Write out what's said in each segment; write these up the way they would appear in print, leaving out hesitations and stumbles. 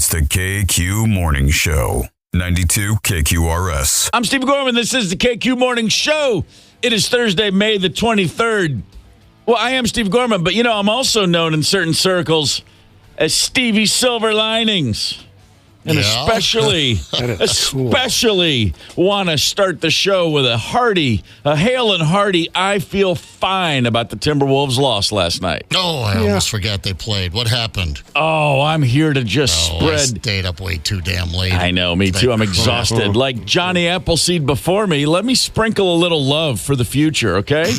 It's the KQ Morning Show. 92 KQRS. I'm Steve Gorman. This is the KQ Morning Show. It is Thursday, May the 23rd. Well, I am Steve Gorman, but I'm also known in certain circles as Stevie Silver Linings. And especially want to start the show with a hail and hearty, I feel fine about the Timberwolves' loss last night. Oh, I almost forgot they played. What happened? Oh, I'm here to just spread. I stayed up way too damn late. I know, me too. I'm exhausted. Like Johnny Appleseed before me, let me sprinkle a little love for the future, okay?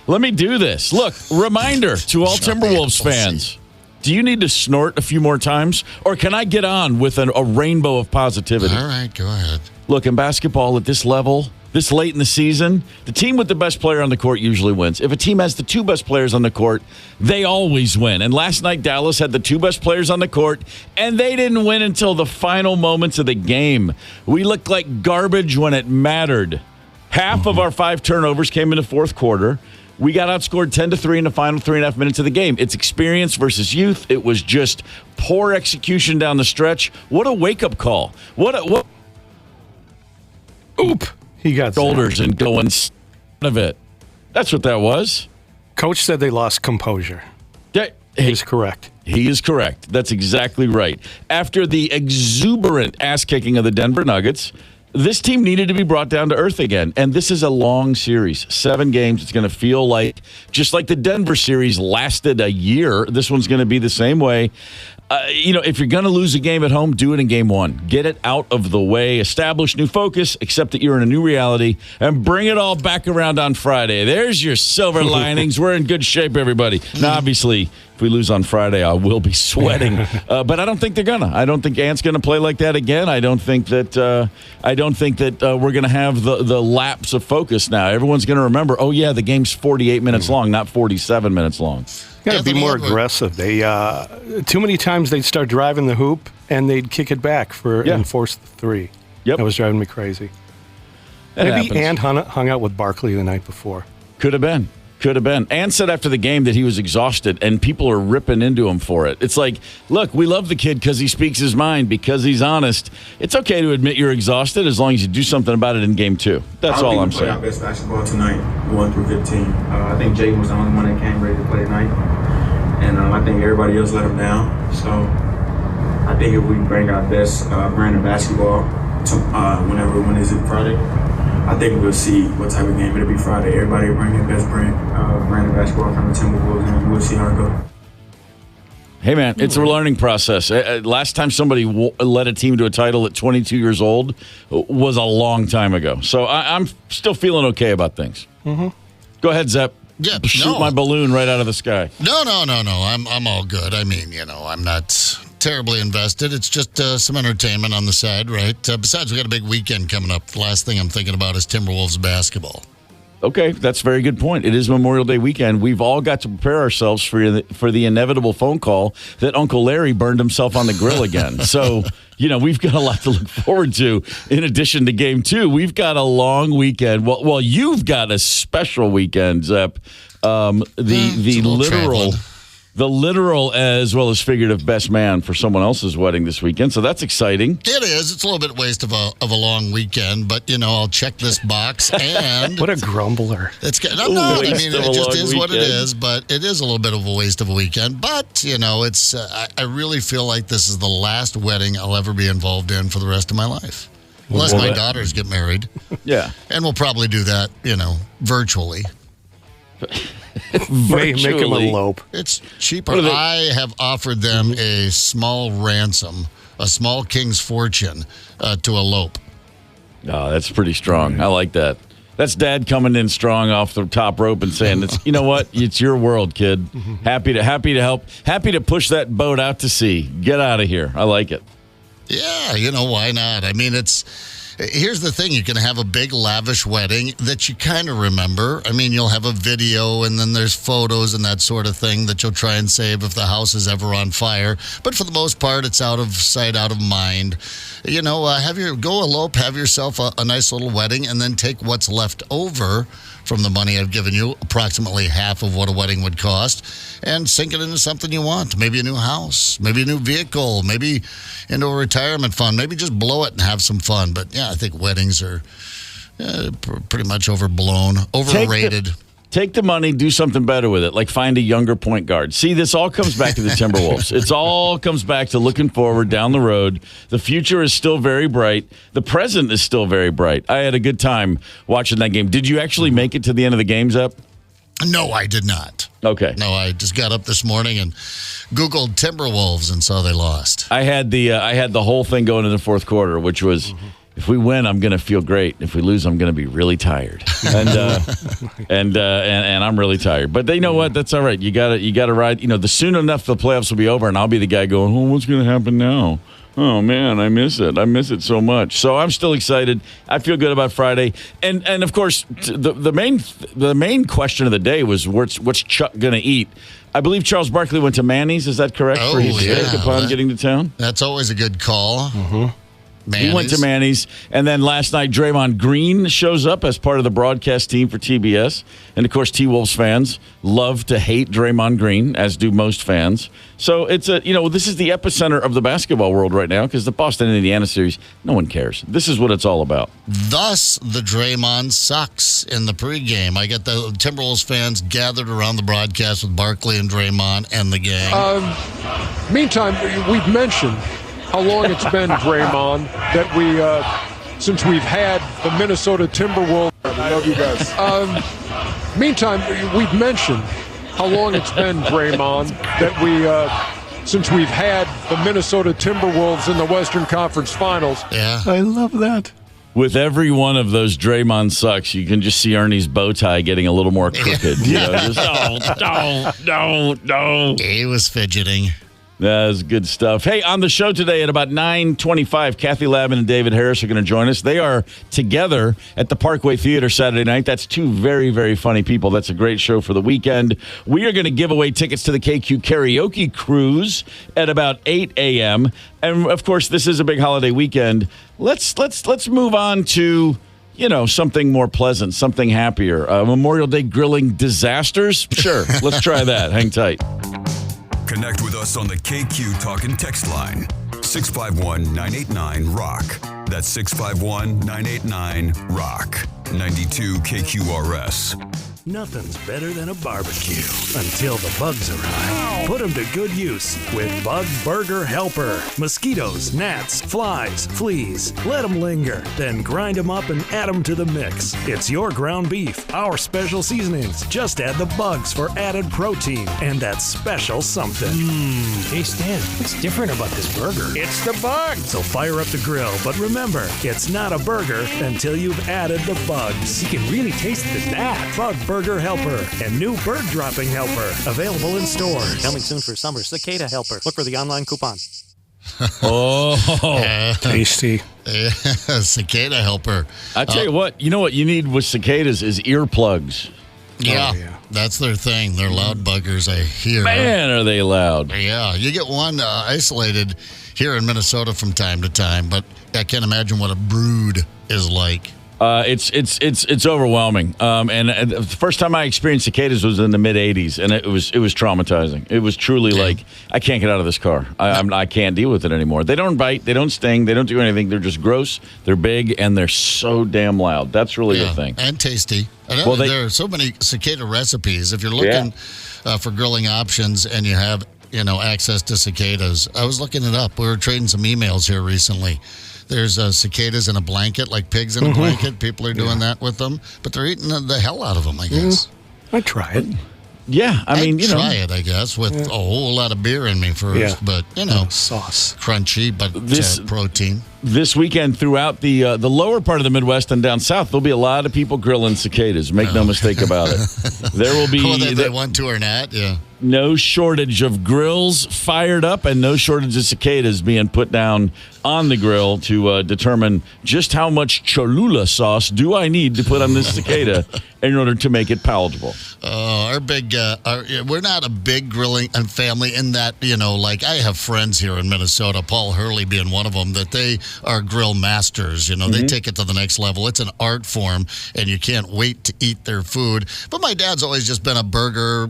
Let me do this. Look, reminder to all Timberwolves fans. Do you need to snort a few more times? Or can I get on with a rainbow of positivity? All right, go ahead. Look, in basketball at this level, this late in the season, the team with the best player on the court usually wins. If a team has the two best players on the court, they always win. And last night, Dallas had the two best players on the court, and they didn't win until the final moments of the game. We looked like garbage when it mattered. Half of our 5 turnovers came in the fourth quarter. We got outscored 10-3 in the final 3.5 minutes of the game. It's experience versus youth. It was just poor execution down the stretch. What a wake-up call. What? Oop. He got shoulders and going of it. That's what that was. Coach said they lost composure. He's correct. He is correct. That's exactly right. After the exuberant ass-kicking of the Denver Nuggets, this team needed to be brought down to earth again. And this is a long series. 7 games. It's going to feel like, just like the Denver series lasted a year, this one's going to be the same way. If you're going to lose a game at home, do it in game 1. Get it out of the way. Establish new focus, accept that you're in a new reality, and bring it all back around on Friday. There's your silver linings. We're in good shape, everybody. Now, obviously, if we lose on Friday, I will be sweating. But I don't think they're going to. I don't think Ant's going to play like that again. I don't think that we're going to have the lapse of focus now. Everyone's going to remember, the game's 48 minutes long, not 47 minutes long. Got to be more aggressive. They too many times they'd start driving the hoop and they'd kick it back and force the 3. Yep. That was driving me crazy. Maybe Ant hung out with Barkley the night before. Could have been. Ant said after the game that he was exhausted, and people are ripping into him for it. It's like, look, we love the kid because he speaks his mind, because he's honest. It's okay to admit you're exhausted as long as you do something about it in game 2. That's all I'm saying. I think we played our best basketball tonight, 1 through 15. I think Jayden was the only one that came ready to play tonight, and I think everybody else let him down. So I think if we bring our best brand of basketball to when is it, Friday? I think we'll see what type of game it'll be Friday. Everybody will bring their best brand of basketball from the Timberwolves, and we'll see how it goes. Hey, man, it's a learning process. Last time somebody led a team to a title at 22 years old was a long time ago. So I'm still feeling okay about things. Mm-hmm. Go ahead, Zepp. Yeah, Shoot my balloon right out of the sky. No. I'm all good. I mean, I'm not terribly invested. It's just some entertainment on the side, right? Besides, we got a big weekend coming up. The last thing I'm thinking about is Timberwolves basketball. Okay, that's a very good point. It is Memorial Day weekend. We've all got to prepare ourselves for the inevitable phone call that Uncle Larry burned himself on the grill again. So, we've got a lot to look forward to in addition to game 2. We've got a long weekend. Well, you've got a special weekend, Zepp. The literal as well as figurative best man for someone else's wedding this weekend. So that's exciting. It is. It's a little bit waste of a long weekend, but I'll check this box and what a grumbler. It's it just is what it is, but it is a little bit of a waste of a weekend. But it's I really feel like this is the last wedding I'll ever be involved in for the rest of my life. Unless my daughters get married. Yeah. And we'll probably do that, virtually. Make him elope. It's cheaper. I have offered them a small ransom, a small king's fortune to elope. Oh, that's pretty strong. I like that. That's Dad coming in strong off the top rope and saying, "You know what? It's your world, kid. Happy to help. Happy to push that boat out to sea. Get out of here. I like it." Yeah, why not? I mean, here's the thing. You can have a big, lavish wedding that you kind of remember. I mean, you'll have a video, and then there's photos and that sort of thing that you'll try and save if the house is ever on fire. But for the most part, it's out of sight, out of mind. Go elope, have yourself a nice little wedding, and then take what's left over from the money I've given you, approximately half of what a wedding would cost, and sink it into something you want. Maybe a new house, maybe a new vehicle, maybe into a retirement fund, maybe just blow it and have some fun. But yeah, I think weddings are pretty much overblown, overrated. Take the money, do something better with it, like find a younger point guard. See, this all comes back to the Timberwolves. It all comes back to looking forward down the road. The future is still very bright. The present is still very bright. I had a good time watching that game. Did you actually make it to the end of the games up? No, I did not. Okay. No, I just got up this morning and Googled Timberwolves and saw they lost. I had the whole thing going in the fourth quarter, which was... If we win, I'm going to feel great. If we lose, I'm going to be really tired, and I'm really tired. But you know what? That's all right. You got to ride. The soon enough the playoffs will be over, and I'll be the guy going, "Oh, what's going to happen now? Oh man, I miss it. I miss it so much." So I'm still excited. I feel good about Friday, and of course the main question of the day was what's Chuck going to eat. I believe Charles Barkley went to Manny's. Is that correct? Oh, for his steak upon getting to town. That's always a good call. Mm-hmm. Manny's. He went to Manny's, and then last night Draymond Green shows up as part of the broadcast team for TBS. And, of course, T-Wolves fans love to hate Draymond Green, as do most fans. So it's this is the epicenter of the basketball world right now because the Boston-Indiana series, no one cares. This is what it's all about. Thus, the Draymond sucks in the pregame. I get the Timberwolves fans gathered around the broadcast with Barkley and Draymond and the gang. Meantime, we've mentioned how long it's been, Draymond, that since we've had the Minnesota Timberwolves. I love you guys. Meantime, we've mentioned how long it's been, Draymond, that since we've had the Minnesota Timberwolves in the Western Conference Finals. Yeah. I love that. With every one of those Draymond sucks, you can just see Ernie's bow tie getting a little more crooked. No. He was fidgeting. That was good stuff. Hey, on the show today at about 9:25, Kathy Lavin and David Harris are going to join us. They are together at the Parkway Theater Saturday night. That's two very, very funny people. That's a great show for the weekend. We are going to give away tickets to the KQ Karaoke Cruise at about 8 a.m. And, of course, this is a big holiday weekend. Let's move on to... something more pleasant, something happier. Memorial Day grilling disasters? Sure, let's try that. Hang tight. Connect with us on the KQ Talk and Text line. 651-989-ROCK. That's 651-989-ROCK. 92 KQRS. Nothing's better than a barbecue until the bugs arrive. Put them to good use with Bug Burger Helper. Mosquitoes, gnats, flies, fleas. Let them linger. Then grind them up and add them to the mix. It's your ground beef, our special seasonings. Just add the bugs for added protein and that special something. Hey Stan, what's different about this burger? It's the bugs. So fire up the grill. But remember, it's not a burger until you've added the bugs. You can really taste the gnat. Bug Burger Helper and new bird dropping helper available in stores. Coming soon for summer. Cicada Helper. Look for the online coupon. Tasty. Cicada helper. I tell you what you need with cicadas is earplugs. Yeah, yeah. That's their thing. They're loud buggers, I hear. Man, are they loud. Yeah, you get one isolated here in Minnesota from time to time, but I can't imagine what a brood is like. It's overwhelming. And the first time I experienced cicadas was in the mid '80s, and it was traumatizing. It was truly like I can't get out of this car. I can't deal with it anymore. They don't bite, they don't sting, they don't do anything. They're just gross. They're big, and they're so damn loud. That's really the thing. And tasty. Well, there are so many cicada recipes. If you're looking for grilling options and you have access to cicadas, I was looking it up. We were trading some emails here recently. There's cicadas in a blanket, like pigs in a blanket. People are doing that with them, but they're eating the hell out of them, I guess. I'd try it. Yeah, I mean, try it, I guess, with a whole lot of beer in me first, but sauce, crunchy, but protein. This weekend, throughout the lower part of the Midwest and down south, there'll be a lot of people grilling cicadas. Make no mistake about it. There will be whether they want to or not. Yeah. no shortage of grills fired up and no shortage of cicadas being put down on the grill to determine just how much Cholula sauce do I need to put on this cicada in order to make it palatable. We're not a big grilling family in that, like I have friends here in Minnesota, Paul Hurley being one of them, that they are grill masters. They take it to the next level. It's an art form, and you can't wait to eat their food. But my dad's always just been a burger,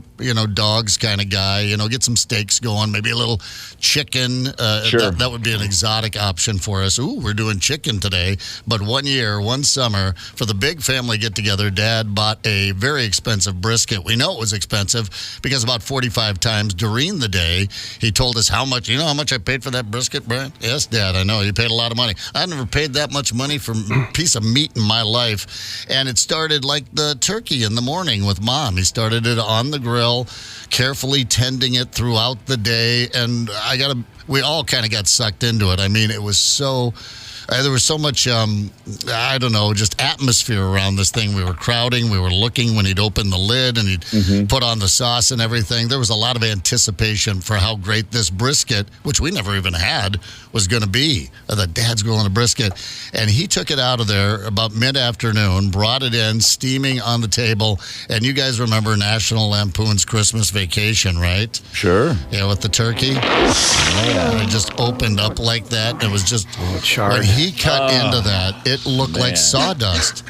dogs kind of guy. Get some steaks going, maybe a little chicken. Sure. That would be an exotic option for us. Ooh, we're doing chicken today. But one summer, for the big family get-together, Dad bought a very expensive brisket. We know it was expensive because about 45 times during the day, he told us how much, how much I paid for that brisket, Brian? Yes, Dad, I know. You paid a lot of money. I never paid that much money for a piece of meat in my life. And it started like the turkey in the morning with Mom. He started it on the grill, carefully tending it throughout the day. And we all kind of got sucked into it. I mean, it was so... there was so much, just atmosphere around this thing. We were crowding. We were looking when he'd open the lid and he'd put on the sauce and everything. There was a lot of anticipation for how great this brisket, which we never even had, was going to be. The Dad's grilling a brisket. And he took it out of there about mid-afternoon, brought it in, steaming on the table. And you guys remember National Lampoon's Christmas Vacation, right? Sure. Yeah, with the turkey. Yeah. It just opened up like that. It was just... charred. When he cut into that, it looked like sawdust.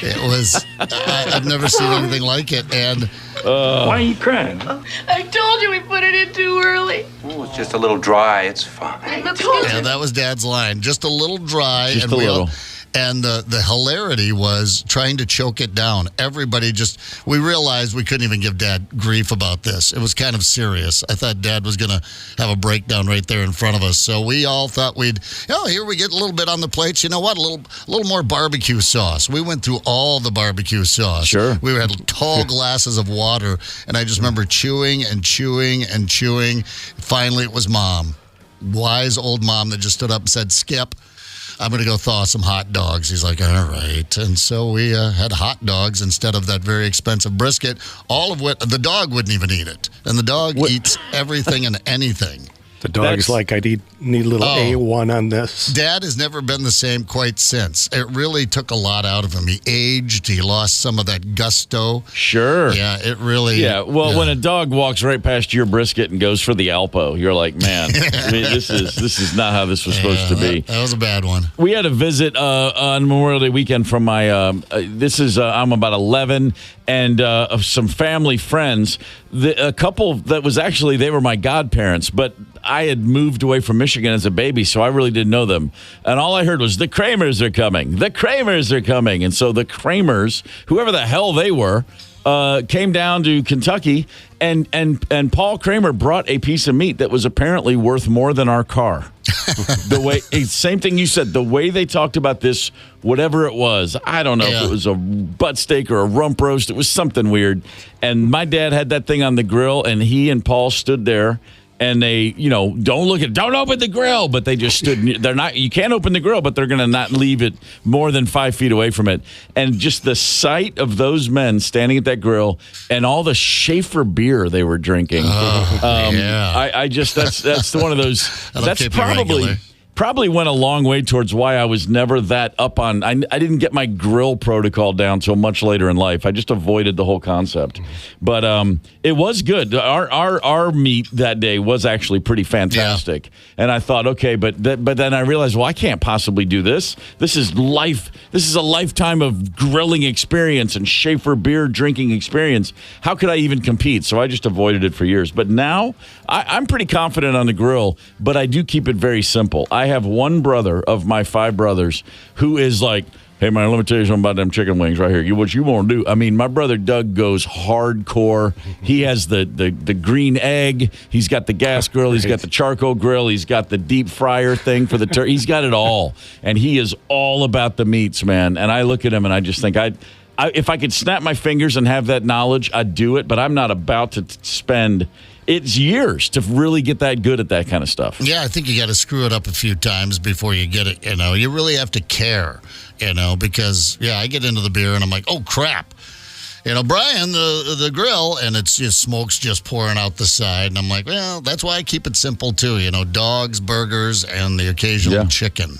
It was... I've never seen anything like it. And why are you crying? I told you we put it in too early. Oh, it's just a little dry. It's fine. I told you. yeah, that was Dad's line. Just a little dry. Just and a little. And the hilarity was trying to choke it down. Everybody we realized we couldn't even give Dad grief about this. It was kind of serious. I thought Dad was going to have a breakdown right there in front of us. So we all thought here we get a little bit on the plates. You know what? A little more barbecue sauce. We went through all the barbecue sauce. Sure. We had tall glasses of water. And I just remember chewing and chewing and chewing. Finally, it was Mom. Wise old Mom that just stood up and said, Skip, I'm going to go thaw some hot dogs. He's like, all right. And so we had hot dogs instead of that very expensive brisket, all of which the dog wouldn't even eat it. And the dog eats everything and anything. The dog's like, I need a little A1 on this. Dad has never been the same quite since. It really took a lot out of him. He aged. He lost some of that gusto. Sure. Yeah, it really... Yeah, well, when a dog walks right past your brisket and goes for the Alpo, you're like, man, I mean, this is not how this was supposed to be. That was a bad one. We had a visit on Memorial Day weekend from my, I'm about 11, and of some family friends. A couple that was actually, they were my godparents, but I had moved away from Michigan as a baby, so I really didn't know them. And all I heard was, the Kramers are coming. The Kramers are coming. And so the Kramers, whoever the hell they were, came down to Kentucky, and Paul Kramer brought a piece of meat that was apparently worth more than our car. Same thing you said, the way they talked about this, whatever it was, I don't know if it was a butt steak or a rump roast, it was something weird. And my dad had that thing on the grill, and he and Paul stood there. And they, don't open the grill, but they just stood. You can't open the grill, but they're going to not leave it more than 5 feet away from it. And just the sight of those men standing at that grill and all the Schaefer beer they were drinking. That's one of those. That's probably went a long way towards why I was never that up on. I didn't get my grill protocol down till much later in life. I just avoided the whole concept. But it was good. Our meat that day was actually pretty fantastic. Yeah. And I thought, okay, but then I realized, well, I can't possibly do this. This is life. This is a lifetime of grilling experience and Schaefer beer drinking experience. How could I even compete? So I just avoided it for years. But now I'm pretty confident on the grill, but I do keep it very simple. I have one brother of my 5 brothers who is like, hey, man, let me tell you something about them chicken wings right here. What you want to do? I mean, my brother Doug goes hardcore. He has the green egg. He's got the gas grill. He's got the charcoal grill. He's got the deep fryer thing for the turkey. He's got it all. And he is all about the meats, man. And I look at him and I just think, if I could snap my fingers and have that knowledge, I'd do it. But I'm not about to spend... It's years to really get that good at that kind of stuff. Yeah, I think you got to screw it up a few times before you get it. You really have to care, because, I get into the beer and I'm like, oh, crap. Brian, the grill, and it's just smoke's just pouring out the side. And I'm like, well, that's why I keep it simple, too. Dogs, burgers, and the occasional chicken.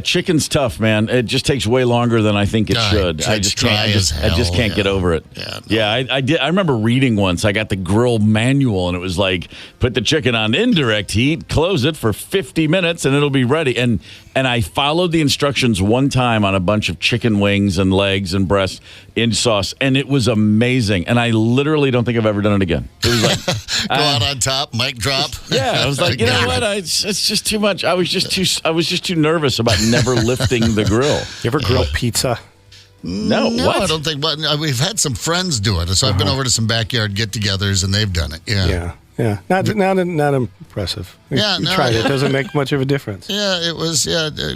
Chicken's tough, man. It just takes way longer than I think it should. I just can't get over it. I did. I remember reading once. I got the grill manual, and it was like, put the chicken on indirect heat, close it for 50 minutes, and it'll be ready. And I followed the instructions one time on a bunch of chicken wings and legs and breasts in sauce, and it was amazing. And I literally don't think I've ever done it again. It was like go out on top, mic drop. Yeah, I was like, you know what? It's just too much. I was just too nervous about never lifting the grill. You ever grill pizza? No, what? I don't think. But we've had some friends do it, so I've been over to some backyard get-togethers, and they've done it. Yeah. Not impressive. We tried it. Doesn't make much of a difference. Yeah, it was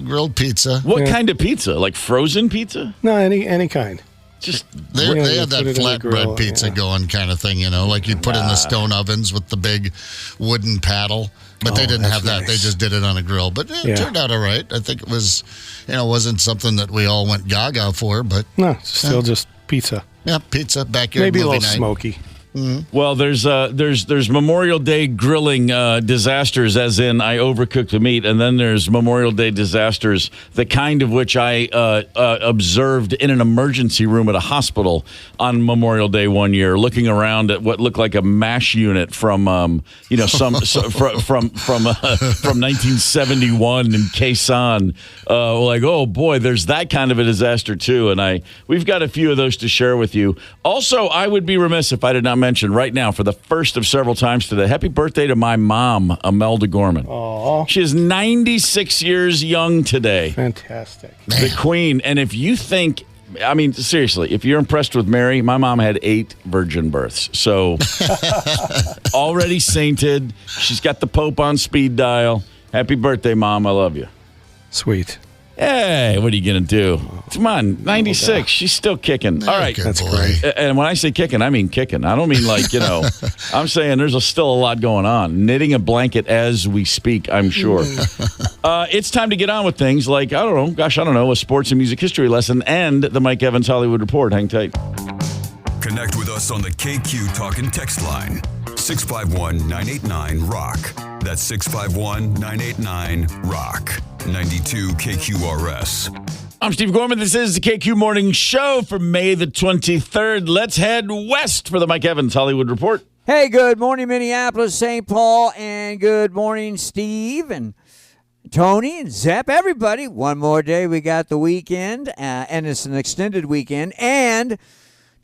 grilled pizza. What kind of pizza? Like frozen pizza? No, any kind. Just they had that flatbread pizza going kind of thing, like you'd put in the stone ovens with the big wooden paddle. But they didn't have that. Nice. They just did it on a grill. But it turned out all right. I think it was, wasn't something that we all went gaga for. But no, it's still just pizza. Yeah, pizza, backyard maybe movie a little night. smoky. Mm-hmm. Well, there's Memorial Day grilling disasters, as in I overcooked the meat, and then there's Memorial Day disasters, the kind of which I observed in an emergency room at a hospital on Memorial Day one year, looking around at what looked like a MASH unit from from 1971 in Quezon. Like, oh boy, there's that kind of a disaster too, and we've got a few of those to share with you. Also, I would be remiss if I did not mention right now, for the first of several times today, happy birthday to my mom, Imelda Gorman. Aww. She is 96 years young today. Fantastic. The queen. And if you think, seriously, if you're impressed with Mary, my mom had 8 virgin births. So already sainted. She's got the Pope on speed dial. Happy birthday, Mom. I love you. Sweet. Hey, what are you going to do? Come on, 96. She's still kicking. All right. That's great. And when I say kicking, I mean kicking. I don't mean like, I'm saying there's still a lot going on. Knitting a blanket as we speak, I'm sure. It's time to get on with things like, a sports and music history lesson and the Mike Evans Hollywood Report. Hang tight. Connect with us on the KQ Talk and Text line. 651-989-ROCK. That's 651-989-ROCK. 92 KQRS. I'm Steve Gorman. This is the KQ Morning Show for May the 23rd. Let's head west for the Mike Evans Hollywood Report. Hey, good morning, Minneapolis, St. Paul, and good morning, Steve and Tony and Zepp, everybody. One more day. We got the weekend, and it's an extended weekend, and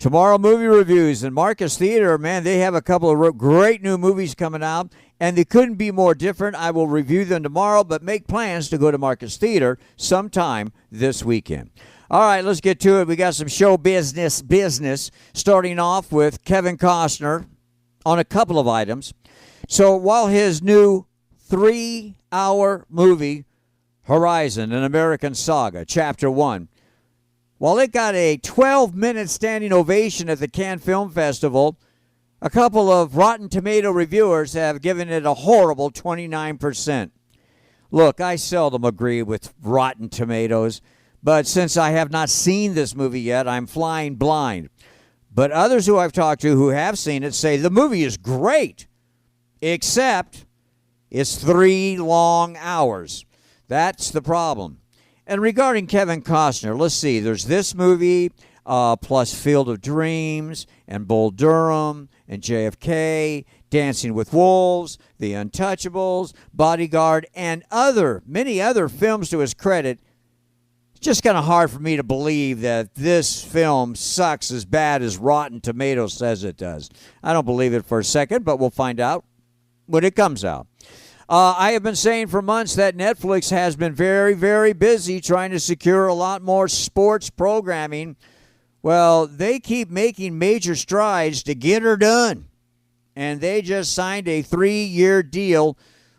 tomorrow movie reviews. And Marcus Theater, man, they have a couple of great new movies coming out, and they couldn't be more different. I will review them tomorrow, but make plans to go to Marcus Theater sometime this weekend. All right, let's get to it. We got some show business, starting off with Kevin Costner on a couple of items. So while his new 3-hour movie, Horizon, An American Saga, Chapter 1, while it got a 12-minute standing ovation at the Cannes Film Festival, a couple of Rotten Tomato reviewers have given it a horrible 29%. Look, I seldom agree with Rotten Tomatoes, but since I have not seen this movie yet, I'm flying blind. But others who I've talked to who have seen it say the movie is great, except it's 3 long hours. That's the problem. And regarding Kevin Costner, let's see. There's this movie, plus Field of Dreams, and Bull Durham, and JFK, Dancing with Wolves, The Untouchables, Bodyguard, and many other films to his credit. It's just kind of hard for me to believe that this film sucks as bad as Rotten Tomatoes says it does. I don't believe it for a second, but we'll find out when it comes out. I have been saying for months that Netflix has been very, very busy trying to secure a lot more sports programming. Well, they keep making major strides to get her done. And they just signed a 3-year deal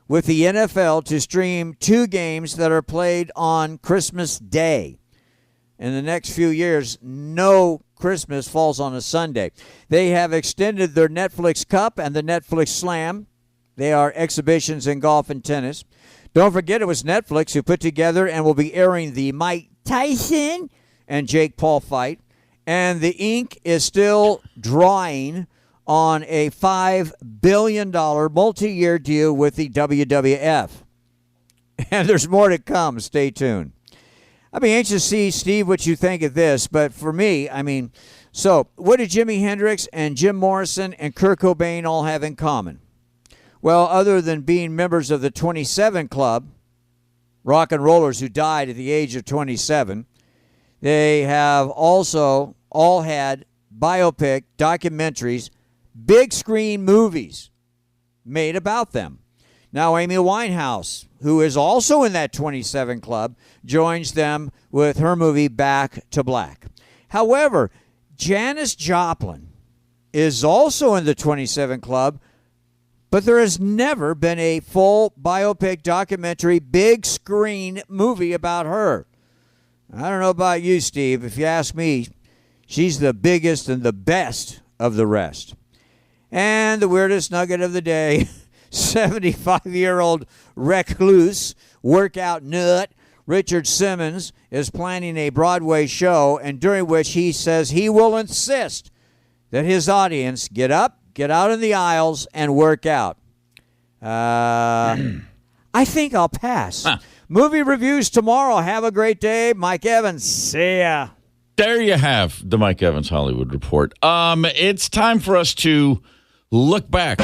with the NFL to stream 2 games that are played on Christmas Day. In the next few years, no Christmas falls on a Sunday. They have extended their Netflix Cup and the Netflix Slam. They are exhibitions in golf and tennis. Don't forget it was Netflix who put together and will be airing the Mike Tyson and Jake Paul fight. and the ink is still drying on a $5 billion multi-year deal with the WWF. And there's more to come. Stay tuned. I'd be anxious to see, Steve, what you think of this. But for me, so what did Jimi Hendrix and Jim Morrison and Kurt Cobain all have in common? Well, other than being members of the 27 Club, rock and rollers who died at the age of 27, they have also all had biopic documentaries, big screen movies made about them. Now, Amy Winehouse, who is also in that 27 Club, joins them with her movie Back to Black. However, Janis Joplin is also in the 27 Club, but there has never been a full biopic documentary, big screen movie about her. I don't know about you, Steve. If you ask me, she's the biggest and the best of the rest. And the weirdest nugget of the day, 75-year-old recluse, workout nut, Richard Simmons, is planning a Broadway show, and during which he says he will insist that his audience get up, get out in the aisles, and work out. I think I'll pass. Movie reviews tomorrow. Have a great day. Mike Evans. See ya. There you have the Mike Evans Hollywood Report. It's time for us to look back.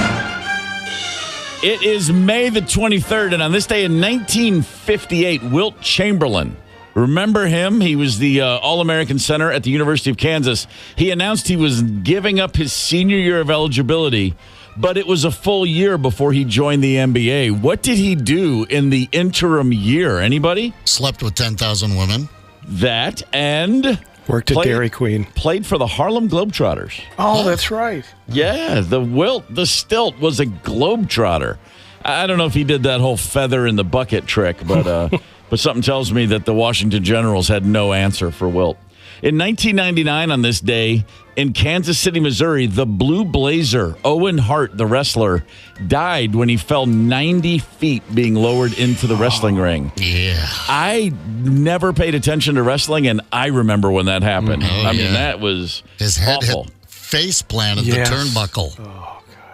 It is May the 23rd, and on this day in 1958, Wilt Chamberlain, remember him? He was the All-American center at the University of Kansas. He announced he was giving up his senior year of eligibility, but it was a full year before he joined the NBA. What did he do in the interim year? Anybody? Slept with 10,000 women. That, and worked at Dairy Queen. Played for the Harlem Globetrotters. Oh, that's right. Yeah, the stilt was a Globetrotter. I don't know if he did that whole feather in the bucket trick, but but something tells me that the Washington Generals had no answer for Wilt. In 1999, on this day, in Kansas City, Missouri, the Blue Blazer, Owen Hart, the wrestler, died when he fell 90 feet being lowered into the wrestling ring. Yeah. I never paid attention to wrestling, and I remember when that happened. I mean, that was his head awful. hit face planted the turnbuckle.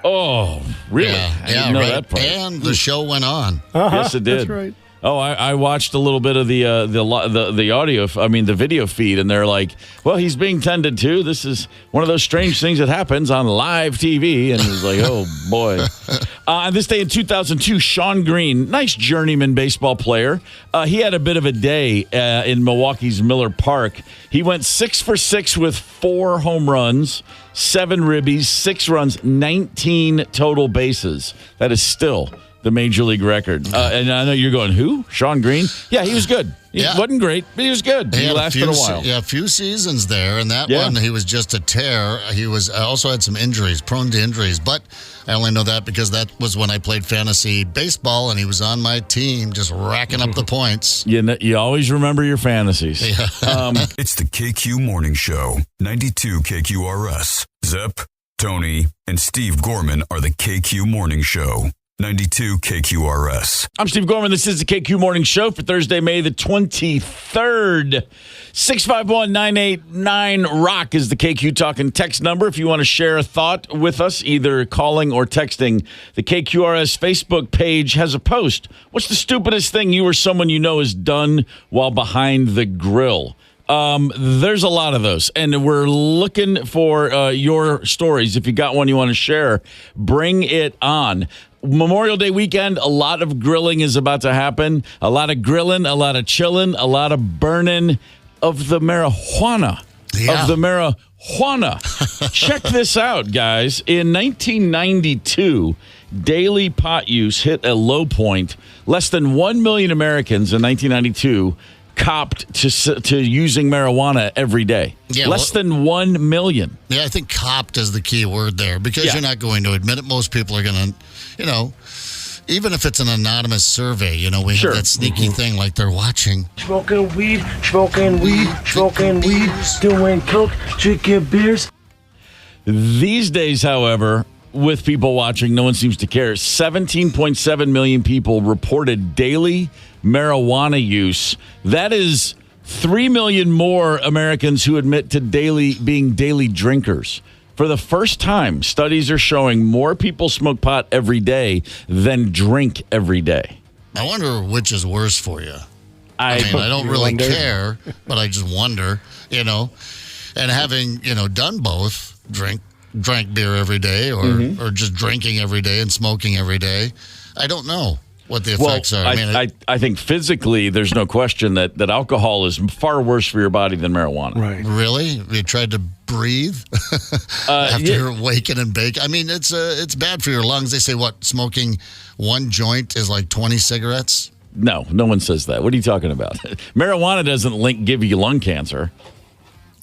Oh, really? Yeah, I didn't know right. that part. And the show went on. Yes, it did. That's right. Oh, I watched a little bit of the audio, the video feed, and they're like, well, he's being tended to. This is one of those strange things that happens on live TV. And it was like, oh, boy. On this day in 2002, Sean Green, nice journeyman baseball player. He had a bit of a day in Milwaukee's Miller Park. He went 6 for 6 with 4 home runs, 7 ribbies, 6 runs, 19 total bases. That is still the Major League record. And I know you're going, who? Sean Green? Yeah, he was good. He wasn't great, but he was good. He lasted a while. Yeah, a few seasons there. And that one, he was just a tear. He was also had some injuries, prone to injuries. But I only know that because that was when I played fantasy baseball, and he was on my team just racking up the points. You always remember your fantasies. Yeah. It's the KQ Morning Show, 92 KQRS. Zep, Tony, and Steve Gorman are the KQ Morning Show. 92 KQRS. I'm Steve Gorman. This is the KQ Morning Show for Thursday, May the 23rd. 651-989-ROCK is the KQ Talking text number. If you want to share a thought with us, either calling or texting, the KQRS Facebook page has a post. What's the stupidest thing you or someone you know has done while behind the grill? There's a lot of those, and we're looking for your stories. If you got one you want to share, bring it on. Memorial Day weekend, a lot of grilling is about to happen. A lot of grilling, a lot of chilling, a lot of burning of the marijuana. Yeah. Of the marijuana. Check this out, guys. In 1992, daily pot use hit a low point. Less than 1 million Americans in 1992 copped to using marijuana every day. Yeah, Less than 1 million. Yeah, I think copped is the key word there because you're not going to admit it. Most people are going to, even if it's an anonymous survey, we have that sneaky thing like they're watching. Smoking weed, doing coke, drinking beers. These days, however, with people watching, no one seems to care. 17.7 million people reported daily marijuana use. That is 3 million more Americans who admit to being daily drinkers. For the first time, studies are showing more people smoke pot every day than drink every day. I wonder which is worse for you. I mean, I don't really care, but I just wonder, And having, done both, drank beer every day or just drinking every day and smoking every day, I don't know what the effects are. I think physically there's no question that alcohol is far worse for your body than marijuana. Right. Really? You tried to breathe after you're waking and baking? I mean, it's bad for your lungs. They say, smoking one joint is like 20 cigarettes? No one says that. What are you talking about? Marijuana doesn't give you lung cancer.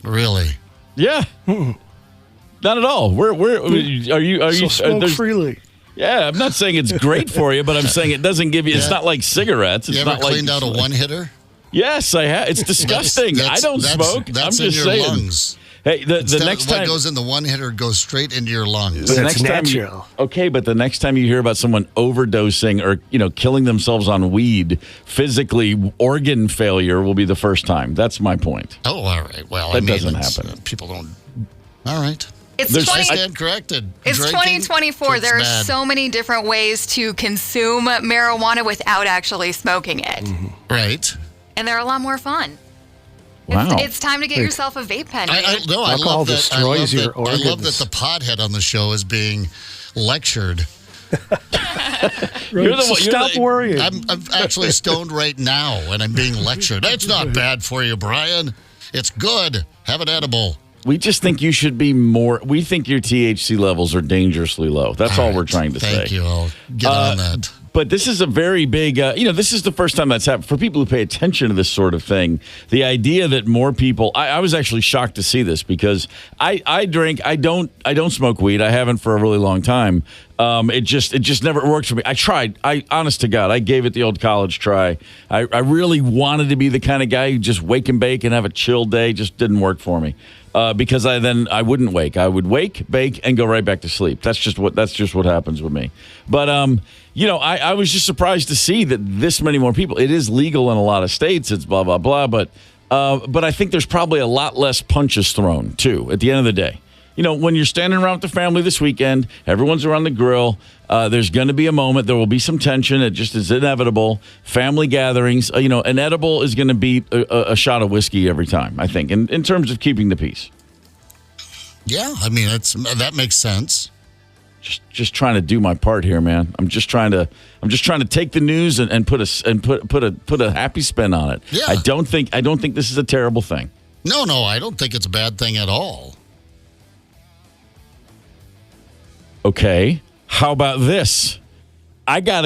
Really? Yeah. Not at all. Are you smoke freely? Yeah, I'm not saying it's great for you, but I'm saying it doesn't give you. It's not like cigarettes. It's you ever not cleaned out a one-hitter? Yes, I have. It's disgusting. I don't smoke. That's I'm in just your saying. lungs. Hey, the next time what goes in the one hitter goes straight into your lungs. The next natural. But the next time you hear about someone overdosing or killing themselves on weed, physically organ failure will be the first time. That's my point. Oh, all right. Well, that doesn't happen. People don't. All right. I stand corrected. It's Drinking, 2024. There are bad. so many different ways to consume marijuana without actually smoking it. Mm-hmm. Right. And they're a lot more fun. Wow. It's time to get yourself a vape pen. I Alcohol love that. destroys your organs. I love that the pothead on the show is being lectured. Stop worrying. I'm actually stoned right now, and I'm being lectured. It's not bad for you, Brian. It's good. Have an edible. We just think you should be more. We think your THC levels are dangerously low. That's all we're trying to say. Thank you. I'll get on that. But this is a very big, this is the first time that's happened. For people who pay attention to this sort of thing, the idea that more people, I was actually shocked to see this because I drink, I don't smoke weed. I haven't for a really long time. It just never worked for me. I tried. Honest to God, I gave it the old college try. I really wanted to be the kind of guy who just wake and bake and have a chill day. Just didn't work for me. Because I wouldn't wake. I would wake, bake, and go right back to sleep. That's just what happens with me. But I was just surprised to see that this many more people. It is legal in a lot of states. It's blah blah blah. But I think there's probably a lot less punches thrown too. At the end of the day, when you're standing around with the family this weekend, everyone's around the grill. There's going to be a moment. There will be some tension. It just is inevitable. Family gatherings. An edible is going to beat a shot of whiskey every time, I think, in terms of keeping the peace. Yeah, I mean, that makes sense. Just trying to do my part here, man. I'm just trying to take the news and put a happy spin on it. Yeah. I don't think this is a terrible thing. No, I don't think it's a bad thing at all. Okay, how about this? I got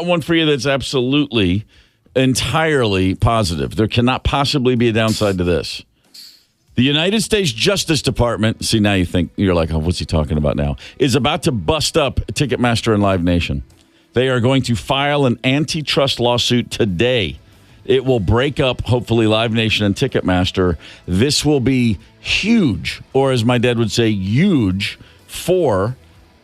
one for you that's absolutely, entirely positive. There cannot possibly be a downside to this. The United States Justice Department, see, now you're like, oh, what's he talking about now? Is about to bust up Ticketmaster and Live Nation. They are going to file an antitrust lawsuit today. It will break up, hopefully, Live Nation and Ticketmaster. This will be huge, or as my dad would say, huge for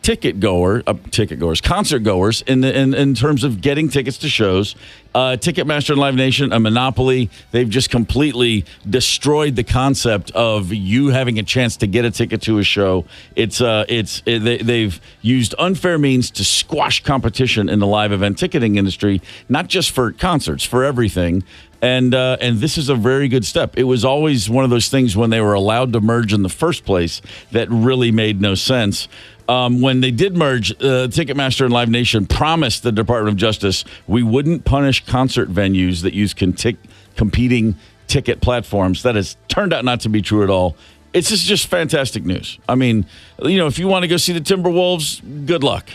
concert goers in terms of getting tickets to shows. Ticketmaster and Live Nation, a monopoly. They've just completely destroyed the concept of you having a chance to get a ticket to a show. They've used unfair means to squash competition in the live event ticketing industry, not just for concerts, for everything. And this is a very good step. It was always one of those things when they were allowed to merge in the first place that really made no sense. When they did merge, Ticketmaster and Live Nation promised the Department of Justice we wouldn't punish concert venues that use competing ticket platforms. That has turned out not to be true at all. It's just fantastic news. I mean, if you want to go see the Timberwolves, good luck.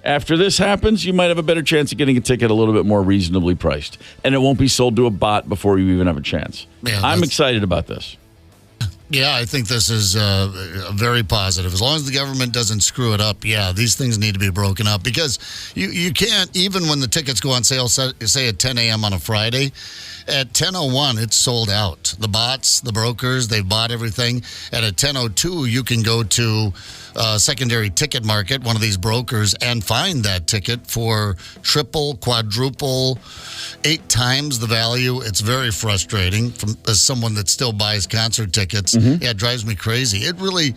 After this happens, you might have a better chance of getting a ticket a little bit more reasonably priced. And it won't be sold to a bot before you even have a chance. Man, I'm excited about this. Yeah, I think this is very positive. As long as the government doesn't screw it up, these things need to be broken up because you can't, even when the tickets go on sale, say at 10 a.m. on a Friday, at 10:01, it's sold out. The bots, the brokers, they've bought everything. And at 10:02, you can go to secondary ticket market, one of these brokers, and find that ticket for triple, quadruple, 8 times the value. It's very frustrating as someone that still buys concert tickets. Mm-hmm. Yeah, it drives me crazy. It really,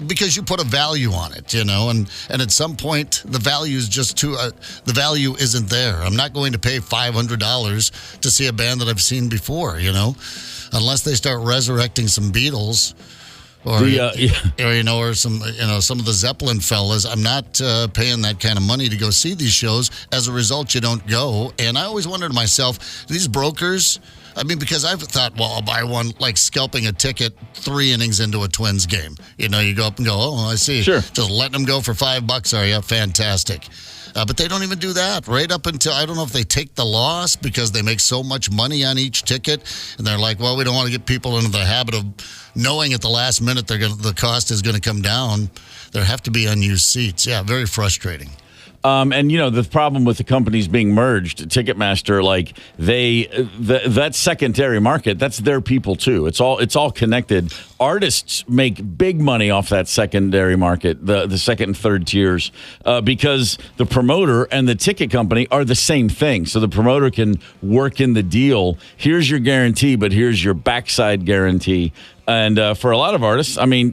because you put a value on it, and at some point, the value is just the value isn't there. I'm not going to pay $500 to see a band that I've seen before, unless they start resurrecting some Beatles. Or some of the Zeppelin fellas. I'm not paying that kind of money to go see these shows. As a result, you don't go. And I always wondered to myself, these brokers, because I've thought, well, I'll buy one, like scalping a ticket 3 innings into a Twins game. You go up and go, oh, I see. Sure. Just letting them go for $5, are you? Fantastic. But they don't even do that right up until, I don't know if they take the loss because they make so much money on each ticket. And they're like, well, we don't want to get people into the habit of knowing at the last minute the cost is going to come down. There have to be unused seats. Yeah, very frustrating. And the problem with the companies being merged, Ticketmaster, like that secondary market, that's their people too. It's all connected. Artists make big money off that secondary market, the second and third tiers, because the promoter and the ticket company are the same thing. So the promoter can work in the deal. Here's your guarantee, but here's your backside guarantee. And for a lot of artists, they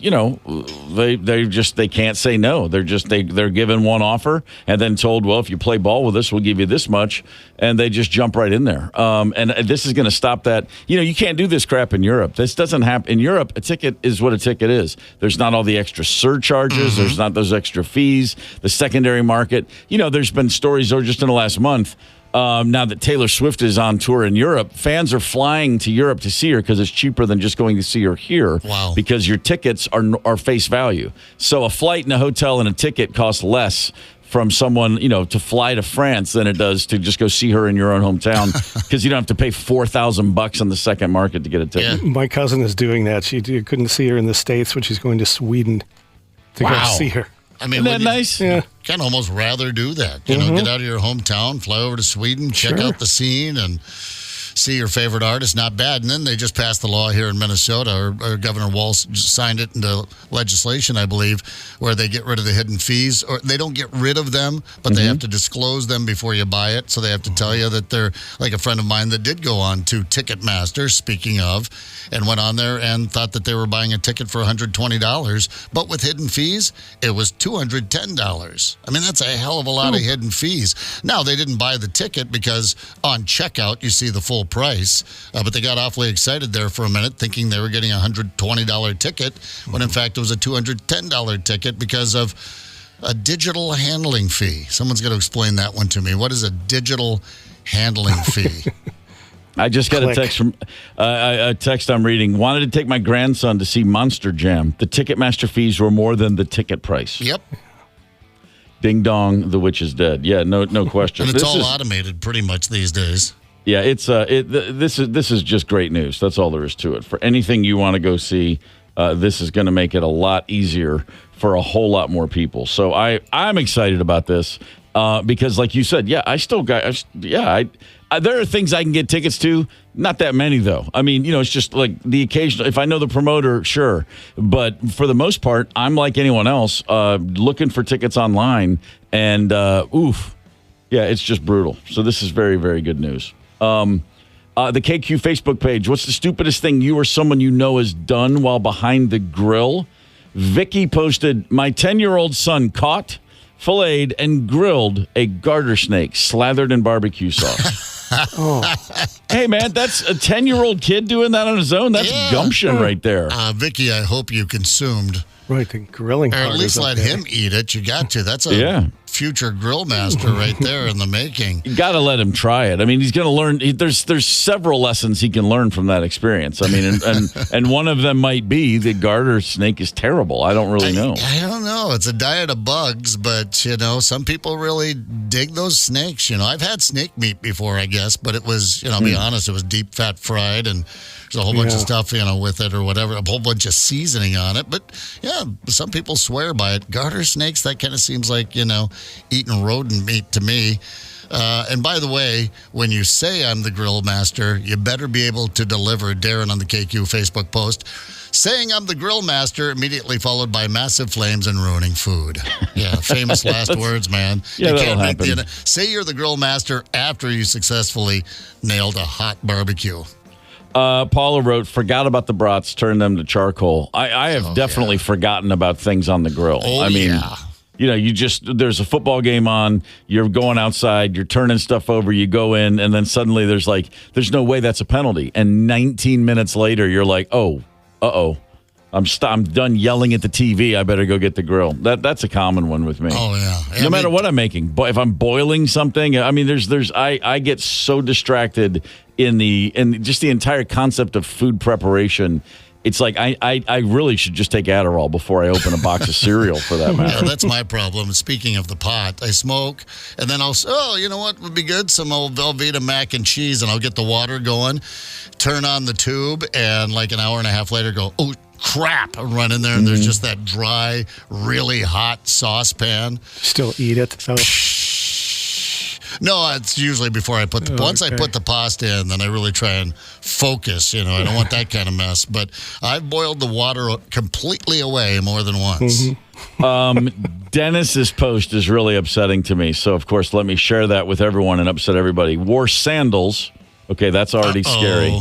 can't say no. They're given one offer and then told, well, if you play ball with us, we'll give you this much, and they just jump right in there. And this is going to stop that. You can't do this crap in Europe. This doesn't happen in Europe. A ticket is what a ticket is. There's not all the extra surcharges. Mm-hmm. There's not those extra fees. The secondary market. There's been stories just in the last month. Now that Taylor Swift is on tour in Europe, fans are flying to Europe to see her because it's cheaper than just going to see her here. Wow. Because your tickets are face value. So a flight and a hotel and a ticket costs less from someone, to fly to France than it does to just go see her in your own hometown because you don't have to pay $4,000 on the second market to get a ticket. Yeah. My cousin is doing that. She couldn't see her in the States, but she's going to Sweden to go see her. Isn't that nice? Yeah. Kind of almost rather do that. Get out of your hometown, fly over to Sweden, check out the scene, and see your favorite artist. Not bad. And then they just passed the law here in Minnesota, or Governor Walz just signed it into legislation, I believe, where they get rid of the hidden fees. Or they don't get rid of them, but they have to disclose them before you buy it. So they have to tell you that they're, like a friend of mine that did go on to Ticketmaster, speaking of, and went on there and thought that they were buying a ticket for $120. But with hidden fees, it was $210. That's a hell of a lot of hidden fees. Now, they didn't buy the ticket because on checkout, you see the full price, but they got awfully excited there for a minute thinking they were getting a $120 ticket when in fact it was a $210 ticket because of a digital handling fee. Someone's got to explain that one to me. What is a digital handling fee? I just got a text from a text I'm reading. Wanted to take my grandson to see Monster Jam. The Ticketmaster fees were more than the ticket price. Yep. Ding dong, the witch is dead. Yeah, no question. And it's all automated pretty much these days. Yeah, this is just great news. That's all there is to it. For anything you want to go see, this is going to make it a lot easier for a whole lot more people. So I'm excited about this because, like you said, there are things I can get tickets to. Not that many, though. It's just like the occasional. If I know the promoter, sure. But for the most part, I'm like anyone else, looking for tickets online. And, yeah, it's just brutal. So this is very, very good news. The KQ Facebook page. What's the stupidest thing you or someone you know has done while behind the grill? Vicky posted, my 10-year-old son caught, filleted, and grilled a garter snake slathered in barbecue sauce. Hey, man, that's a 10-year-old kid doing that on his own. That's gumption right there. Vicky, I hope you consumed. Right, the grilling or part. at least let him eat it. You got to. That's a future grill master right there in the making. You got to let him try it. I mean, he's going to learn. There's several lessons he can learn from that experience. I mean, and one of them might be the garter snake is terrible. I don't really know. I don't know. It's a diet of bugs, but, some people really dig those snakes. I've had snake meat before, I guess, but it was, I'll be honest, it was deep fat fried, and there's a whole bunch of stuff, with it or whatever, a whole bunch of seasoning on it. But, yeah, some people swear by it. Garter snakes, that kind of seems like, eating rodent meat to me. And by the way, when you say I'm the grill master, you better be able to deliver. Darren on the KQ Facebook post saying I'm the grill master, immediately followed by massive flames and ruining food. Yeah, famous last words, man. Yeah, you that'll can't happen. say you're the grill master after you successfully nailed a hot barbecue. Paula wrote, forgot about the brats, turn them to charcoal. I have definitely forgotten about things on the grill. Oh, I mean, there's a football game on, you're going outside, you're turning stuff over, you go in, and then suddenly there's no way that's a penalty. And 19 minutes later, you're like, I'm done yelling at the TV. I better go get the grill. That's a common one with me. Oh, yeah. No matter what I'm making. But if I'm boiling something, I mean, I get so distracted in just the entire concept of food preparation. It's like I really should just take Adderall before I open a box of cereal, for that matter. Yeah, that's my problem. Speaking of the pot, I smoke, and then you know what would be good? Some old Velveeta mac and cheese, and I'll get the water going, turn on the tube, and like an hour and a half later go, oh, crap, I run in there, and there's just that dry, really hot saucepan. Still eat it, though? No, it's usually before I put once I put the pasta in, then I really try and focus. I don't want that kind of mess. But I've boiled the water completely away more than once. Dennis's post is really upsetting to me. So, of course, let me share that with everyone and upset everybody. Wore sandals. Okay, that's already scary.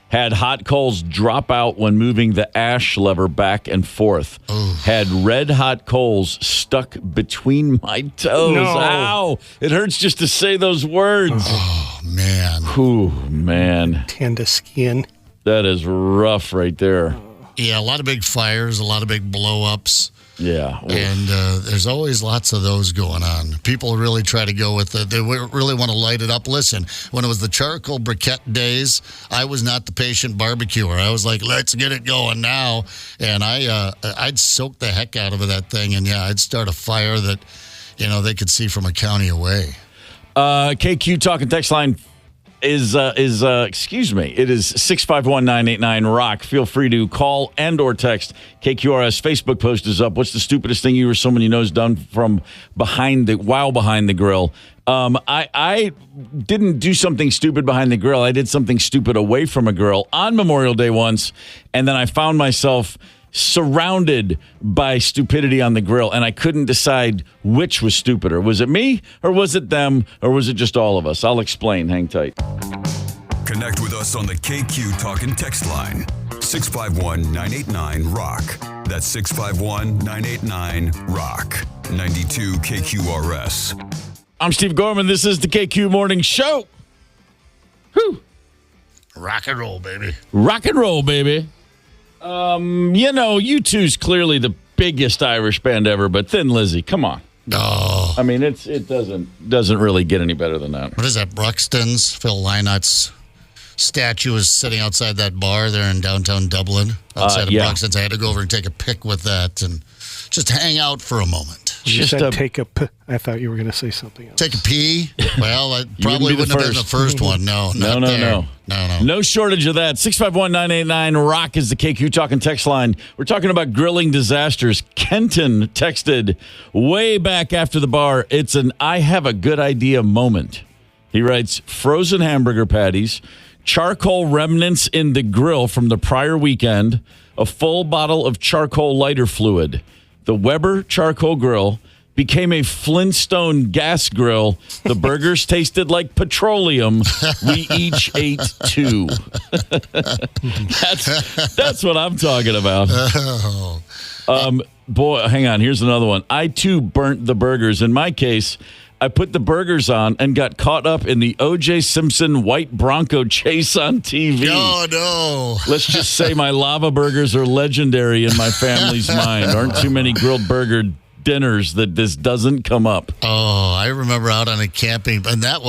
Had hot coals drop out when moving the ash lever back and forth. Ooh. Had red hot coals stuck between my toes. No. Ow! It hurts just to say those words. Oh, man. Ooh, man. Tender skin. That is rough right there. Yeah, a lot of big fires, a lot of big blow-ups. Yeah. And there's always lots of those going on. People really try to go with they really want to light it up. Listen, when it was the charcoal briquette days, I was not the patient barbecuer. I was like, let's get it going now. And I'd soak the heck out of that thing. And, I'd start a fire that, they could see from a county away. KQ talking text line is it is 651-989-ROCK. Feel free to call and or text. KQRS Facebook post is up. What's the stupidest thing you or someone you know has done from behind the grill? I didn't do something stupid behind the grill. I did something stupid away from a grill on Memorial Day once, and then I found myself surrounded by stupidity on the grill, and I couldn't decide which was stupider. Was it me, or was it them, or was it just all of us? I'll explain. Hang tight. Connect with us on the KQ Talkin' text line. 651-989-ROCK. That's 651-989-ROCK. 92 KQRS. I'm Steve Gorman. This is the KQ Morning Show. Whew. Rock and roll, baby. Rock and roll, baby. U2's clearly the biggest Irish band ever, but Thin Lizzy, come on. Oh. I mean, it doesn't really get any better than that. What is that, Bruxton's? Phil Lynot's statue is sitting outside that bar there in downtown Dublin, outside of Bruxton's. I had to go over and take a pic with that and just hang out for a moment. You said take a p. I thought you were going to say something else. Take a pee? Well, I probably wouldn't have been the first one. No. No shortage of that. 651-989-ROCK is the KQ Talking text line. We're talking about grilling disasters. Kenton texted way back after the bar, it's an I have a good idea moment. He writes, frozen hamburger patties, charcoal remnants in the grill from the prior weekend, a full bottle of charcoal lighter fluid. The Weber charcoal grill became a Flintstone gas grill. The burgers tasted like petroleum. We each ate 2. That's what I'm talking about. Boy, hang on. Here's another one. I, too, burnt the burgers. In my case, I put the burgers on and got caught up in the O.J. Simpson white Bronco chase on TV. Oh, no. Let's just say my lava burgers are legendary in my family's mind. Aren't too many grilled burger dinners that this doesn't come up. Oh, I remember out on a camping, and that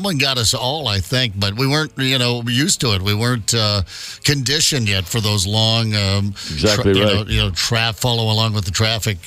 one got us all, I think, but we weren't, used to it. We weren't conditioned yet for those long, follow along with the traffic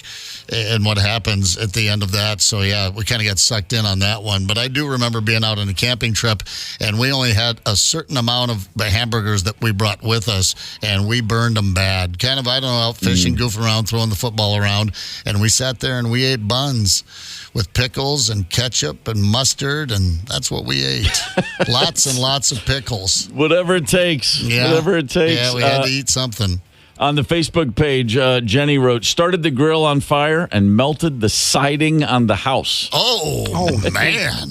and what happens at the end of that. So, yeah, we kind of got sucked in on that one. But I do remember being out on a camping trip, and we only had a certain amount of the hamburgers that we brought with us, and we burned them bad. Kind of, out fishing, goofing around, throwing the football around, and we sat there and we ate buns with pickles and ketchup and mustard, and that's what we ate. Lots and lots of pickles. Whatever it takes. Yeah. Whatever it takes. Yeah, we had to eat something. On the Facebook page, Jenny wrote, started the grill on fire and melted the siding on the house. Oh man.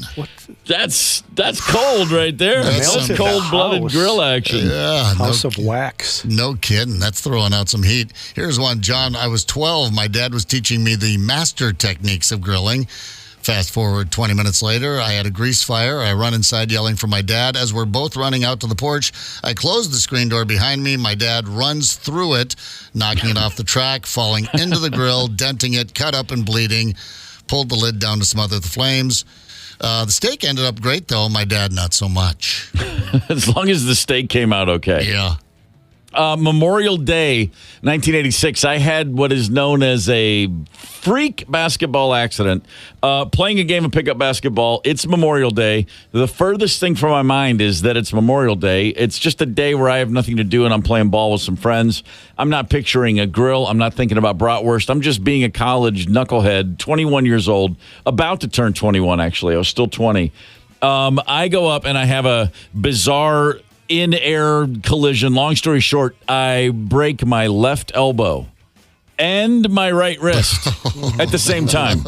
That's cold right there. That's cold-blooded grill action. Yeah. House of wax. No kidding. That's throwing out some heat. Here's one, John. I was 12. My dad was teaching me the master techniques of grilling. Fast forward 20 minutes later, I had a grease fire. I run inside yelling for my dad. As we're both running out to the porch, I close the screen door behind me. My dad runs through it, knocking it off the track, falling into the grill, denting it, cut up and bleeding. Pulled the lid down to smother the flames. The steak ended up great, though. My dad, not so much. As long as the steak came out okay. Yeah. Memorial Day, 1986, I had what is known as a freak basketball accident. Playing a game of pickup basketball, it's Memorial Day. The furthest thing from my mind is that it's Memorial Day. It's just a day where I have nothing to do and I'm playing ball with some friends. I'm not picturing a grill. I'm not thinking about bratwurst. I'm just being a college knucklehead, 21 years old, about to turn 21, actually. I was still 20. I go up and I have a bizarre in-air collision. Long story short, I break my left elbow and my right wrist at the same time.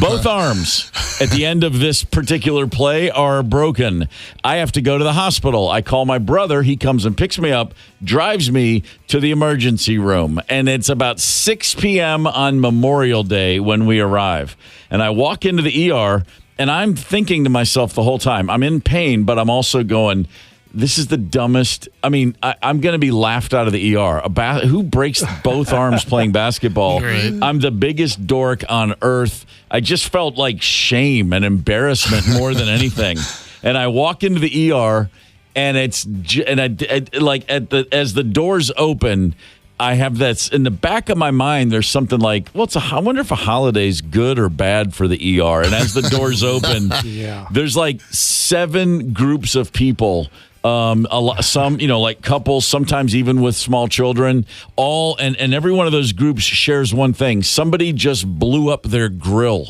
Both arms at the end of this particular play are broken. I have to go to the hospital. I call my brother. He comes and picks me up, drives me to the emergency room. And it's about 6 p.m. on Memorial Day when we arrive. And I walk into the ER, and I'm thinking to myself the whole time, I'm in pain, but I'm also going, this is the dumbest. I mean, I'm going to be laughed out of the ER. Who breaks both arms playing basketball? Right. I'm the biggest dork on earth. I just felt like shame and embarrassment more than anything. And I walk into the ER, and as the doors open, I have that in the back of my mind. There's something like, I wonder if a holiday's good or bad for the ER. And as the doors open, there's like 7 groups of people. Some, like couples, sometimes even with small children, and every one of those groups shares one thing. Somebody just blew up their grill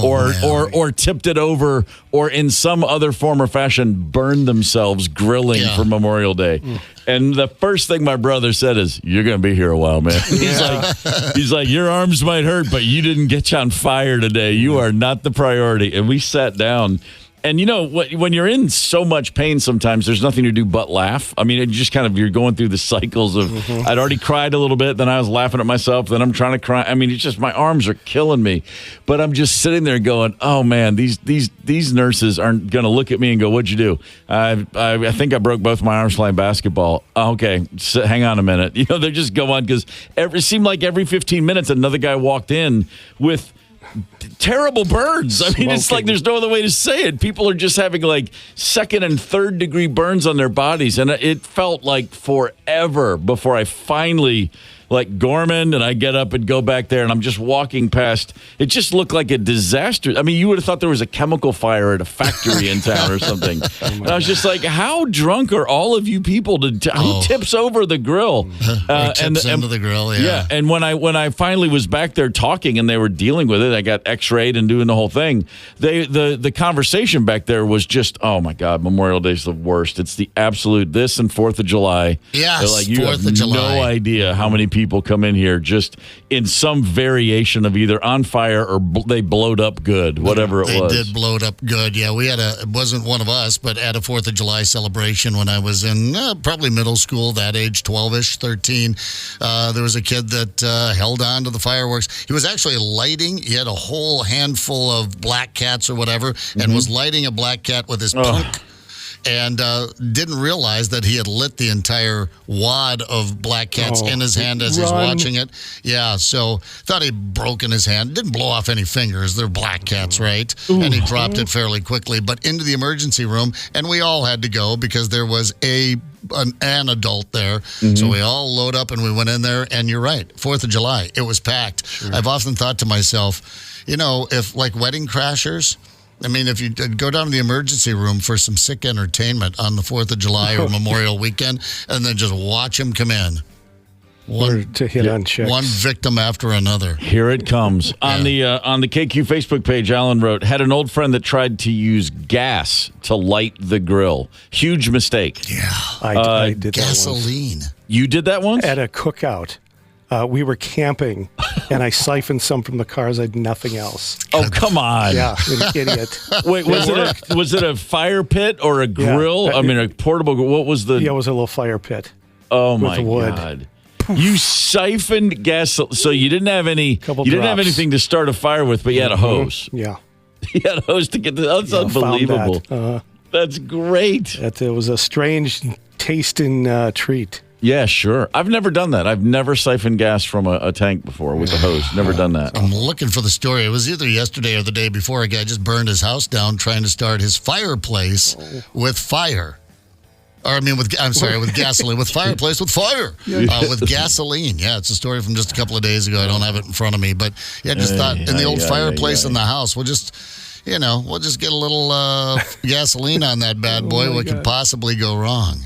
or tipped it over or in some other form or fashion burned themselves grilling for Memorial Day. And the first thing my brother said is, you're going to be here a while, man. He's like, your arms might hurt, but you didn't get you on fire today. You are not the priority. And we sat down. And when you're in so much pain sometimes, there's nothing to do but laugh. I mean, it just you're going through the cycles of, I'd already cried a little bit, then I was laughing at myself, then I'm trying to cry. I mean, it's just, my arms are killing me. But I'm just sitting there going, oh man, these nurses aren't going to look at me and go, what'd you do? I think I broke both my arms playing basketball. Oh, okay, hang on a minute. They just go on because it seemed like every 15 minutes another guy walked in with terrible burns. I mean, it's like there's no other way to say it. People are just having like 2nd and 3rd degree burns on their bodies. And it felt like forever before I finally, like Gorman, and I get up and go back there, and I'm just walking past. It just looked like a disaster. I mean, you would have thought there was a chemical fire at a factory in town or something. And I was just like, how drunk are all of you people? Who tips over the grill? Tips into the grill, yeah. And when I finally was back there talking and they were dealing with it, I got x-rayed and doing the whole thing. The conversation back there was just, oh my God, Memorial Day's the worst. It's the absolute this and 4th of July. Yes, like, you 4th have of July. no idea how many people come in here just in some variation of either on fire or they blowed up good, whatever it was. They did blow it up good. Yeah, we had it wasn't one of us, but at a 4th of July celebration when I was in probably middle school, that age, 12-ish, 13. There was a kid that held on to the fireworks. He was actually lighting. He had a whole handful of black cats or whatever and was lighting a black cat with his punk and didn't realize that he had lit the entire wad of black cats in his hand as he's watching it. Yeah, so thought he'd broken his hand. Didn't blow off any fingers. They're black cats, right? Ooh. And he dropped it fairly quickly. But into the emergency room, and we all had to go because there was an adult there. Mm-hmm. So we all load up and we went in there. And you're right, 4th of July, it was packed. Sure. I've often thought to myself, if like Wedding Crashers, I mean, if you go down to the emergency room for some sick entertainment on the 4th of July or Memorial Weekend, and then just watch them come in. One victim after another. Here it comes. On the KQ Facebook page, Alan wrote, had an old friend that tried to use gas to light the grill. Huge mistake. Yeah. I did gasoline. That once. You did that once? At a cookout. We were camping, and I siphoned some from the cars. I had nothing else. Oh, come on. Yeah, an idiot. Wait, was it a fire pit or a grill? Yeah, I mean, a portable. What was the? Yeah, it was a little fire pit. Oh my God! You siphoned gas, so you didn't have any. Didn't have anything to start a fire with, but you had a hose. Yeah, you had a hose to get. That's unbelievable. That's great. It was a strange tasting treat. Yeah, sure. I've never done that. I've never siphoned gas from a tank before with a hose. Never done that. I'm looking for the story. It was either yesterday or the day before. A guy just burned his house down trying to start his fireplace with fire. With gasoline. With fireplace with fire. With gasoline. Yeah, it's a story from just a couple of days ago. I don't have it in front of me. But yeah, just thought in the old fireplace in the house, we'll just get a little gasoline on that bad boy. What could possibly go wrong?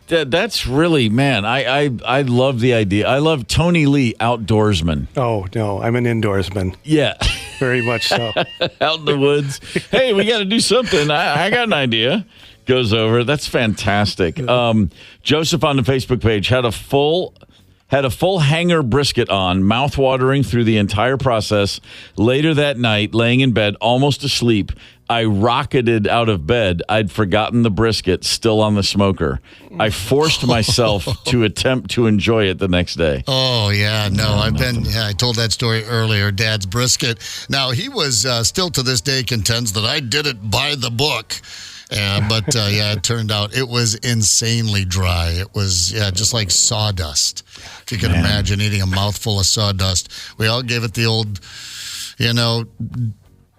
That's really, man, I love the idea. I love Tony Lee, outdoorsman. Oh, no, I'm an indoorsman. Yeah. Very much so. Out in the woods. Hey, we got to do something. I got an idea. Goes over. That's fantastic. Joseph on the Facebook page had a full hanger brisket on, mouth-watering through the entire process. Later that night, laying in bed, almost asleep, I rocketed out of bed. I'd forgotten the brisket still on the smoker. I forced myself to attempt to enjoy it the next day. Oh, yeah. No, I told that story earlier, Dad's brisket. Now, he was still to this day contends that I did it by the book. But it turned out it was insanely dry. It was, just like sawdust. If you can imagine eating a mouthful of sawdust. We all gave it the old,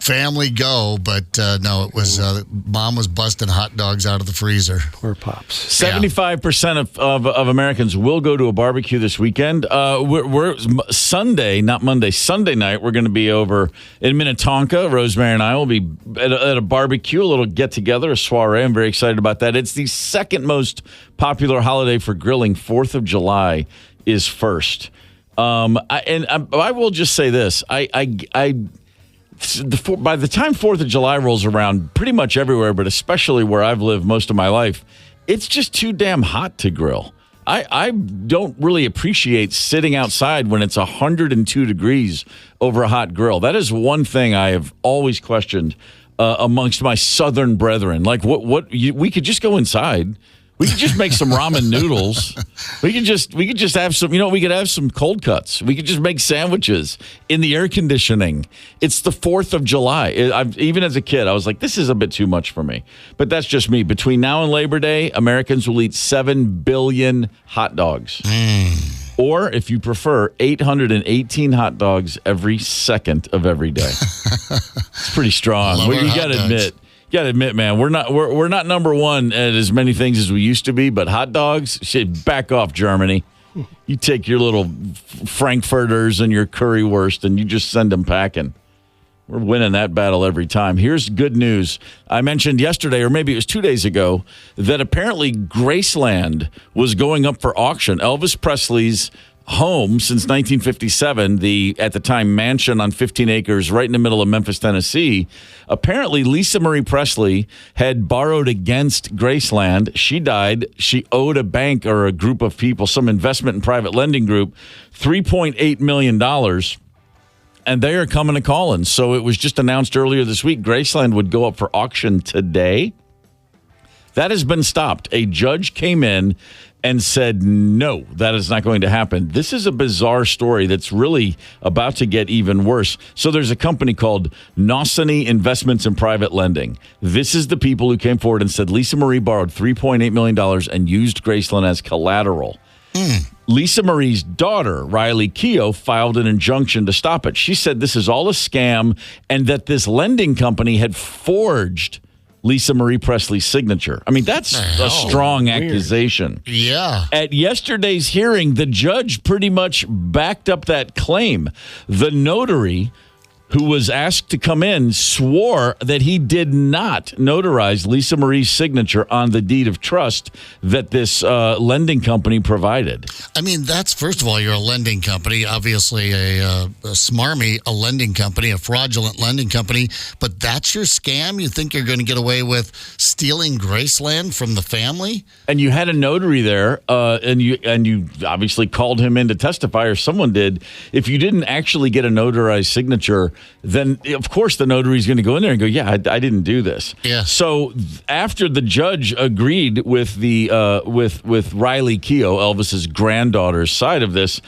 family go, but no, it was Mom was busting hot dogs out of the freezer. Poor Pops. 75% of Americans will go to a barbecue this weekend. We're Sunday, not Monday, Sunday night, we're going to be over in Minnetonka. Rosemary and I will be at a barbecue, a little get-together, a soiree. I'm very excited about that. It's the second most popular holiday for grilling. 4th of July is first. I will just say this. By the time 4th of July rolls around, pretty much everywhere, but especially where I've lived most of my life, it's just too damn hot to grill. I don't really appreciate sitting outside when it's 102 degrees over a hot grill. That is one thing I have always questioned amongst my southern brethren. Like, we could just go inside. We could just make some ramen noodles. We could just have some, we could have some cold cuts. We could just make sandwiches in the air conditioning. It's the 4th of July. Even as a kid, I was like, this is a bit too much for me. But that's just me. Between now and Labor Day, Americans will eat 7 billion hot dogs. Or, if you prefer, 818 hot dogs every second of every day. It's pretty strong. You got to admit. You got to admit, man, we're not number one at as many things as we used to be, but hot dogs, shit, back off, Germany. You take your little Frankfurters and your currywurst and you just send them packing. We're winning that battle every time. Here's good news. I mentioned yesterday, or maybe it was 2 days ago, that apparently Graceland was going up for auction. Elvis Presley's home since 1957, at the time mansion on 15 acres right in the middle of Memphis, Tennessee. Apparently, Lisa Marie Presley had borrowed against Graceland. She died. She owed a bank or a group of people, some investment and private lending group, $3.8 million. And they are coming to calling. So it was just announced earlier this week, Graceland would go up for auction today. That has been stopped. A judge came in and said, no, that is not going to happen. This is a bizarre story that's really about to get even worse. So there's a company called Nosany Investments and Private Lending. This is the people who came forward and said Lisa Marie borrowed $3.8 million and used Graceland as collateral. Lisa Marie's daughter, Riley Keough, filed an injunction to stop it. She said this is all a scam and that this lending company had forged Lisa Marie Presley's signature. I mean, that's a strong accusation. Yeah. At yesterday's hearing, the judge pretty much backed up that claim. The notary, who was asked to come in, swore that he did not notarize Lisa Marie's signature on the deed of trust that this lending company provided. I mean, that's, first of all, you're a lending company, obviously a smarmy, a lending company, a fraudulent lending company, but that's your scam? You think you're going to get away with stealing Graceland from the family? And you had a notary there, and you obviously called him in to testify, or someone did. If you didn't actually get a notarized signature, then of course the notary is going to go in there and go, yeah, I didn't do this. Yeah. So after the judge agreed with the with Riley Keough, Elvis's granddaughter's side of this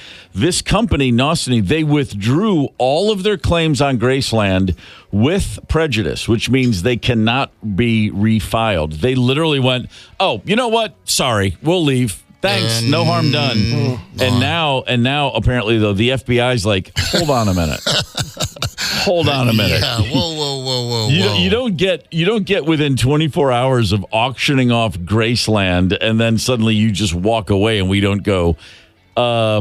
company, Nosany, they withdrew all of their claims on Graceland with prejudice, which means they cannot be refiled. They literally went, oh, you know what? Sorry, we'll leave. Thanks, no harm done. And now, apparently, though, the FBI's like, hold on a minute. Hold on a minute. Yeah, whoa. You don't get within 24 hours of auctioning off Graceland, and then suddenly you just walk away, and we don't go,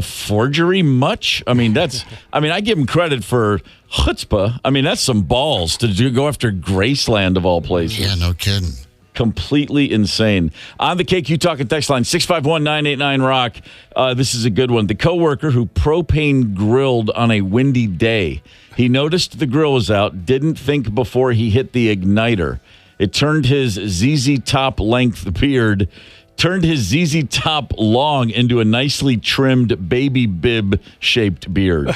forgery much? I mean, I give him credit for chutzpah. I mean, that's some balls to go after Graceland of all places. Yeah, no kidding. Completely insane. On the KQ Talking text line, 651-989-ROCK. This is a good one. The coworker who propane grilled on a windy day. He noticed the grill was out, didn't think before he hit the igniter. It turned his ZZ Top length beard, turned his ZZ Top long into a nicely trimmed baby bib shaped beard.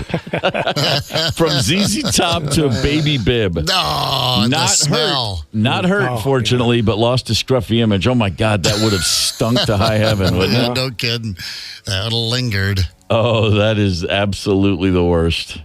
From ZZ Top to a baby bib. No, not smell. Not hurt, fortunately, but lost a scruffy image. Oh my God, that would have stunk to high heaven, wouldn't it? No kidding. That would have lingered. Oh, that is absolutely the worst.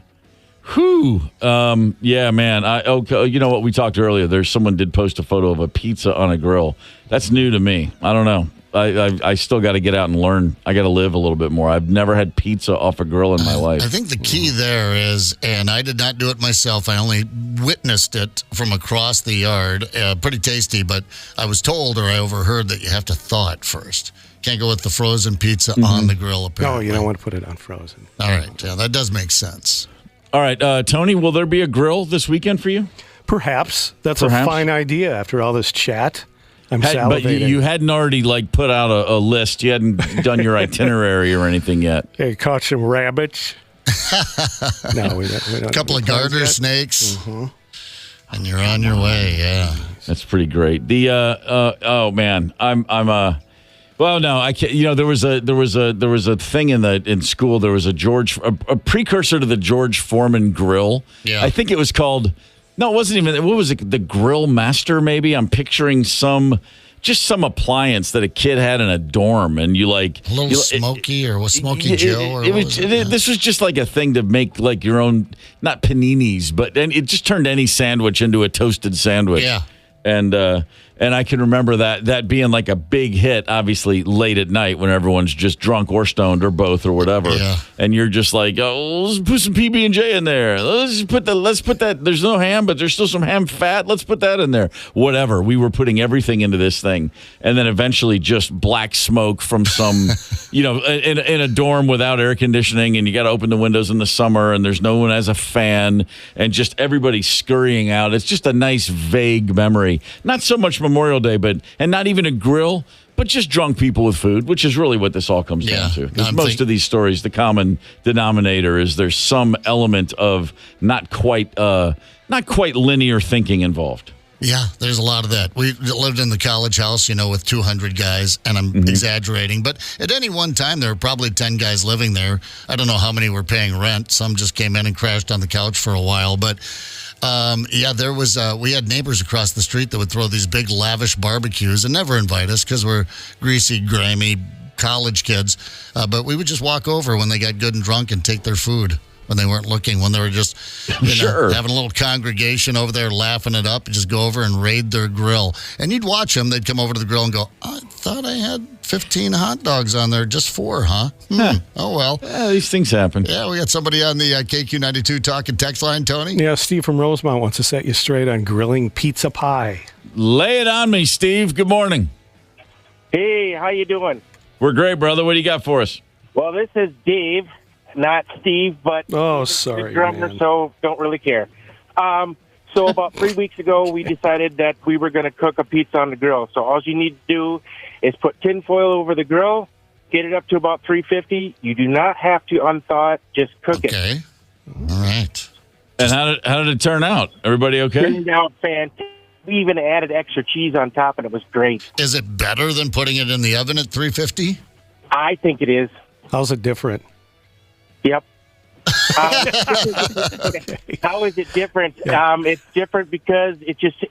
Whew. Yeah, man. You know what? We talked earlier. Someone did post a photo of a pizza on a grill. That's new to me. I don't know. I still got to get out and learn. I got to live a little bit more. I've never had pizza off a grill in my life. I think the key there is, and I did not do it myself, I only witnessed it from across the yard. Pretty tasty, but I was told or I overheard that you have to thaw it first. Can't go with the frozen pizza on the grill, apparently. No, you don't want to put it on frozen. All right. Yeah, that does make sense. All right. Tony, will there be a grill this weekend for you? Perhaps. That's a fine idea after all this chat. I'm salivating. But you hadn't already put out a list. You hadn't done your itinerary or anything yet. Hey, caught some rabbits. No, we don't. A couple of garter snakes. Mm-hmm. And you're on your way, yeah. That's pretty great. Oh man, well, no, I can't. You know, there was a thing in school. There was a precursor to the George Foreman grill. Yeah. I think it was called. No, it wasn't even. What was it? The Grill Master, maybe. I'm picturing some appliance that a kid had in a dorm, and you like a little Smoky or was Smoky Joe or this was just like a thing to make like your own, not paninis, but it just turned any sandwich into a toasted sandwich. Yeah. And I can remember that being like a big hit, obviously late at night when everyone's just drunk or stoned or both or whatever. Yeah. And you're just like, oh, let's put some PB&J in there. Let's put that. There's no ham, but there's still some ham fat. Let's put that in there. Whatever. We were putting everything into this thing, and then eventually just black smoke from some, in a dorm without air conditioning, and you got to open the windows in the summer, and there's no one has a fan, and just everybody scurrying out. It's just a nice vague memory. Not so much Memorial Day, and not even a grill, but just drunk people with food, which is really what this all comes down to. Because most of these stories, the common denominator is there's some element of not quite linear thinking involved. Yeah, there's a lot of that. We lived in the college house, with 200 guys, and I'm exaggerating. But at any one time, there were probably 10 guys living there. I don't know how many were paying rent. Some just came in and crashed on the couch for a while. But, there was we had neighbors across the street that would throw these big lavish barbecues and never invite us because we're greasy, grimy college kids. But we would just walk over when they got good and drunk and take their food when they weren't looking, when they were just having a little congregation over there laughing it up, and just go over and raid their grill. And you'd watch them. They'd come over to the grill and go, I thought I had 15 hot dogs on there, just 4, huh? Oh, well. Yeah, these things happen. Yeah, we got somebody on the KQ92 talk and text line, Tony. Yeah, Steve from Rosemont wants to set you straight on grilling pizza pie. Lay it on me, Steve. Good morning. Hey, how you doing? We're great, brother. What do you got for us? Well, this is Dave, not Steve, but sorry, drummer, man. so don't really care. So about 3 weeks ago, we decided that we were going to cook a pizza on the grill. So all you need to do is put tin foil over the grill, get it up to about 350. You do not have to unthaw it; just cook it. Okay. All right. And how did it turn out? Everybody okay? Turned out fantastic. We even added extra cheese on top, and it was great. Is it better than putting it in the oven at 350? I think it is. How's it different? Yep. How is it different? It's different because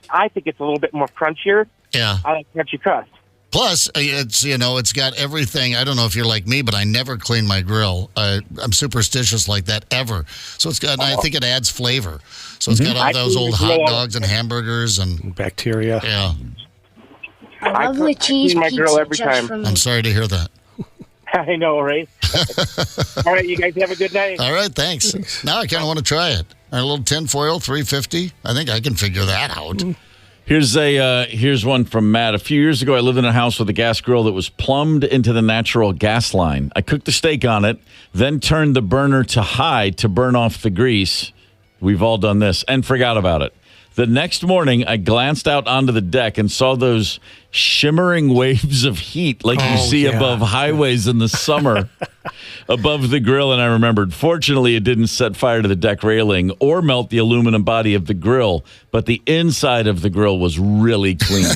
I think it's a little bit more crunchier. Yeah. I like crunchy crust. Plus, it's got everything. I don't know if you're like me, but I never clean my grill. I'm superstitious like that ever. So it's got, I think it adds flavor. So it's got all those old hot dogs and hamburgers and bacteria. Yeah. I love the cheese my pizza grill every just time. for me. I'm sorry to hear that. I know, right? All right, you guys have a good night. All right, thanks. Now I kind of want to try it. A little tin foil, 350. I think I can figure that out. Here's one from Matt. A few years ago, I lived in a house with a gas grill that was plumbed into the natural gas line. I cooked the steak on it, then turned the burner to high to burn off the grease. We've all done this and forgot about it. The next morning, I glanced out onto the deck and saw those shimmering waves of heat like you see above highways in the summer above the grill. And I remembered, fortunately, it didn't set fire to the deck railing or melt the aluminum body of the grill, but the inside of the grill was really clean.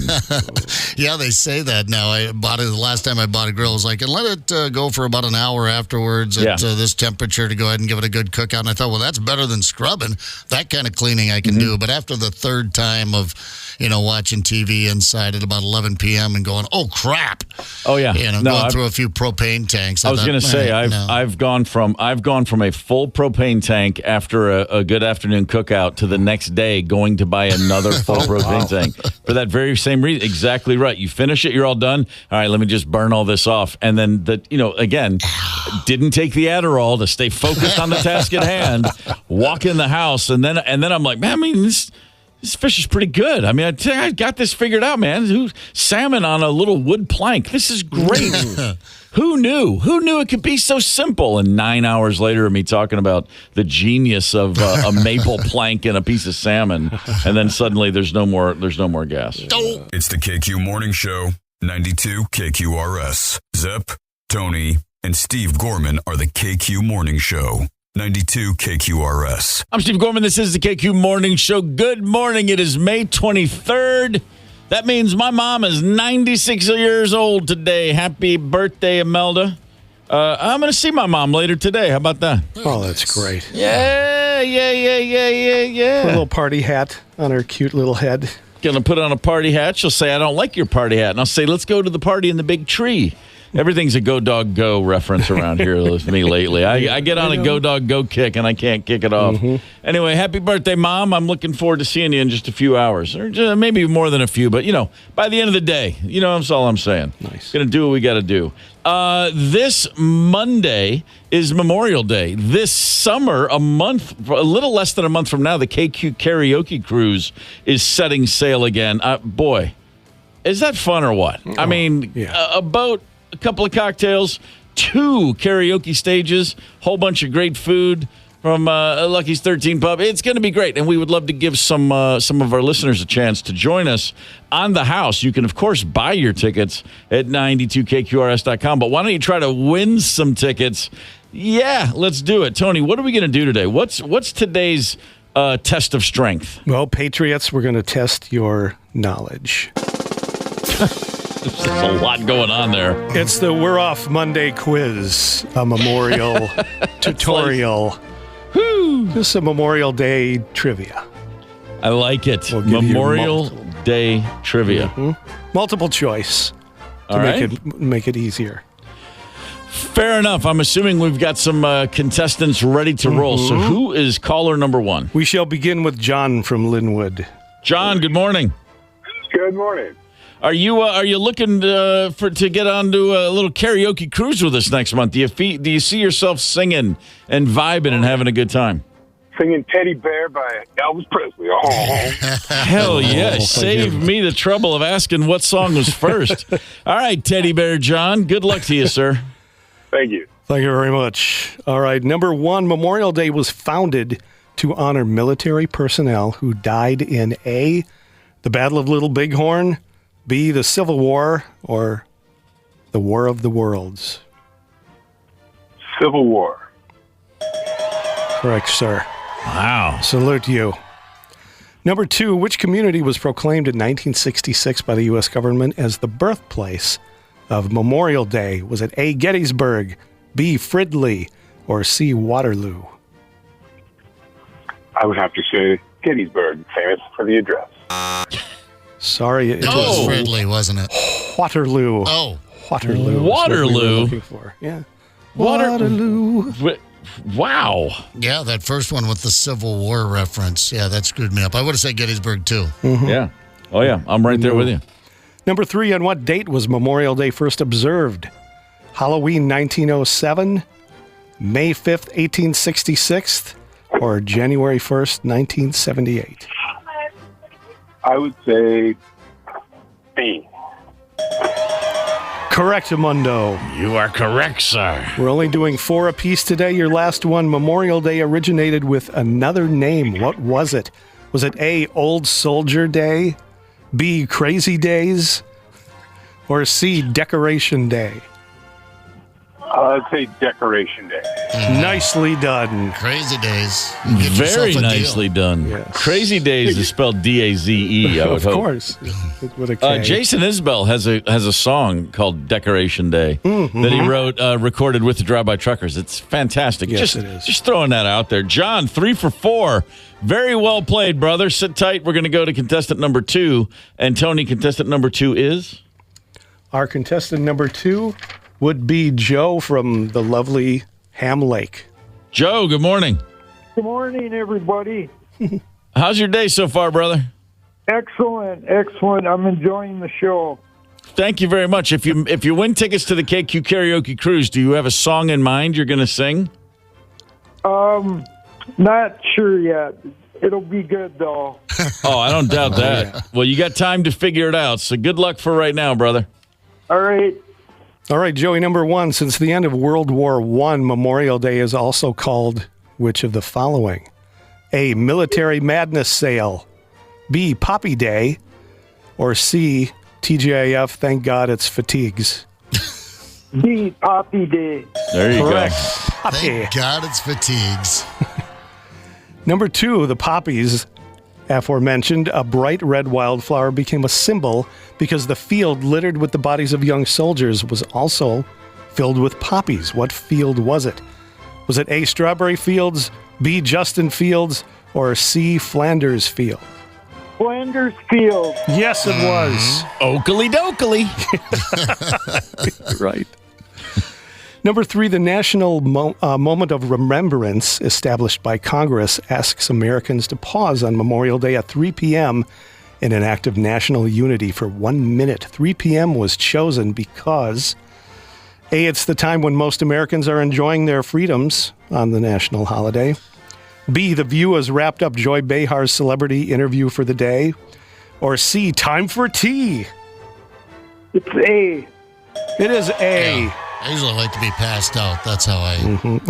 Yeah, they say that now. I bought it the last time I bought a grill. I was like, and let it go for about an hour afterwards at this temperature to go ahead and give it a good cookout. And I thought, well, that's better than scrubbing. That kind of cleaning I can do. But after the third time of, watching TV inside at about 11 p.m. and going, oh, crap. Oh, yeah. Going through a few propane tanks. I was going to say, I've gone from a full propane tank after a good afternoon cookout to the next day going to buy another full propane tank for that very same reason. Exactly right. You finish it, you're all done. All right, let me just burn all this off. And then, again, didn't take the Adderall to stay focused on the task at hand, walk in the house, and then I'm like, man, this fish is pretty good. I got this figured out, man. Salmon on a little wood plank. This is great. Who knew? Who knew it could be so simple? And 9 hours later, of me talking about the genius of a maple plank and a piece of salmon, and then suddenly there's no more gas. It's the KQ Morning Show, 92 KQRS. Zep, Tony, and Steve Gorman are the KQ Morning Show. 92 KQRS. I'm Steve Gorman. This is the KQ Morning Show. Good morning. It is May 23rd. That means my mom is 96 years old today. Happy birthday, Imelda. I'm going to see my mom later today. How about that? Oh, that's great. Yeah. Put a little party hat on her cute little head. Going to put on a party hat. She'll say, I don't like your party hat. And I'll say, let's go to the party in the big tree. Everything's a Go Dog Go reference around here with me lately. I get on a Go Dog Go kick, and I can't kick it off. Anyway, happy birthday, Mom. I'm looking forward to seeing you in just a few hours. Or maybe more than a few, but, by the end of the day, that's all I'm saying. Nice. Going to do what we got to do. This Monday is Memorial Day. This summer, a little less than a month from now, the KQ Karaoke Cruise is setting sail again. Boy, is that fun or what? A boat, a couple of cocktails, 2 karaoke stages, whole bunch of great food from Lucky's 13 Pub. It's going to be great, and we would love to give some of our listeners a chance to join us on the house. You can, of course, buy your tickets at 92kqrs.com, but why don't you try to win some tickets? Yeah, let's do it. Tony, what are we going to do today? What's today's test of strength? Well, Patriots, we're going to test your knowledge. There's a lot going on there. It's the We're Off Monday quiz, a memorial tutorial. Just a Memorial Day trivia. I like it. Memorial Day trivia. Multiple choice to make it easier. Fair enough. I'm assuming we've got some contestants ready to roll. So who is caller number one? We shall begin with John from Linwood. John, good morning. Good morning. Are you looking to get onto a little karaoke cruise with us next month? Do you see yourself singing and vibing and having a good time? Singing Teddy Bear by Elvis Presley. Oh. Hell yeah. Save me the trouble of asking what song was first. All right, Teddy Bear John. Good luck to you, sir. Thank you. Thank you very much. All right, number one, Memorial Day was founded to honor military personnel who died in A, the Battle of Little Bighorn, B, the Civil War, or the War of the Worlds. Civil War. Correct, sir. Wow. Salute to you. Number two, which community was proclaimed in 1966 by the U.S. government as the birthplace of Memorial Day? Was it A, Gettysburg, B, Fridley, or C, Waterloo? I would have to say Gettysburg, famous for the address. Sorry, it was Fridley, wasn't it? Waterloo. Oh. Waterloo. Waterloo. Looking for. Yeah. Waterloo. Wow. Yeah, that first one with the Civil War reference. Yeah, that screwed me up. I would have said Gettysburg, too. Yeah. Oh, yeah. I'm right there with you. Number three, on what date was Memorial Day first observed? Halloween 1907, May 5th, 1866, or January 1st, 1978? I would say B. Correct, Mundo. You are correct, sir. We're only doing 4 apiece today. Your last one, Memorial Day originated with another name. What was it? Was it A, Old Soldier Day, B, Crazy Days, or C, Decoration Day? I'd say Decoration Day. Nicely done. Crazy Days. Very nicely done. Yes. Crazy Days is spelled D-A-Z-E, I would Of hope. course. With a K. Jason Isbell has a song called Decoration Day that he wrote, recorded with the Drive-By Truckers. It's fantastic. Yes, it is. Just throwing that out there. John, 3 for 4. Very well played, brother. Sit tight. We're going to go to contestant number 2. And Tony, contestant number 2 is? Our contestant number 2 would be Joe from the lovely Ham Lake. Joe, good morning. Good morning, everybody. How's your day so far, brother? Excellent. I'm enjoying the show. Thank you very much. If you win tickets to the KQ Karaoke Cruise, do you have a song in mind you're going to sing? Not sure yet. It'll be good, though. Oh, I don't doubt that. Yeah. Well, you got time to figure it out, so good luck for right now, brother. All right. All right, Joey, number 1. Since the end of World War I, Memorial Day is also called which of the following? A, Military Madness Sale, B, Poppy Day, or C, TGIF, Thank God It's Fatigues? B, Poppy Day. There you Correct. go. Poppy. Thank God it's fatigues. Number 2, the poppies, aforementioned, a bright red wildflower, became a symbol because the field littered with the bodies of young soldiers was also filled with poppies. What field was it? Was it A, Strawberry Fields, B, Justin Fields, or C, Flanders Field? Flanders Field. Yes, it was. Oakley dokley. Right. Number 3, the National Moment of Remembrance, established by Congress, asks Americans to pause on Memorial Day at 3 p.m. in an act of national unity for 1 minute. 3 p.m. was chosen because A, it's the time when most Americans are enjoying their freedoms on the national holiday. B, The View has wrapped up Joy Behar's celebrity interview for the day. Or C, time for tea. It's A. It is A. Yeah. I usually like to be passed out. That's how I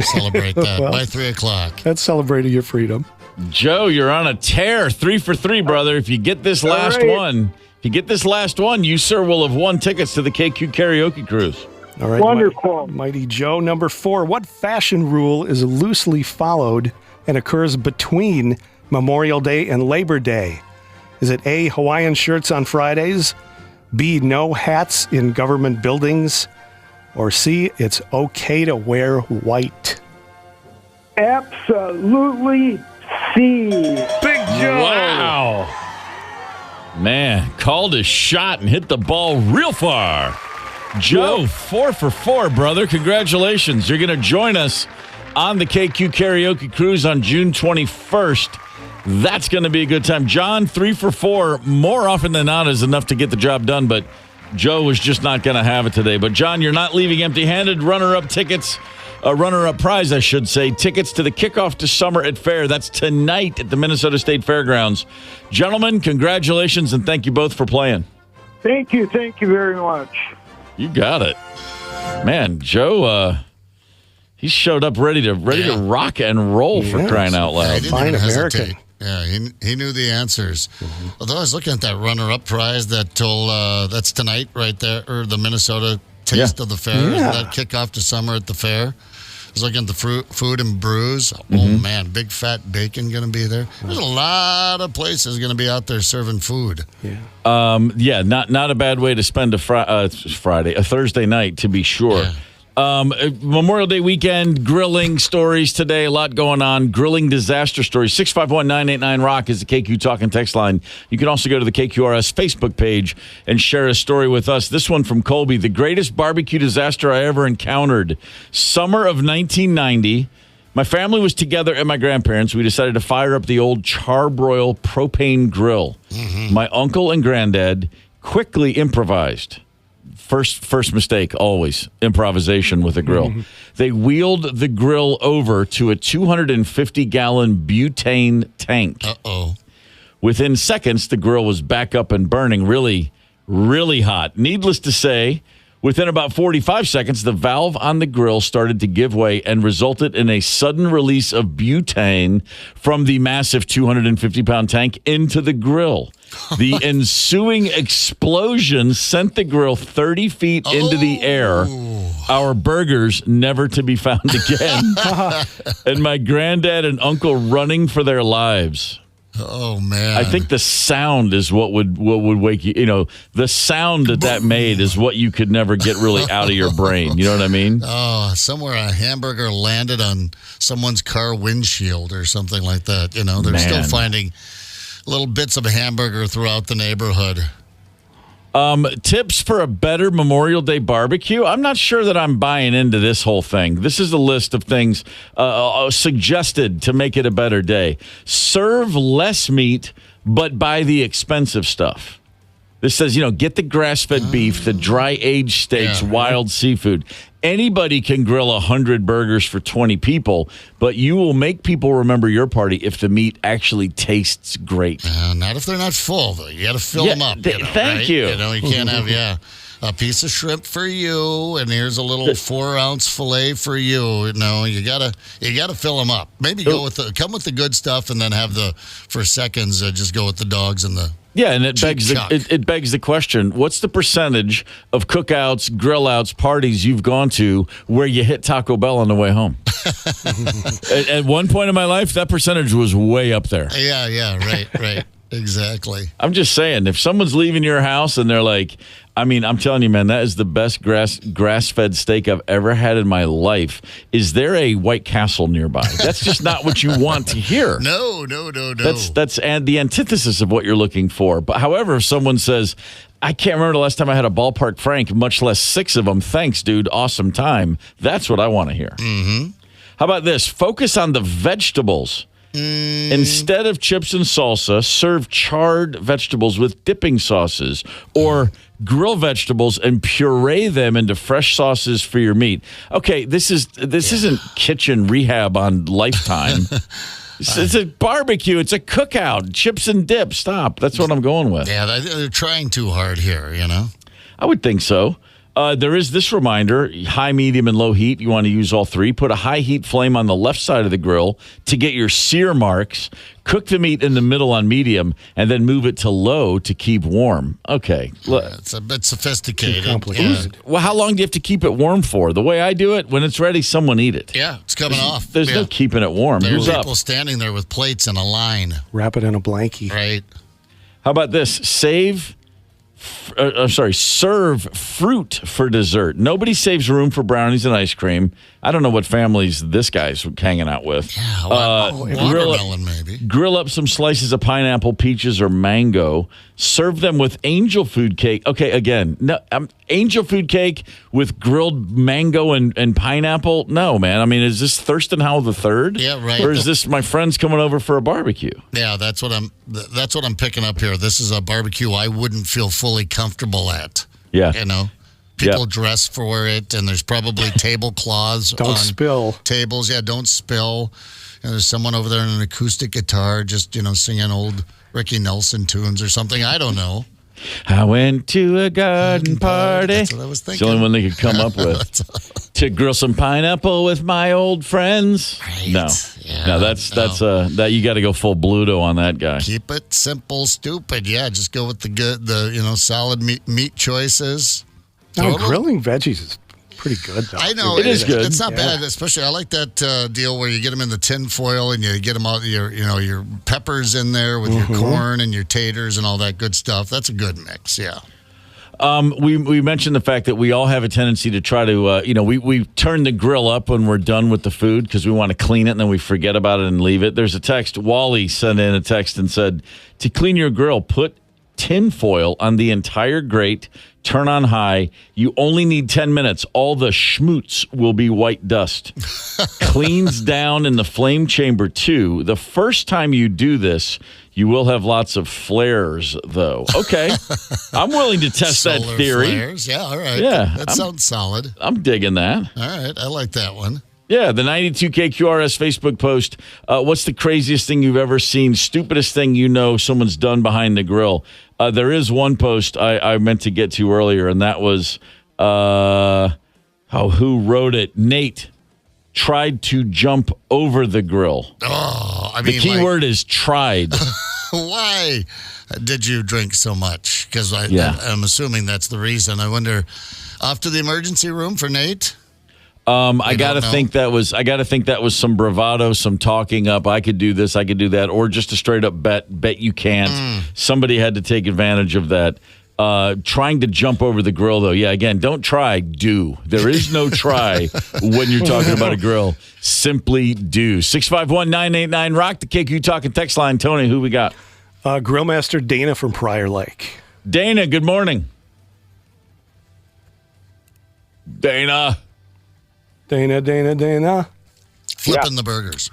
celebrate that. Well, by 3 o'clock. That's celebrating your freedom. Joe, you're on a tear. 3 for 3, brother. If you get this last one, you, sir, will have won tickets to the KQ Karaoke Cruise. All right. Wonderful. Mighty Joe. Number 4, what fashion rule is loosely followed and occurs between Memorial Day and Labor Day? Is it A, Hawaiian shirts on Fridays, B, no hats in government buildings, or C, it's okay to wear white? Absolutely C. Big Joe. Wow. Man, called his shot and hit the ball real far. Joe, 4 for 4, brother. Congratulations. You're going to join us on the KQ Karaoke Cruise on June 21st. That's going to be a good time. John, 3 for 4. More often than not is enough to get the job done, but Joe was just not going to have it today. But, John, you're not leaving empty-handed. Runner-up prize, I should say. Tickets to the kickoff to summer at Fair. That's tonight at the Minnesota State Fairgrounds. Gentlemen, congratulations, and thank you both for playing. Thank you very much. You got it. Man, Joe, he showed up ready to rock and roll for crying out loud. Fine American. Yeah, he knew the answers. Mm-hmm. Although I was looking at that runner-up prize that's tonight right there, or the Minnesota Taste of the Fair. Yeah. That kickoff to summer at the fair. I was looking at the food and brews. Mm-hmm. Oh, man, big fat bacon going to be there. There's a lot of places going to be out there serving food. Yeah. Not a bad way to spend a Thursday night, to be sure. Yeah. Memorial Day weekend, grilling stories today. A lot going on. Grilling disaster stories. 651-989-ROCK is the KQ Talk and Text line. You can also go to the KQRS Facebook page and share a story with us. This one from Colby. The greatest barbecue disaster I ever encountered. Summer of 1990. My family was together at my grandparents'. We decided to fire up the old charbroil propane grill. Mm-hmm. My uncle and granddad quickly improvised. First mistake, always. Improvisation with a grill. Mm-hmm. They wheeled the grill over to a 250-gallon butane tank. Uh-oh. Within seconds, the grill was back up and burning really, really hot. Needless to say, within about 45 seconds, the valve on the grill started to give way and resulted in a sudden release of butane from the massive 250-pound tank into the grill. The ensuing explosion sent the grill 30 feet into the air. Our burgers never to be found again. And my granddad and uncle running for their lives. Oh, man. I think the sound is what would wake you. You know, the sound that made is what you could never get really out of your brain. You know what I mean? Oh, somewhere a hamburger landed on someone's car windshield or something like that. You know, they're still finding little bits of hamburger throughout the neighborhood. Tips for a better Memorial Day barbecue? I'm not sure that I'm buying into this whole thing. This is a list of things suggested to make it a better day. Serve less meat, but buy the expensive stuff. This says, get the grass-fed beef, the dry-aged steaks, wild seafood. Anybody can grill 100 burgers for 20 people, but you will make people remember your party if the meat actually tastes great. Not if they're not full, though. You got to fill them up. Thank you. You can't have, a piece of shrimp for you, and here's a little 4-ounce fillet for you. You gotta fill them up. Maybe come with the good stuff, and then have for seconds just go with the dogs and the. Yeah, and it begs the question, what's the percentage of cookouts, grill-outs, parties you've gone to where you hit Taco Bell on the way home? At one point in my life, that percentage was way up there. Yeah, right. Exactly. I'm just saying, if someone's leaving your house and they're like, I'm telling you, man, that is the best grass-fed steak I've ever had in my life. Is there a White Castle nearby? That's just not what you want to hear. No. That's the antithesis of what you're looking for. But however, if someone says, I can't remember the last time I had a ballpark Frank, much less 6 of them. Thanks, dude. Awesome time. That's what I want to hear. Mm-hmm. How about this? Focus on the vegetables. Instead of chips and salsa, serve charred vegetables with dipping sauces, or grill vegetables and puree them into fresh sauces for your meat. Okay, this isn't kitchen rehab on Lifetime. It's a barbecue. It's a cookout. Chips and dip. Stop. That's what I'm going with. Yeah, they're trying too hard here, I would think so. There is this reminder, high, medium, and low heat. You want to use all 3. Put a high heat flame on the left side of the grill to get your sear marks. Cook the meat in the middle on medium, and then move it to low to keep warm. Okay. It's a bit sophisticated. Too complicated. Well, how long do you have to keep it warm for? The way I do it, when it's ready, someone eat it. Yeah, it's coming off. There's no keeping it warm. There are Who's people up? standing there with plates in a line. Wrap it in a blankie. Right. How about this? Serve fruit for dessert. Nobody saves room for brownies and ice cream. I don't know what families this guy's hanging out with. Watermelon, maybe. Grill up some slices of pineapple, peaches, or mango. Serve them with angel food cake. Okay, again, no, angel food cake with grilled mango and pineapple? No, man. I mean, is this Thurston Howell III? Yeah, right. Or is this my friends coming over for a barbecue? Yeah, that's what I'm picking up here. This is a barbecue I wouldn't feel fully comfortable at. Yeah. You know? People dress for it, and there's probably tablecloths Don't on spill. tables. Yeah, don't spill. And there's someone over there on an acoustic guitar just, singing old Ricky Nelson tunes or something. I don't know. I went to a garden party. That's what I was thinking. It's the only one they could come up with. To grill some pineapple with my old friends. Right. No. Yeah, no, that's that you got to go full Bluto on that guy. Keep it simple, stupid. Yeah, just go with the solid meat choices. No, grilling veggies is pretty good, though. I know. It is good. It's not bad, especially I like that deal where you get them in the tin foil and you get them out, your peppers in there with your corn and your taters and all that good stuff. That's a good mix, yeah. We mentioned the fact that we all have a tendency to try to, we turn the grill up when we're done with the food because we want to clean it and then we forget about it and leave it. There's a text. Wally sent in a text and said, to clean your grill, put tin foil on the entire grate, turn on high. You only need 10 minutes. All the schmutz will be white dust. Cleans down in the flame chamber, too. The first time you do this, you will have lots of flares, though. Okay. I'm willing to test that theory. Flares. Yeah, all right. Yeah. That sounds solid. I'm digging that. All right. I like that one. Yeah, the 92KQRS Facebook post. What's the craziest thing you've ever seen? Stupidest thing someone's done behind the grill? There is one post I meant to get to earlier, and that was, who wrote it? Nate tried to jump over the grill. Oh, I mean, the key word is tried. Why did you drink so much? Because I'm assuming that's the reason. I wonder, off to the emergency room for Nate? I gotta think that was some bravado, some talking up. I could do this, I could do that, or just a straight up bet you can't. Somebody had to take advantage of that. Trying to jump over the grill, though. Yeah, again, don't try, do. There is no try when you're talking about a grill. Simply do. 651-989-ROCK, the KQ Talking text line. Tony, who we got? Grillmaster Dana from Prior Lake. Dana, good morning. Dana. Flipping the burgers.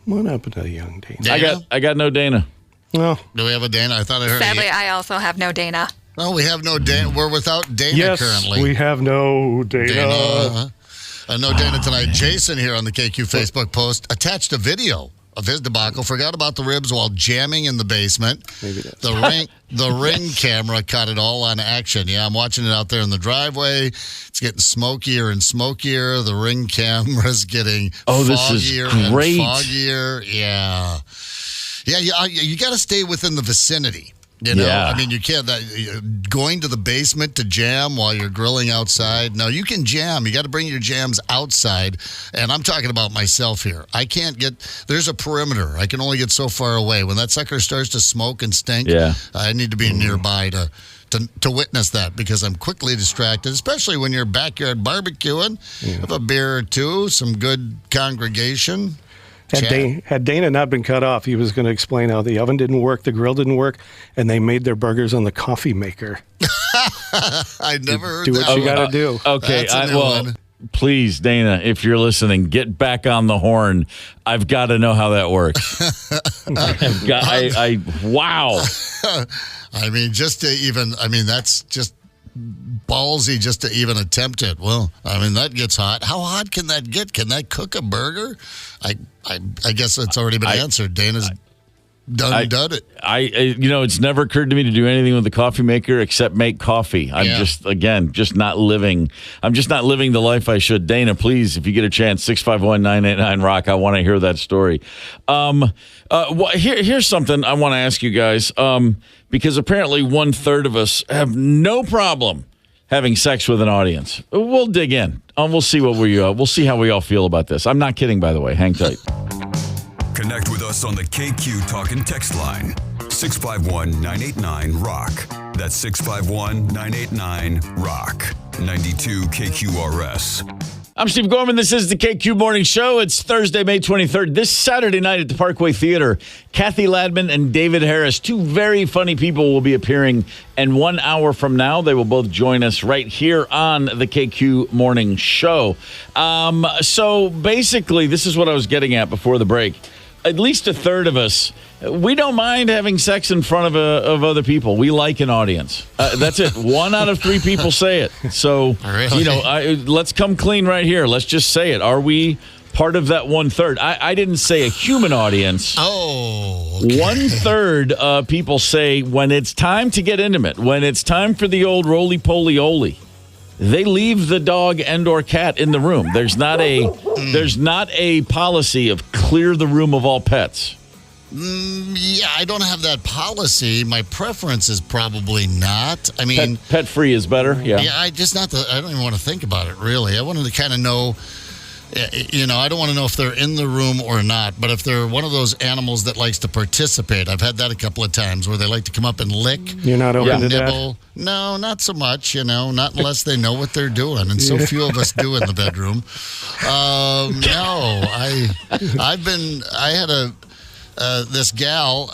What happened to young Dana? I got no Dana. No. Do we have a Dana? I thought I heard. Sadly, I also have no Dana. No, we have no Dana. We're without Dana currently. We have no Dana. No Dana tonight. Jason here on the KQ Facebook post attached a video of his debacle. Forgot about the ribs while jamming in the basement. Maybe that's the ring camera caught it all on action. Yeah, I'm watching it out there in the driveway. It's getting smokier and smokier. The ring camera's getting foggier and foggier. Yeah. Yeah, you got to stay within the vicinity. I mean, you can't going to the basement to jam while you're grilling outside. No, you can jam. You got to bring your jams outside. And I'm talking about myself here. I can't there's a perimeter. I can only get so far away. When that sucker starts to smoke and stink, I need to be nearby to witness that because I'm quickly distracted, especially when you're backyard barbecuing. Have a beer or two, some good congregation. Had Dana not been cut off, he was going to explain how the oven didn't work, the grill didn't work, and they made their burgers on the coffee maker. I never heard do that. what you got to do. Okay, please, Dana, if you're listening, get back on the horn. I've got to know how that works. Wow. I mean, that's just ballsy just to even attempt it. Well, I mean, that gets hot. How hot can that get? Can that cook a burger? I guess it's already been answered. Dana's done it. It's never occurred to me to do anything with the coffee maker except make coffee. I'm just not living. I'm just not living the life I should. Dana, please, if you get a chance, 651-989-ROCK. I want to hear that story. Here's something I want to ask you guys. Because apparently 1/3 of us have no problem having sex with an audience. We'll dig in. We'll see we'll see how we all feel about this. I'm not kidding, by the way. Hang tight. Connect with us on the KQ Talking text line. 651-989-ROCK. That's 651-989-ROCK. 92 KQRS. I'm Steve Gorman. This is the KQ Morning Show. It's Thursday, May 23rd. This Saturday night at the Parkway Theater, Kathy Ladman and David Harris, two very funny people, will be appearing. And 1 hour from now, they will both join us right here on the KQ Morning Show. So basically, this is what I was getting at before the break. At least a third of us, we don't mind having sex in front of other people. We like an audience. That's it. 1 out of 3 people say it. So, Really? let's come clean right here. Let's just say it. Are we part of that 1/3? I didn't say a human audience. Oh, okay. 1/3 people say when it's time to get intimate, when it's time for the old roly-poly-oly, they leave the dog and or cat in the room. There's not a policy of clear the room of all pets. Yeah, I don't have that policy. My preference is probably not. I mean, pet free is better. Yeah. Yeah, I don't even want to think about it, really. I wanted to kind of know, I don't want to know if they're in the room or not, but if they're one of those animals that likes to participate. I've had that a couple of times where they like to come up and lick. You're not open to nibble. That? No, not so much, not unless they know what they're doing. And so few of us do in the bedroom. No, I had this gal,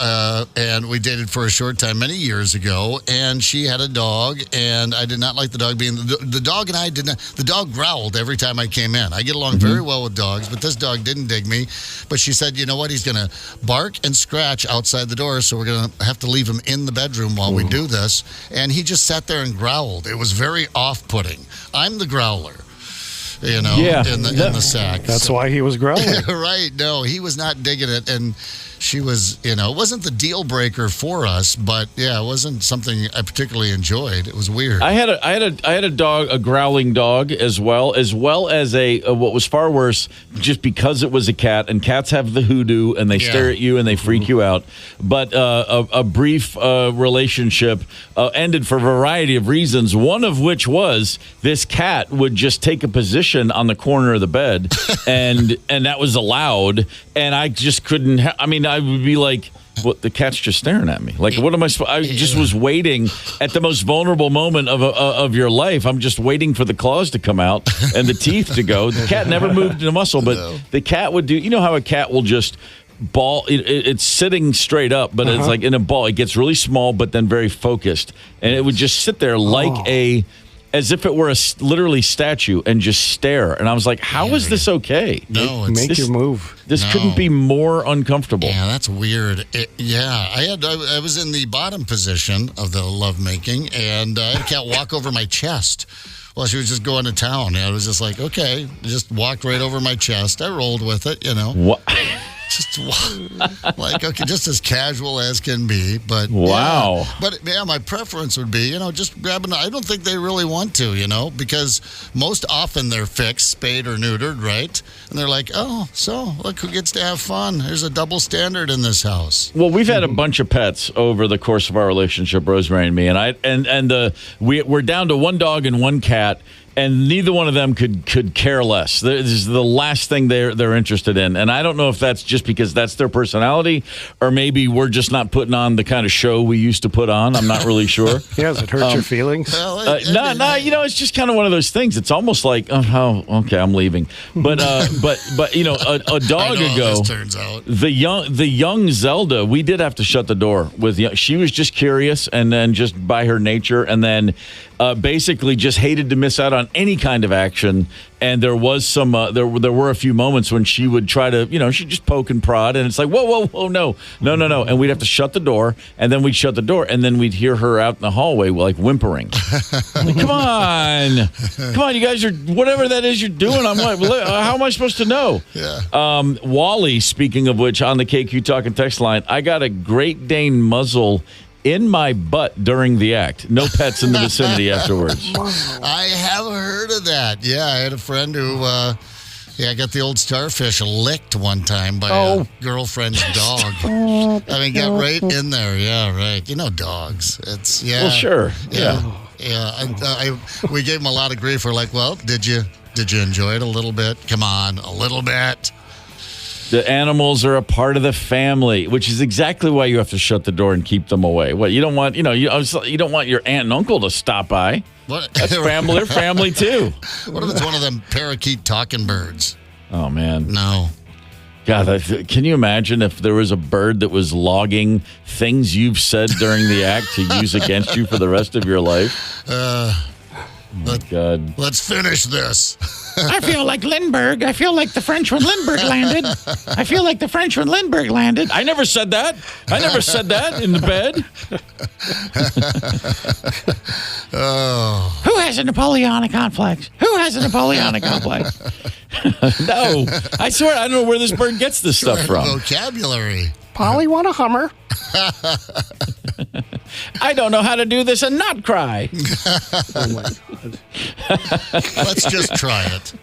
and we dated for a short time many years ago, and she had a dog, and I did not like the dog being the dog, and I did not. The dog growled every time I came in. I get along very well with dogs, but this dog didn't dig me. But she said, you know what? He's going to bark and scratch outside the door, so we're going to have to leave him in the bedroom while we do this. And he just sat there and growled. It was very off-putting. I'm the growler. In the sack. That's why he was growling. Right. No, he was not digging it. And she was, it wasn't the deal breaker for us, but yeah, it wasn't something I particularly enjoyed. It was weird. I had a dog, a growling dog as well as a what was far worse, just because it was a cat, and cats have the hoodoo and they stare at you and they freak you out. But a brief relationship ended for a variety of reasons. One of which was this cat would just take a position on the corner of the bed, and that was allowed, and I just couldn't. I would be like, "What? The cat's just staring at me. Like, what am I supposed?" I just was waiting at the most vulnerable moment of your life. I'm just waiting for the claws to come out and the teeth to go. The cat never moved a muscle, but the cat would do. You know how a cat will just ball? It's sitting straight up, but it's like in a ball. It gets really small, but then very focused, and it would just sit there like as if it were a literally statue and just stare. And I was like, how is this okay? No, make your move. This couldn't be more uncomfortable. Yeah, that's weird. I was in the bottom position of the lovemaking, and I had a cat walk over my chest while she was just going to town. And I was just like, okay, just walked right over my chest. I rolled with it, What? Just like, okay, just as casual as can be, but wow. But my preference would be, just grabbing. I don't think they really want to, because most often they're fixed, spayed or neutered, right? And they're like, oh, so look who gets to have fun. There's a double standard in this house. Well, we've had a bunch of pets over the course of our relationship, Rosemary and me, and we're down to one dog and one cat. And neither one of them could care less. This is the last thing they're interested in. And I don't know if that's just because that's their personality, or maybe we're just not putting on the kind of show we used to put on. I'm not really sure. Yeah, does it hurt your feelings? No, it's just kind of one of those things. It's almost like, oh, okay, I'm leaving. But a dog ago, this turns out. the young Zelda, we did have to shut the door with. She was just curious, and then just by her nature, and then basically just hated to miss out on any kind of action. And there was some there were a few moments when she would try to, she'd just poke and prod, and it's like, whoa, no, and we'd have to shut the door, and then we'd shut the door, and then we'd hear her out in the hallway like whimpering. Like, come on, you guys are whatever that is you're doing. How am I supposed to know? Yeah. Wally, speaking of which, on the KQ Talk and Text line, I got a Great Dane muzzle in my butt during the act. No pets in the vicinity afterwards. I have heard of that. Yeah, I had a friend who, I got the old starfish licked one time by a girlfriend's dog. Got right in there. Yeah, right. Dogs. It's, Well, sure. Yeah. We gave him a lot of grief. We're like, well, did you enjoy it a little bit? Come on, a little bit. The animals are a part of the family, which is exactly why you have to shut the door and keep them away. What you don't want, you don't want your aunt and uncle to stop by. What? That's family. They're family too. What if it's one of them parakeet talking birds? Oh man, no. God, can you imagine if there was a bird that was logging things you've said during the act to use against you for the rest of your life? God. Let's finish this. I feel like Lindbergh. I feel like the French when Lindbergh landed. I feel like the French when Lindbergh landed. I never said that. I never said that in the bed. Oh. Who has a Napoleonic complex? Who has a Napoleonic complex? No. I swear, I don't know where this bird gets this stuff from. Vocabulary. Polly want a Hummer? I don't know how to do this and not cry. Oh my God. Let's just try it.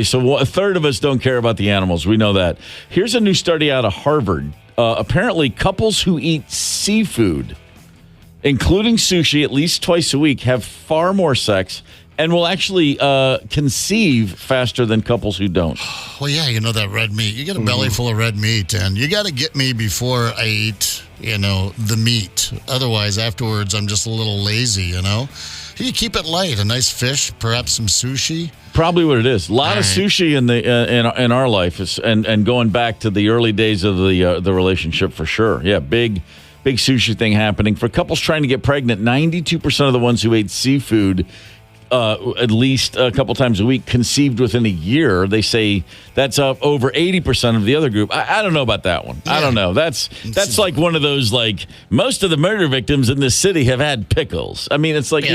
So a third of us don't care about the animals. We know that. Here's a new study out of Harvard. Apparently, couples who eat seafood, including sushi, at least twice a week, have far more sex and will actually conceive faster than couples who don't. Well, yeah, you know that red meat. You get a belly full of red meat, and you got to get me before I eat, the meat. Otherwise, afterwards, I'm just a little lazy, You keep it light. A nice fish, perhaps some sushi. Probably what it is. A lot of sushi in our life, and going back to the early days of the relationship for sure. Yeah, big sushi thing happening. For couples trying to get pregnant, 92% of the ones who ate seafood at least a couple times a week conceived within a year. They say that's up over 80% of the other group. I don't know about that one. Yeah. I don't know. That's like one of those, like, most of the murder victims in this city have had pickles. I mean, it's like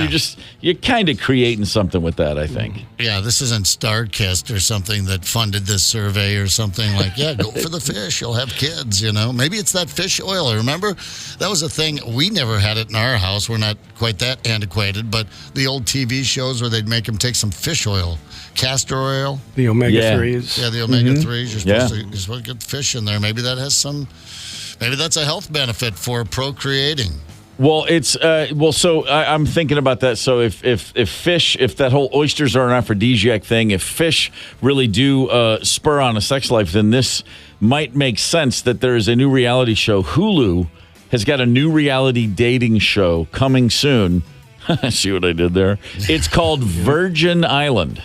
you're kind of creating something with that, I think. Yeah, this isn't StarKist or something that funded this survey or something like, go for the fish. You'll have kids, Maybe it's that fish oil. Remember? That was a thing. We never had it in our house. We're not quite that antiquated, but the old TV shows where they'd make them take some fish oil, castor oil. The omega-3s. Yeah, the omega-3s. You're supposed to get fish in there. Maybe that has maybe that's a health benefit for procreating. Well, so I'm thinking about that. So if fish, if that whole oysters are an aphrodisiac thing, if fish really do spur on a sex life, then this might make sense that there is a new reality show. Hulu has got a new reality dating show coming soon. See what I did there? It's called Virgin Island.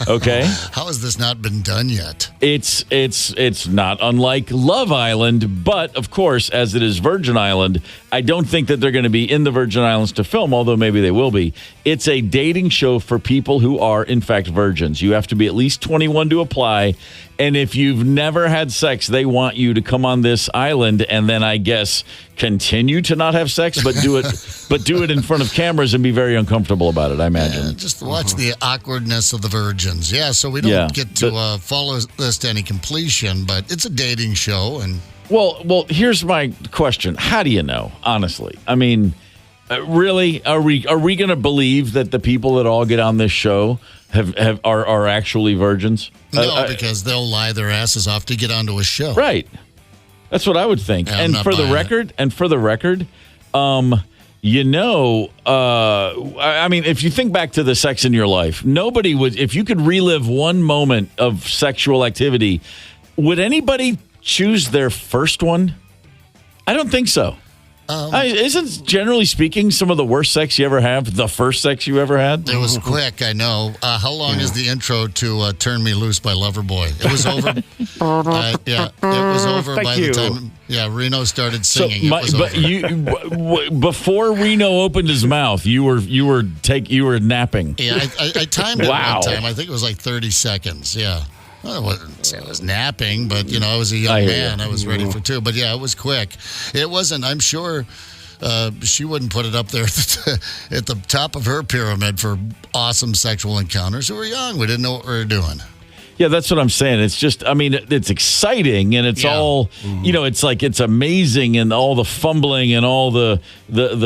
Okay. How has this not been done yet? It's not unlike Love Island, but of course, as it is Virgin Island, I don't think that they're going to be in the Virgin Islands to film, although maybe they will be. It's a dating show for people who are, in fact, virgins. You have to be at least 21 to apply. And if you've never had sex, they want you to come on this island and then, I guess, continue to not have sex, but do it in front of cameras and be very uncomfortable about it, I imagine. Yeah, just watch the awkwardness of the virgins. Yeah, so we don't get to follow this to any completion, but it's a dating show. And Well, here's my question. How do you know, honestly? I mean, really, are we going to believe that the people that all get on this show are actually virgins? No, because they'll lie their asses off to get onto a show. Right. That's what I would think. Yeah, and for the record, I mean, if you think back to the sex in your life, nobody would, if you could relive one moment of sexual activity, would anybody choose their first one? I don't think so. Isn't, generally speaking, some of the worst sex you ever have the first sex you ever had? It was quick, I know. How long is the intro to Turn Me Loose by Loverboy? It was over. It was over by the time Reno started singing. Before Reno opened his mouth, you were napping. Yeah, I timed it one time. I think it was like 30 seconds. Yeah. Well, I wouldn't say I was napping, but, I was a young man. I was ready for two. But, yeah, it was quick. It wasn't, I'm sure she wouldn't put it up there at the top of her pyramid for awesome sexual encounters. We were young. We didn't know what we were doing. Yeah, that's what I'm saying. It's just, I mean, it's exciting, and it's all, it's like, it's amazing, and all the fumbling and all the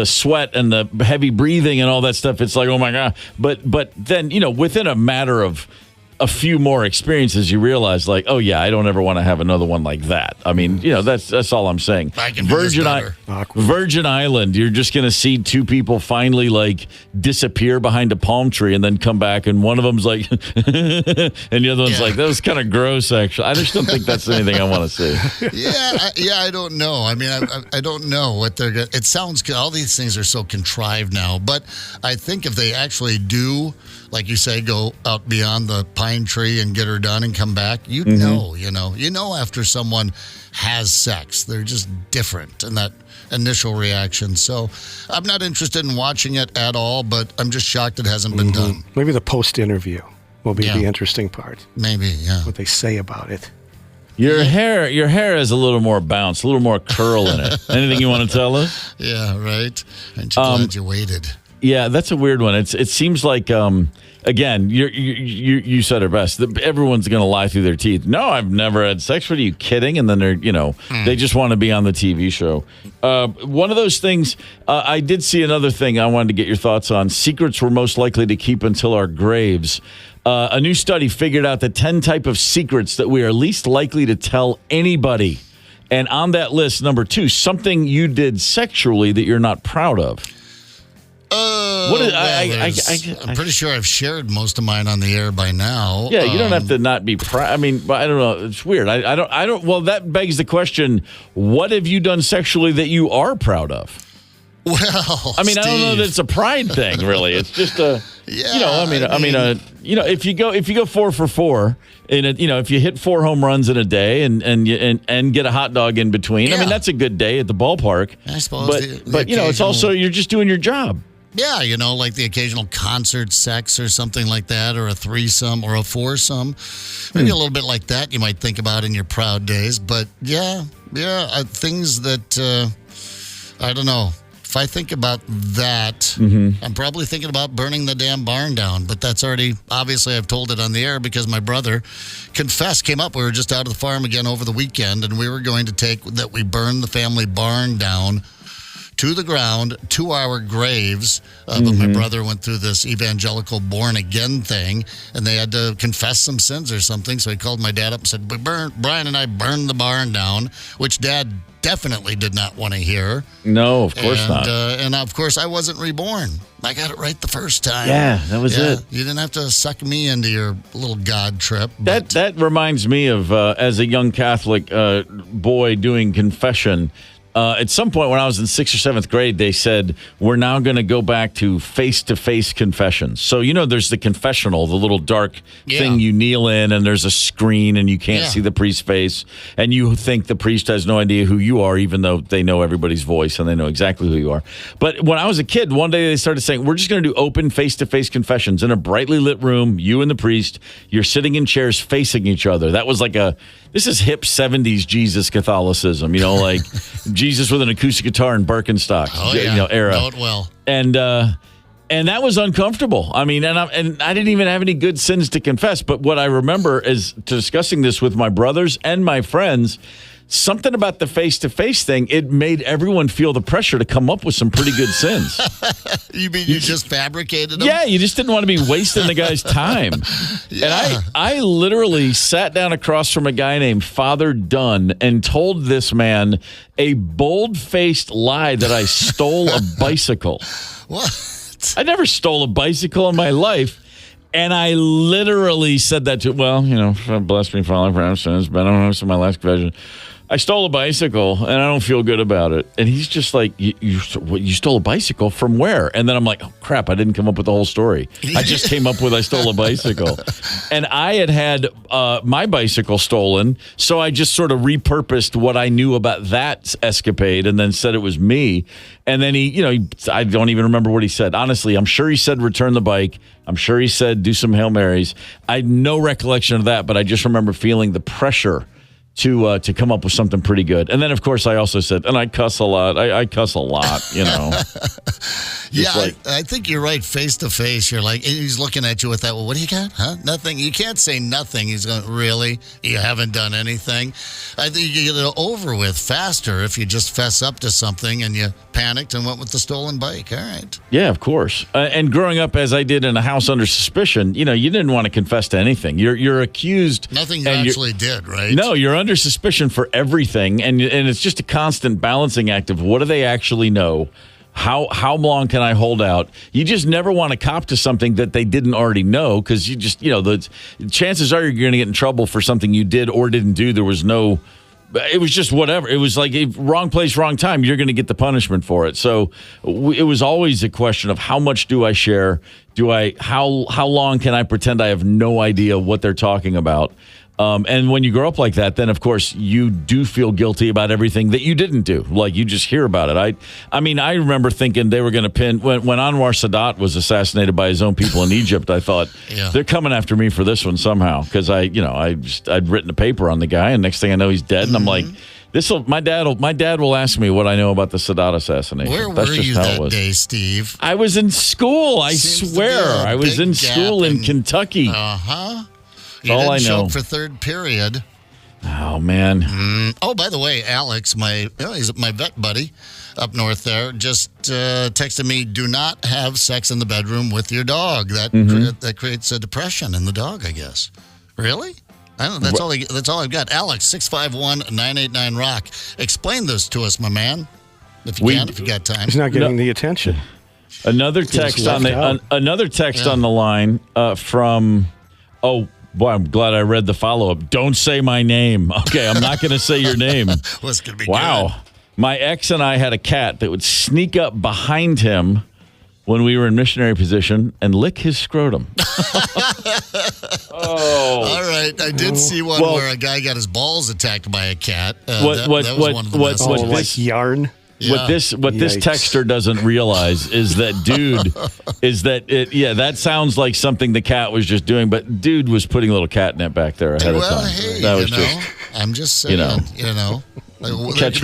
sweat and the heavy breathing and all that stuff. It's like, oh, my God. But then, within a matter of a few more experiences, you realize, like, oh yeah, I don't ever want to have another one like that. I mean, that's all I'm saying. Virgin Island, you're just going to see two people finally like disappear behind a palm tree and then come back, and one of them's like, and the other one's like, that was kind of gross. Actually, I just don't think that's anything I want to see. I don't know. I mean, I don't know what they're going to. It sounds good. All these things are so contrived now, but I think if they actually do, like you say, go out beyond the pine tree and get her done and come back, you know after someone has sex, they're just different in that initial reaction. So I'm not interested in watching it at all, but I'm just shocked it hasn't been done. Maybe the post-interview will be the interesting part. Maybe, yeah. What they say about it. Your hair has a little more bounce, a little more curl in it. Anything you want to tell us? Yeah, right. Aren't you glad you waited? Yeah, that's a weird one. It seems like again, you said it best. Everyone's going to lie through their teeth. No, I've never had sex. What are you kidding? And then they just want to be on the TV show. One of those things. I did see another thing I wanted to get your thoughts on. Secrets we're most likely to keep until our graves. A new study figured out the 10 type of secrets that we are least likely to tell anybody. And on that list, number 2, something you did sexually that you're not proud of. I'm pretty sure I've shared most of mine on the air by now. Yeah, you don't have to not be proud. I mean, I don't know. It's weird. I don't. Well, that begs the question: what have you done sexually that you are proud of? Well, I mean, Steve, I don't know that it's a pride thing, really. It's just a, if you go 4 for 4 if you hit 4 home runs in a day and get a hot dog in between, I mean, that's a good day at the ballpark. I suppose. But it's also, you're just doing your job. Yeah, like the occasional concert sex or something like that, or a threesome or a foursome. Maybe a little bit like that you might think about in your proud days. But things that, I don't know. If I think about that, I'm probably thinking about burning the damn barn down. But that's already, obviously, I've told it on the air because my brother came up. We were just out of the farm again over the weekend, and we were going to we burned the family barn down to the ground, to our graves. But my brother went through this evangelical born-again thing, and they had to confess some sins or something. So he called my dad up and said, Brian and I burned the barn down, which Dad definitely did not want to hear. No, of course not. And of course, I wasn't reborn. I got it right the first time. Yeah, that was it. You didn't have to suck me into your little God trip. That reminds me of, as a young Catholic boy doing confession, at some point when I was in 6th or 7th grade, they said, we're now going to go back to face-to-face confessions. So, there's the confessional, the little dark thing you kneel in, and there's a screen, and you can't see the priest's face. And you think the priest has no idea who you are, even though they know everybody's voice, and they know exactly who you are. But when I was a kid, one day they started saying, we're just going to do open face-to-face confessions in a brightly lit room, you and the priest, you're sitting in chairs facing each other. That was like this is hip 70s Jesus Catholicism, like Jesus with an acoustic guitar and Birkenstock, era. Know it well. And that was uncomfortable. I mean, and I didn't even have any good sins to confess. But what I remember is discussing this with my brothers and my friends. Something about the face-to-face thing, it made everyone feel the pressure to come up with some pretty good sins. You mean you just fabricated them? Yeah, you just didn't want to be wasting the guy's time. And I literally sat down across from a guy named Father Dunn and told this man a bold-faced lie that I stole a bicycle. What? I never stole a bicycle in my life. And I literally said that to, bless me, Father, for our sins, but I don't know, it's my last confession. I stole a bicycle, and I don't feel good about it. And he's just like, you stole a bicycle? From where? And then I'm like, oh, crap, I didn't come up with the whole story. I just came up with I stole a bicycle. And I had my bicycle stolen, so I just sort of repurposed what I knew about that escapade and then said it was me. And then I don't even remember what he said. Honestly, I'm sure he said return the bike. I'm sure he said do some Hail Marys. I had no recollection of that, but I just remember feeling the pressure to come up with something pretty good. And then, of course, I also said, and I cuss a lot. I cuss a lot, Just I think you're right. Face to face, you're like, and he's looking at you with that. Well, what do you got? Huh? Nothing. You can't say nothing. He's going, really? You haven't done anything? I think you get it over with faster if you just fess up to something and you panicked and went with the stolen bike. All right. Yeah, of course. And growing up as I did in a house under suspicion, you didn't want to confess to anything. You're accused. Nothing you actually did, right? No, you're under suspicion for everything, and it's just a constant balancing act of what do they actually know. How long can I hold out? You just never want to cop to something that they didn't already know, because you just, the chances are you're going to get in trouble for something you did or didn't do. It was just whatever. It was like wrong place, wrong time. You're going to get the punishment for it. So it was always a question of how much do I share? How long can I pretend I have no idea what they're talking about? And when you grow up like that, then of course you do feel guilty about everything that you didn't do. Like you just hear about it. I mean, I remember thinking they were going to pin when Anwar Sadat was assassinated by his own people in Egypt. I thought they're coming after me for this one somehow, because I'd written a paper on the guy, and next thing I know he's dead, and I'm like, my dad will ask me what I know about the Sadat assassination. Where were you that day, Steve? I was in school. I swear, I was in school in Kentucky. You all didn't I show know. up for third period. Oh, man. Oh, by the way, Alex, he's my vet buddy up north there, just texted me, do not have sex in the bedroom with your dog. That creates a depression in the dog, I guess. Really? I don't know. That's all I've got. Alex, 651-989-ROCK. Explain this to us, my man, if you can, if you got time. He's not getting the attention. Another text on the line from... Oh, boy, I'm glad I read the follow-up. Don't say my name. Okay, I'm not going to say your name. Well, it's going to be good. My ex and I had a cat that would sneak up behind him when we were in missionary position and lick his scrotum. All right. I did see one where a guy got his balls attacked by a cat. That was one of the messages. Like yarn? What this texter doesn't realize is that that sounds like something the cat was just doing, but dude was putting a little catnip back there ahead of time. Hey, that was I'm just saying, catch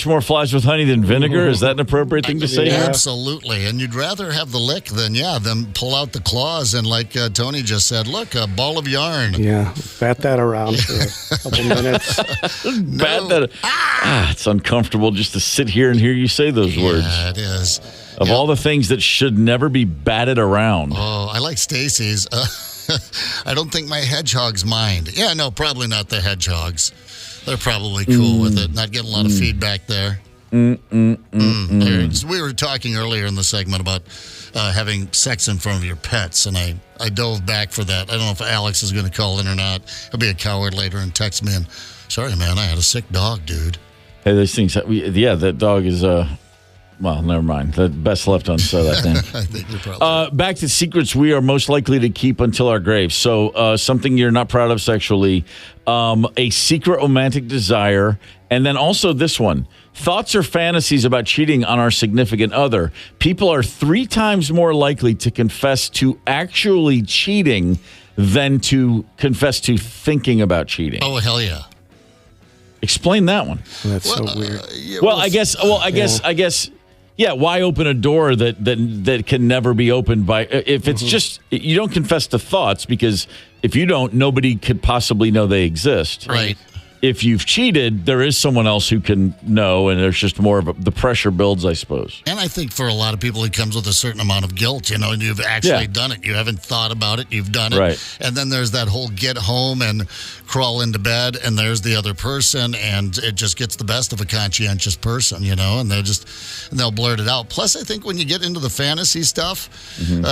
more flies with honey than vinegar. Is that an appropriate thing to say? Yeah, absolutely. And you'd rather have the lick than them pull out the claws and, like Tony just said, look, a ball of yarn. Yeah, bat that around for a couple minutes. It's uncomfortable just to sit here and hear you say those words. Yeah, it is. Of all the things that should never be batted around. Oh, I like Stacy's. I don't think my hedgehogs mind. Yeah, no, probably not the hedgehogs. They're probably cool with it. Not getting a lot of feedback there. We were talking earlier in the segment about having sex in front of your pets, and I dove back for that. I don't know if Alex is going to call in or not. He'll be a coward later and text me and, sorry, man, I had a sick dog, dude. Hey, those things, that dog is, well, never mind. The best left unsaid, I think. I think you're probably back to secrets we are most likely to keep until our graves. So something you're not proud of sexually, a secret romantic desire, and then also this one. Thoughts or fantasies about cheating on our significant other. People are 3 times more likely to confess to actually cheating than to confess to thinking about cheating. Oh, hell yeah. Explain that one. That's so weird. I guess. Yeah, why open a door that can never be opened by? If it's just you don't confess to thoughts, because if you don't, nobody could possibly know they exist. Right. If you've cheated, there is someone else who can know, and there's just more of the pressure builds, I suppose. And I think for a lot of people, it comes with a certain amount of guilt, and you've actually done it. You haven't thought about it. You've done it. Right. And then there's that whole get home and crawl into bed, and there's the other person, and it just gets the best of a conscientious person, and they'll blurt it out. Plus, I think when you get into the fantasy stuff,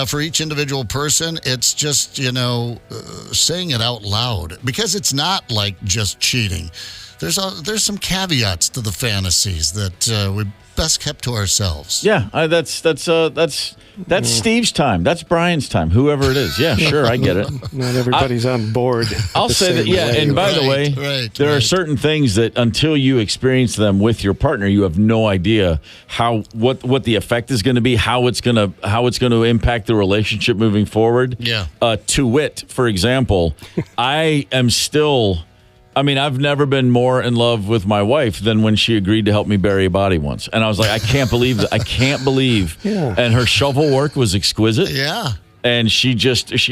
for each individual person, it's just, saying it out loud, because it's not like just cheating. There's some caveats to the fantasies that we best kept to ourselves. Yeah, that's Steve's time. That's Brian's time. Whoever it is. Yeah, sure, I get it. Not everybody's on board. I'll say that. Yeah, and by the way, there are certain things that until you experience them with your partner, you have no idea what the effect is going to be, how it's going to impact the relationship moving forward. Yeah. To wit, for example, I am still I mean, I've never been more in love with my wife than when she agreed to help me bury a body once. And I was like, I can't believe that. I can't believe. Yeah. And her shovel work was exquisite. Yeah. And she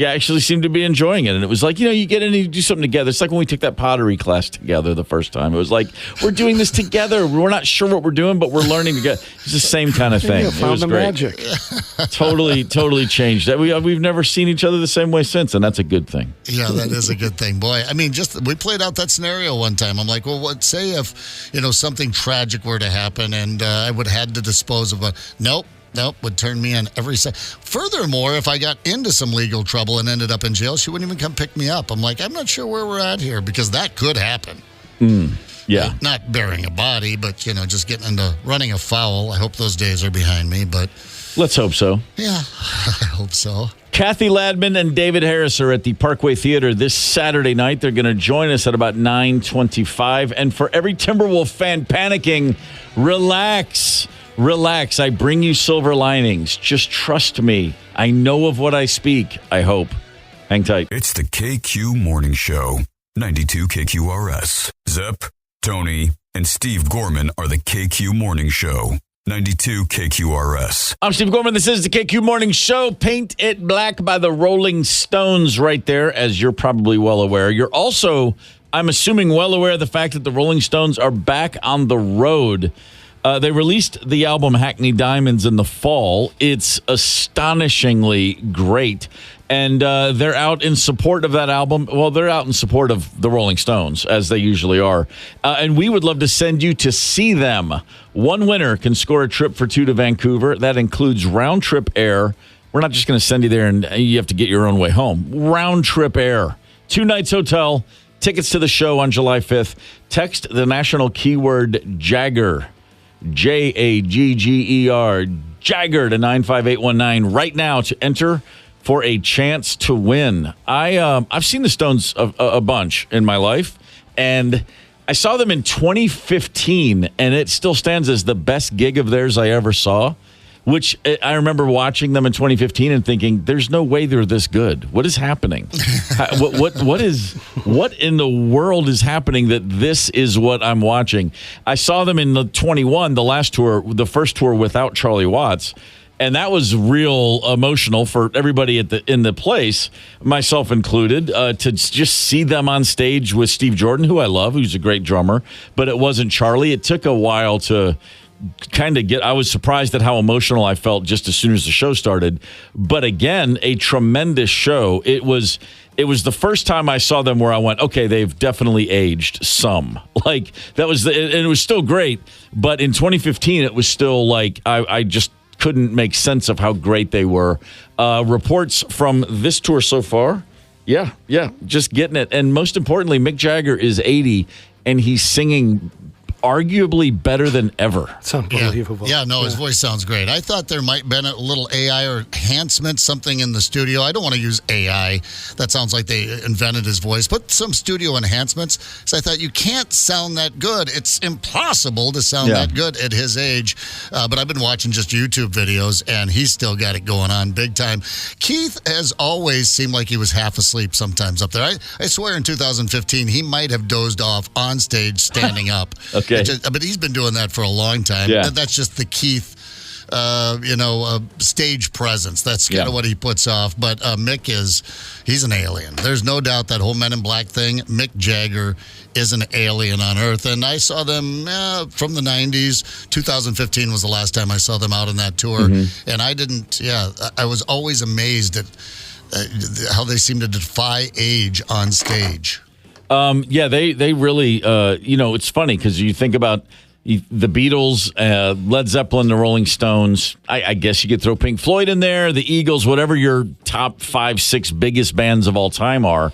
actually seemed to be enjoying it. And it was like, you get in and you do something together. It's like when we took that pottery class together the first time. It was like, we're doing this together. We're not sure what we're doing, but we're learning together. It's the same kind of thing. Found it was the great. magic. Totally changed. We've never seen each other the same way since, and that's a good thing. Yeah, that is a good thing. Boy, I mean, we played out that scenario one time. I'm like, well, say if, something tragic were to happen and I would have had to dispose of Nope, would turn me in every second. Furthermore, if I got into some legal trouble and ended up in jail, she wouldn't even come pick me up. I'm like, I'm not sure where we're at here because that could happen. Yeah. Not burying a body, but, just getting into running afoul. I hope those days are behind me, but... Let's hope so. Yeah, I hope so. Kathy Ladman and David Harris are at the Parkway Theater this Saturday night. They're going to join us at about 9:25. And for every Timberwolf fan panicking, relax. I bring you silver linings. Just trust me. I know of what I speak, I hope. Hang tight. It's the KQ Morning Show, 92 KQRS. Zep, Tony, and Steve Gorman are the KQ Morning Show, 92 KQRS. I'm Steve Gorman. This is the KQ Morning Show. Paint It Black by the Rolling Stones right there, as you're probably well aware. You're also, I'm assuming, well aware of the fact that the Rolling Stones are back on the road. They released the album Hackney Diamonds in the fall. It's astonishingly great. And they're out in support of that album. Well, they're out in support of the Rolling Stones, as they usually are. And we would love to send you to see them. One winner can score a trip for two to Vancouver. That includes round-trip air. We're not just going to send you there and you have to get your own way home. Round-trip air. 2 nights hotel. Tickets to the show on July 5th. Text the national keyword Jagger. Jagger, Jagger to 95819 right now to enter for a chance to win. I've seen the Stones a bunch in my life, and I saw them in 2015, and it still stands as the best gig of theirs I ever saw, which I remember watching them in 2015 and thinking, there's no way they're this good. What is happening? What in the world is happening that this is what I'm watching? I saw them in the 21, the last tour, the first tour without Charlie Watts, and that was real emotional for everybody in the place, myself included, to just see them on stage with Steve Jordan, who I love, who's a great drummer, but it wasn't Charlie. It took a while to kind of I was surprised at how emotional I felt just as soon as the show started. But again, a tremendous show. It was the first time I saw them where I went, okay, they've definitely aged some. Like that was, and it was still great. But in 2015, it was still like, I just couldn't make sense of how great they were. Reports from this tour so far. Yeah, just getting it. And most importantly, Mick Jagger is 80 and he's singing arguably better than ever. It's unbelievable. Yeah, his voice sounds great. I thought there might have been a little AI or enhancement, something in the studio. I don't want to use AI. That sounds like they invented his voice. But some studio enhancements. So I thought, you can't sound that good. It's impossible to sound that good at his age. But I've been watching just YouTube videos, and he's still got it going on big time. Keith has always seemed like he was half asleep sometimes up there. I swear in 2015, he might have dozed off on stage standing up. Okay. But he's been doing that for a long time. Yeah. That's just the Keith, stage presence. That's kind of what he puts off. But Mick he's an alien. There's no doubt that whole Men in Black thing, Mick Jagger is an alien on Earth. And I saw them from the 90s. 2015 was the last time I saw them out on that tour. Mm-hmm. And I was always amazed at how they seem to defy age on stage. They really, it's funny because you think about the Beatles, Led Zeppelin, the Rolling Stones. I guess you could throw Pink Floyd in there, the Eagles, whatever your top 5, 6 biggest bands of all time are.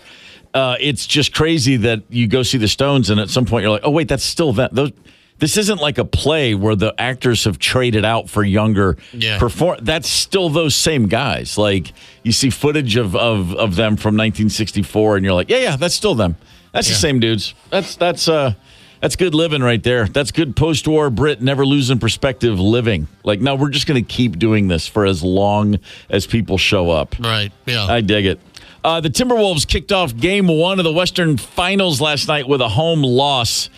It's just crazy that you go see the Stones and at some point you're like, oh, wait, that's still that. This isn't like a play where the actors have traded out for younger That's still those same guys. Like you see footage of them from 1964 and you're like, yeah, that's still them. That's the same dudes. That's good living right there. That's good post-war Brit, never losing perspective living. Like, no, we're just going to keep doing this for as long as people show up. Right, yeah. I dig it. The Timberwolves kicked off game 1 of the Western Finals last night with a home loss,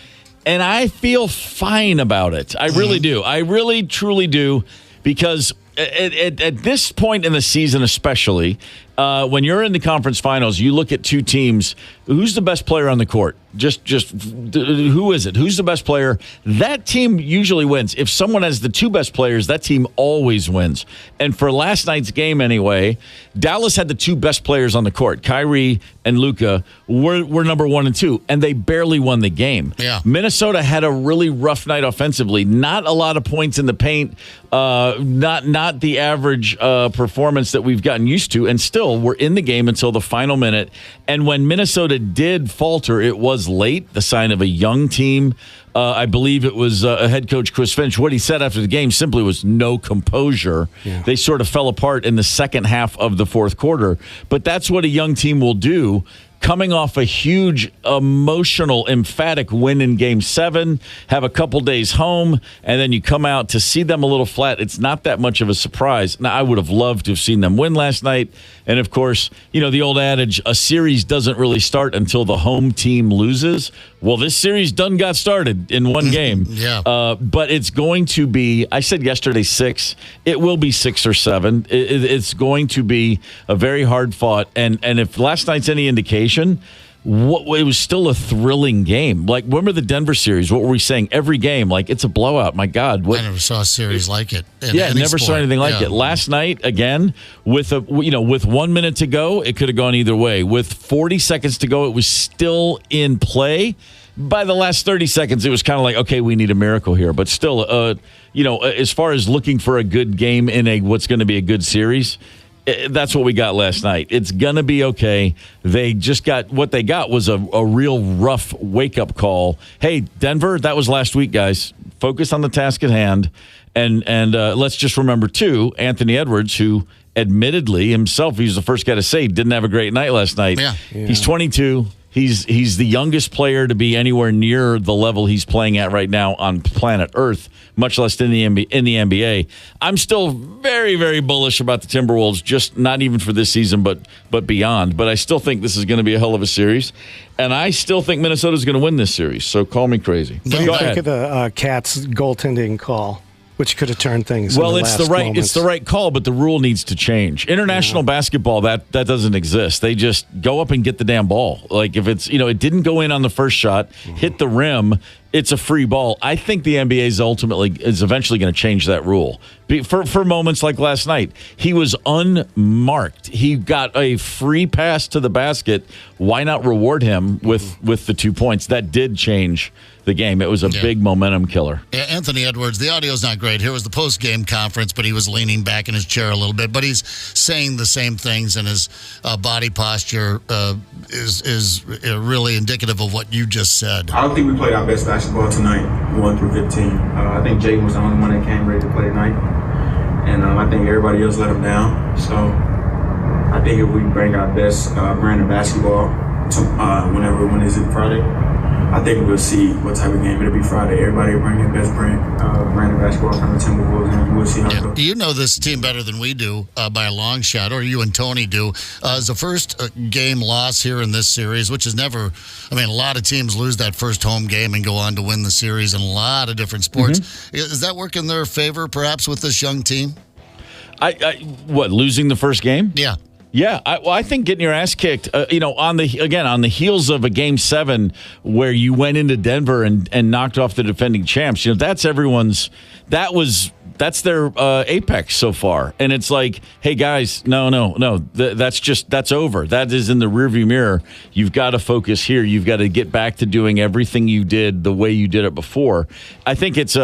and I feel fine about it. I really do. I really, truly do, because at this point in the season especially, when you're in the conference finals, you look at two teams. Who's the best player on the court? Just who is it? Who's the best player? That team usually wins. If someone has the two best players, that team always wins. And for last night's game anyway, Dallas had the two best players on the court. Kyrie and Luka were number 1 and 2, and they barely won the game. Yeah. Minnesota had a really rough night offensively. Not a lot of points in the paint. Not the average performance that we've gotten used to, and still we're in the game until the final minute. And when Minnesota did falter, it was late, the sign of a young team. I believe it was head coach Chris Finch. What he said after the game simply was no composure. Yeah. They sort of fell apart in the second half of the fourth quarter. But that's what a young team will do. Coming off a huge, emotional, emphatic win in Game 7, have a couple days home, and then you come out to see them a little flat. It's not that much of a surprise. Now, I would have loved to have seen them win last night. And, of course, you know, the old adage, a series doesn't really start until the home team loses. Well, this series done got started in one game. Yeah. But it's going to be, I said yesterday 6. It will be 6 or 7. It's going to be a very hard fought. And if last night's any indication, it was still a thrilling game. Like, remember the Denver series? What were we saying? Every game, like, it's a blowout. My God. I never saw a series like it. Never saw anything like it. Last night, again, with 1 minute to go, it could have gone either way. With 40 seconds to go, it was still in play. By the last 30 seconds, it was kind of like, okay, we need a miracle here. But still, as far as looking for a good game in what's going to be a good series, that's what we got last night. It's going to be okay. They just got what they got was a real rough wake-up call. Hey, Denver, that was last week, guys. Focus on the task at hand. And let's just remember, too, Anthony Edwards, who admittedly himself, he was the first guy to say didn't have a great night last night. Yeah. He's 22. He's the youngest player to be anywhere near the level he's playing at right now on planet Earth, much less in the NBA. I'm still very, very bullish about the Timberwolves, just not even for this season, but beyond. But I still think this is going to be a hell of a series, and I still think Minnesota's going to win this series. So call me crazy. What do you think of the Cats goaltending call, which could have turned things? Well, in the it's the right call, but the rule needs to change. International basketball, that doesn't exist. They just go up and get the damn ball. Like if it's it didn't go in on the first shot, hit the rim, it's a free ball. I think the NBA is eventually going to change that rule for moments like last night. He was unmarked. He got a free pass to the basket. Why not reward him with the 2 points? That did change the game. It was a big momentum killer. Yeah, Anthony Edwards, the audio's not great. Here was the post-game conference, but he was leaning back in his chair a little bit. But he's saying the same things, and his body posture is really indicative of what you just said. I don't think we played our best basketball tonight, 1 through 15. I think Jay was the only one that came ready to play tonight. And I think everybody else let him down. So I think if we bring our best brand of basketball to when is it, Friday? I think we'll see what type of game it'll be Friday. Everybody will bring their best brand of basketball from the Timberwolves, and we'll see how it goes. You know this team better than we do by a long shot, or you and Tony do. It's the first game loss here in this series, which is never, a lot of teams lose that first home game and go on to win the series in a lot of different sports. Mm-hmm. Is that work in their favor, perhaps, with this young team? Losing the first game? Yeah. Yeah, I think getting your ass kicked, on the heels of a Game 7 where you went into Denver and knocked off the defending champs. That's that's their apex so far, and it's like, hey guys, no, that's over. That is in the rearview mirror. You've got to focus here. You've got to get back to doing everything you did the way you did it before. I think if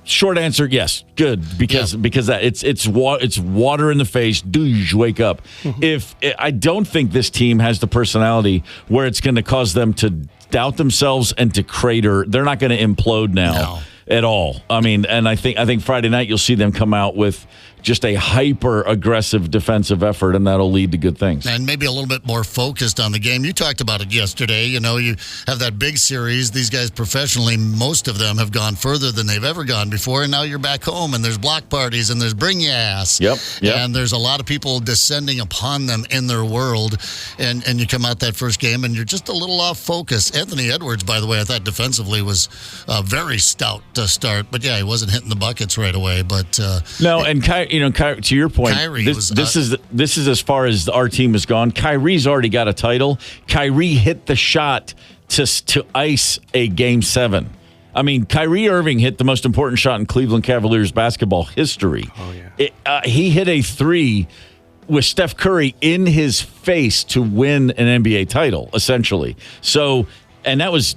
short answer, yes, good, because that it's water in the face. Wake up. Mm-hmm. I don't think this team has the personality where it's going to cause them to doubt themselves and to crater. They're not going to implode now. at all. I mean, and I think Friday night you'll see them come out with just a hyper-aggressive defensive effort, and that'll lead to good things. And maybe a little bit more focused on the game. You talked about it yesterday. You know, you have that big series. These guys professionally, most of them have gone further than they've ever gone before, and now you're back home, and there's block parties, and there's bring your ass. Yep. And there's a lot of people descending upon them in their world, and you come out that first game, and you're just a little off focus. Anthony Edwards, by the way, I thought defensively was very stout to start, but yeah, he wasn't hitting the buckets right away. But no, and to your point, this is as far as our team has gone. Kyrie's already got a title. Kyrie hit the shot to ice a Game 7. I mean, Kyrie Irving hit the most important shot in Cleveland Cavaliers basketball history. Oh, yeah. He hit a 3 with Steph Curry in his face to win an NBA title, essentially. So, and that was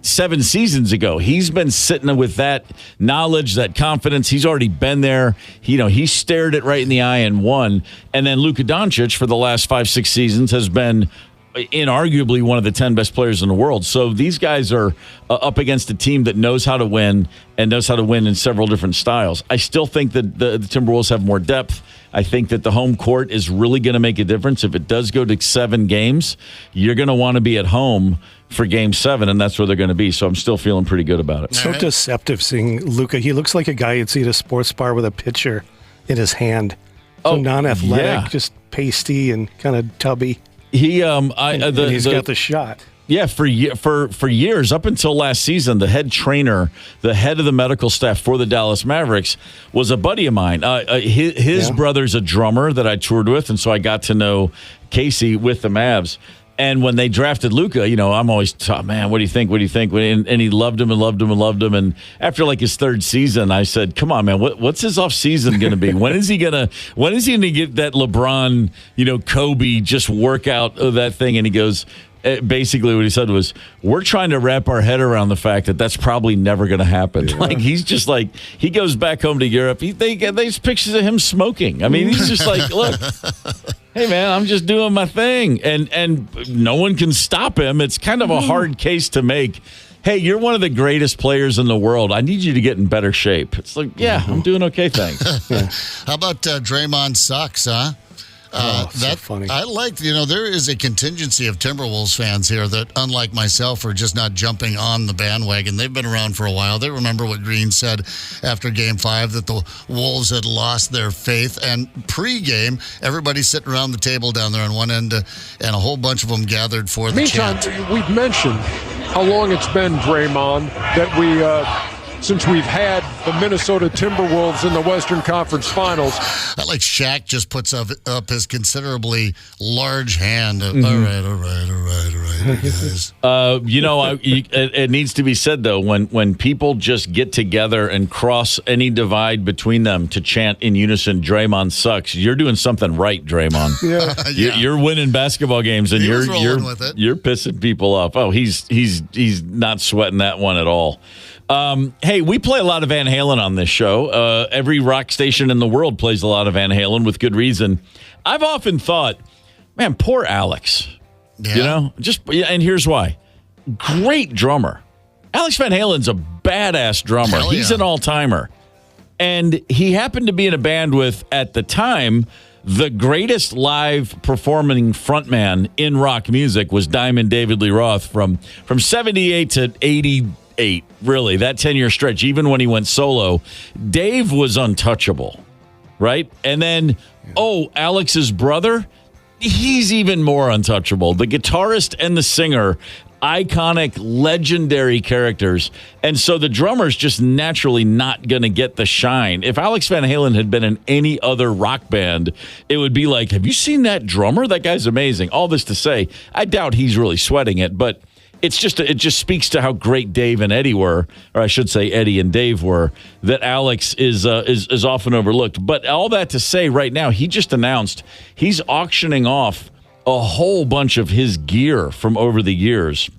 7 seasons ago. He's been sitting with that knowledge, that confidence. He's already been there. He stared it right in the eye and won. And then Luka Doncic for the last 5-6 seasons has been inarguably one of the 10 best players in the world. So these guys are up against a team that knows how to win and knows how to win in several different styles. I still think that the Timberwolves have more depth. I think that the home court is really going to make a difference. If it does go to 7 games, you're going to want to be at home for Game 7, and that's where they're going to be. So I'm still feeling pretty good about it. So deceptive seeing Luka. He looks like a guy you'd see at a sports bar with a pitcher in his hand. So non-athletic, just pasty and kind of tubby. He's got the shot. Yeah, for years, up until last season, the head trainer, the head of the medical staff for the Dallas Mavericks was a buddy of mine. His brother's a drummer that I toured with, and so I got to know Casey with the Mavs. And when they drafted Luka, I'm always man, what do you think? What do you think? And he loved him and loved him and loved him. And after like his 3rd season, I said, "Come on, man, what's his off season going to be? When is he gonna get that LeBron, Kobe just workout of that thing?" And he goes, basically what he said was, "We're trying to wrap our head around the fact that that's probably never going to happen." Yeah. Like he's just like, he goes back home to Europe. They pictures of him smoking. I mean, he's just like, look. Hey, man, I'm just doing my thing. And no one can stop him. It's kind of a hard case to make. Hey, you're one of the greatest players in the world. I need you to get in better shape. It's like, yeah, I'm doing okay, thanks. Yeah. How about Draymond sucks, huh? So funny. I like, there is a contingency of Timberwolves fans here that, unlike myself, are just not jumping on the bandwagon. They've been around for a while. They remember what Green said after Game 5, that the Wolves had lost their faith. And pre-game, everybody's sitting around the table down there on one end, and a whole bunch of them gathered for the chant. Meantime, we've mentioned how long it's been, Draymond, that since we've had the Minnesota Timberwolves in the Western Conference Finals. I like Shaq just puts up his considerably large hand. All right, guys. It needs to be said, though, when people just get together and cross any divide between them to chant in unison, "Draymond sucks," you're doing something right, Draymond. Yeah. You're winning basketball games, and you're pissing people off. Oh, he's not sweating that one at all. Hey, we play a lot of Van Halen on this show. Every rock station in the world plays a lot of Van Halen with good reason. I've often thought, man, poor Alex. Yeah. And here's why. Great drummer. Alex Van Halen's a badass drummer. Hell yeah. He's an all-timer. And he happened to be in a band with, at the time, the greatest live performing frontman in rock music was Diamond David Lee Roth from 78 to 88, really, that 10-year stretch, even when he went solo. Dave was untouchable, right? And then, Alex's brother, he's even more untouchable. The guitarist and the singer, iconic, legendary characters. And so the drummer's just naturally not going to get the shine. If Alex Van Halen had been in any other rock band, it would be like, have you seen that drummer? That guy's amazing. All this to say, I doubt he's really sweating it, but it just speaks to how great Dave and Eddie were, or I should say Eddie and Dave were, that Alex is often overlooked. But all that to say, right now, he just announced he's auctioning off a whole bunch of his gear from over the years.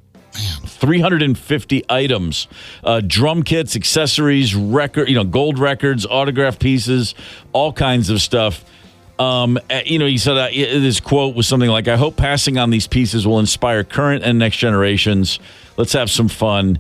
350 items, drum kits, accessories, gold records, autograph pieces, all kinds of stuff. He said his quote was something like, "I hope passing on these pieces will inspire current and next generations. Let's have some fun."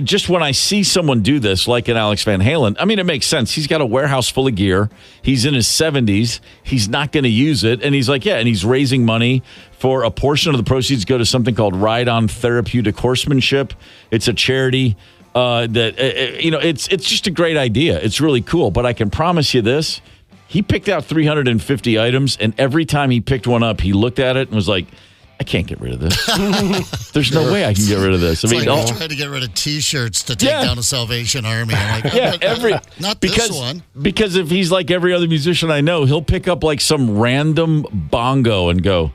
Just when I see someone do this, like an Alex Van Halen, I mean, it makes sense. He's got a warehouse full of gear. He's in his 70s. He's not going to use it. And he's like, and he's raising money for a portion of the proceeds go to something called Ride On Therapeutic Horsemanship. It's a charity it's just a great idea. It's really cool. But I can promise you this. He picked out 350 items, and every time he picked one up, he looked at it and was like, I can't get rid of this. There's no way I can get rid of this. It's like I tried to get rid of T-shirts to take down a Salvation Army. I'm like, not this one. Because if he's like every other musician I know, he'll pick up like some random bongo and go,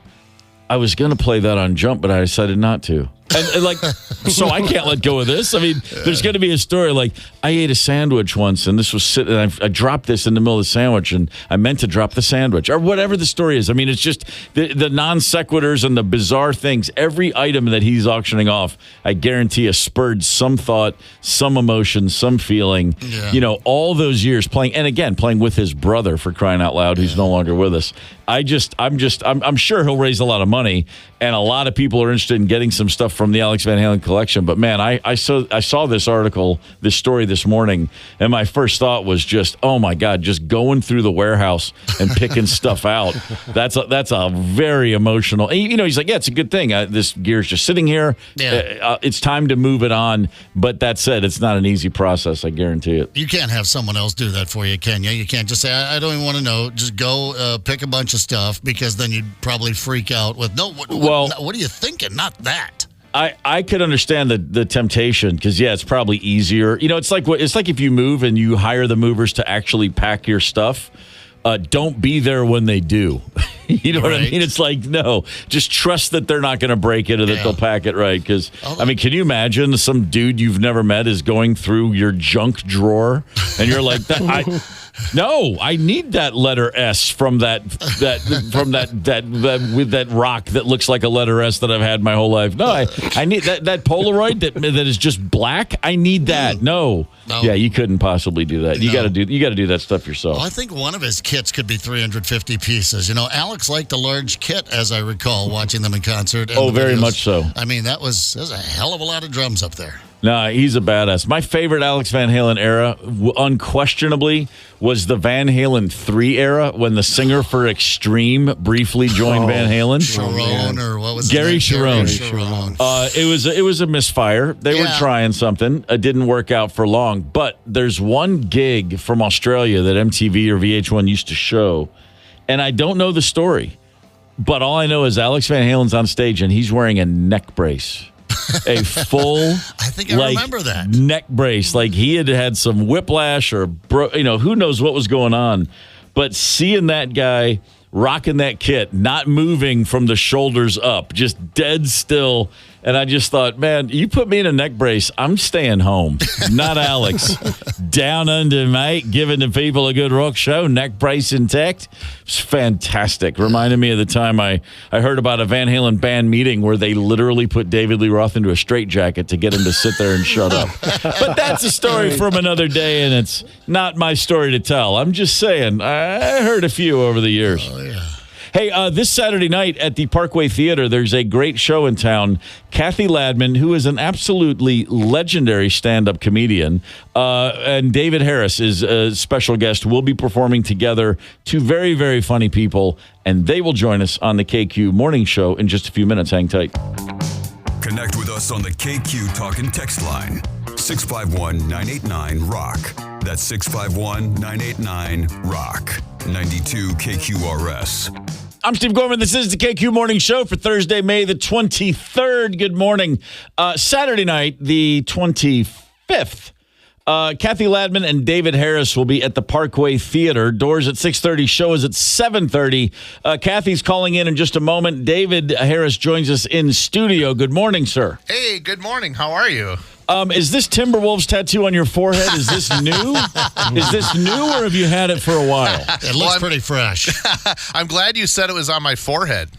I was going to play that on Jump, but I decided not to. And like, so I can't let go of this. I mean, there's going to be a story like I ate a sandwich once, and this was sitting. I dropped this in the middle of the sandwich, and I meant to drop the sandwich, or whatever the story is. I mean, it's just the non sequiturs and the bizarre things. Every item that he's auctioning off, I guarantee, has spurred some thought, some emotion, some feeling. Yeah. You know, all those years playing, and again playing with his brother, for crying out loud, who's no longer with us. I'm sure he'll raise a lot of money, and a lot of people are interested in getting some stuff from the Alex Van Halen collection. But man, I saw this article, this story this morning, and my first thought was just, oh my God, just going through the warehouse and picking stuff out. That's a very emotional. And, you know, he's like, yeah, it's a good thing. This gear's just sitting here. Yeah. It's time to move it on. But that said, it's not an easy process. I guarantee it. You can't have someone else do that for you, can you? You can't just say, I don't even want to know. Just go pick a bunch of stuff, because then you'd probably freak out with, what are you thinking? Not that. I could understand the temptation, because it's probably easier. You know, it's like if you move and you hire the movers to actually pack your stuff. Don't be there when they do. You know what I mean? It's like, no, just trust that they're not going to break it or that they'll pack it right. Because, I mean, can you imagine some dude you've never met is going through your junk drawer and you're like, I need that letter S from that with that rock that looks like a letter S that I've had my whole life. No, I need that Polaroid that is just black. I need that. No. Yeah, you couldn't possibly do that. You got to do that stuff yourself. Well, I think one of his kits could be 350 pieces. You know, Alex liked a large kit, as I recall, watching them in concert. Oh, very much so. I mean, that was a hell of a lot of drums up there. No, he's a badass. My favorite Alex Van Halen era, unquestionably, was the Van Halen 3 era, when the singer for Extreme briefly joined Van Halen. Sharon, or what was Gary it? Sharon. It was a misfire. They were trying something. It didn't work out for long. But there's one gig from Australia that MTV or VH1 used to show, and I don't know the story, but all I know is Alex Van Halen's on stage, and he's wearing a neck brace. A full, I think I remember that neck brace. Like he had some whiplash or who knows what was going on. But seeing that guy rocking that kit, not moving from the shoulders up, just dead still. And I just thought, man, you put me in a neck brace, I'm staying home. Not Alex. Down under, mate, giving the people a good rock show, neck brace intact. It's fantastic. Reminded me of the time I heard about a Van Halen band meeting where they literally put David Lee Roth into a straitjacket to get him to sit there and shut up. But that's a story from another day, and it's not my story to tell. I'm just saying, I heard a few over the years. Oh, yeah. Hey, this Saturday night at the Parkway Theater, there's a great show in town. Kathy Ladman, who is an absolutely legendary stand-up comedian, and David Harris is a special guest. We'll be performing together. Two very, very funny people, and they will join us on the KQ Morning Show in just a few minutes. Hang tight. Connect with us on the KQ Talk and Text line, 651-989-ROCK. That's 651-989-ROCK. 92 KQRS. I'm Steve Gorman. This is the KQ Morning Show for Thursday, May the 23rd. Good morning. Saturday night, the 25th. Kathy Ladman and David Harris will be at the Parkway Theater. Doors at 6:30. Show is at 7:30. Kathy's calling in just a moment. David Harris joins us in studio. Good morning, sir. Hey, good morning. How are you? Is this Timberwolves tattoo on your forehead? Is this new? Is this new, or have you had it for a while? It looks pretty fresh. I'm glad you said it was on my forehead.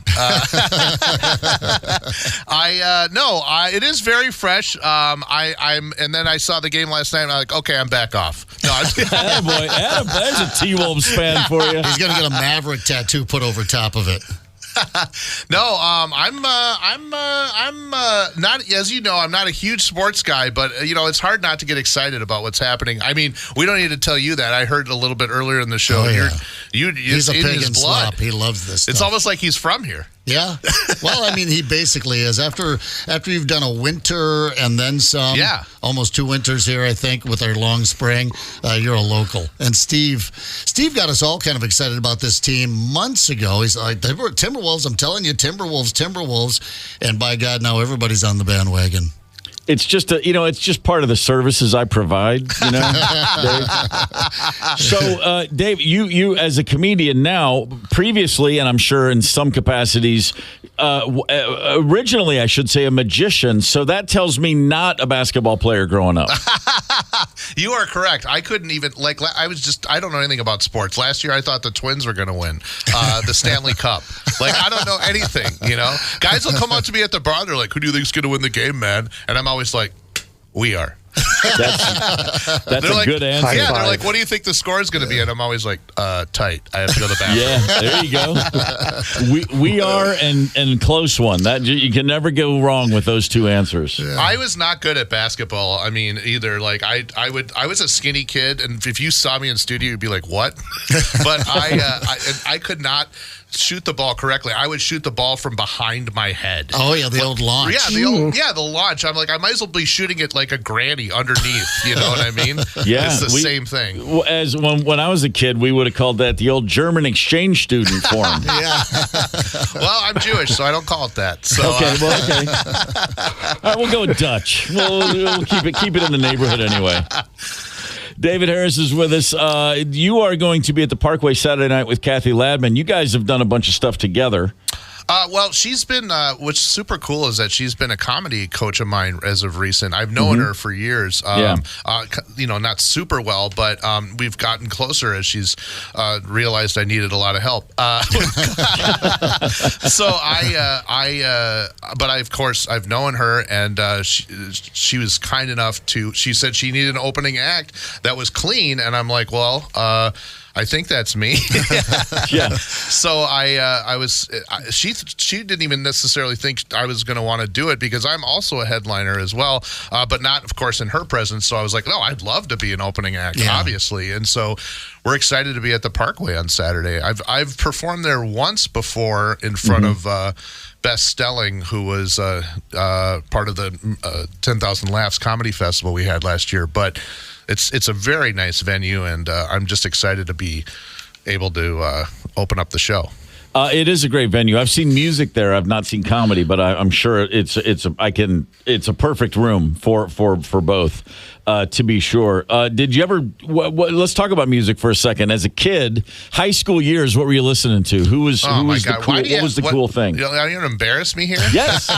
It is very fresh. And then I saw the game last night, and I'm like, okay, I'm back off. No, boy, there's a T-Wolves fan for you. He's gonna get a Maverick tattoo put over top of it. No, I'm not, as you know, I'm not a huge sports guy, but it's hard not to get excited about what's happening. I mean, we don't need to tell you that. I heard a little bit earlier in the show. Oh, yeah. He's a in pig his in blood. slop. He loves this stuff. It's almost like he's from here. Yeah. Well, I mean, he basically is. After you've done a winter and then some, almost 2 winters here, I think, with our long spring, you're a local. And Steve got us all kind of excited about this team months ago. He's like, Timberwolves, I'm telling you, Timberwolves. And by God, now everybody's on the bandwagon. It's just it's just part of the services I provide, Dave. So, Dave, you as a comedian now, previously, and I'm sure in some capacities, originally, I should say, a magician. So that tells me not a basketball player growing up. You are correct. I couldn't even, I don't know anything about sports. Last year, I thought the Twins were going to win the Stanley Cup. I don't know anything, Guys will come up to me at the bar. They're like, who do you think's going to win the game, man? And I'm always like, we are. That's a good answer. Yeah, they're like, what do you think the score is going to be? And I'm always like, tight. I have to go to the bathroom. Yeah, there you go. We are and close one. That you can never go wrong with those two answers. Yeah. I was not good at basketball. I mean, either. I was a skinny kid, and if you saw me in studio, you'd be like, what? But I could not shoot the ball correctly. I would shoot the ball from behind my head. Oh yeah, the old launch. Yeah, the launch. I'm like, I might as well be shooting it like a granny underneath. You know what I mean? Yeah, it's the same thing. As when I was a kid, we would have called that the old German exchange student form. Yeah. Well, I'm Jewish, so I don't call it that. So, okay. All right, we'll go with Dutch. We'll keep it in the neighborhood anyway. David Harris is with us. You are going to be at the Parkway Saturday night with Kathy Ladman. You guys have done a bunch of stuff together. Well, she's been, what's super cool is that she's been a comedy coach of mine as of recent. I've known her for years. Not super well, but we've gotten closer as she's realized I needed a lot of help. I've known her, and she was kind enough she said she needed an opening act that was clean, and I'm like, well, I think that's me. Yeah. So she didn't even necessarily think I was going to want to do it because I'm also a headliner as well, but not, of course, in her presence. So I was like, no, I'd love to be an opening act, obviously. And so we're excited to be at the Parkway on Saturday. I've performed there once before in front of Beth Stelling, who was part of the 10,000 Laughs Comedy Festival we had last year, but it's a very nice venue, and I'm just excited to be able to open up the show. It is a great venue. I've seen music there. I've not seen comedy, but I'm sure it's a perfect room for both. To be sure. Did you ever? Let's talk about music for a second. As a kid, high school years, what were you listening to? Who was the cool thing? Are you going to embarrass me here? Yes,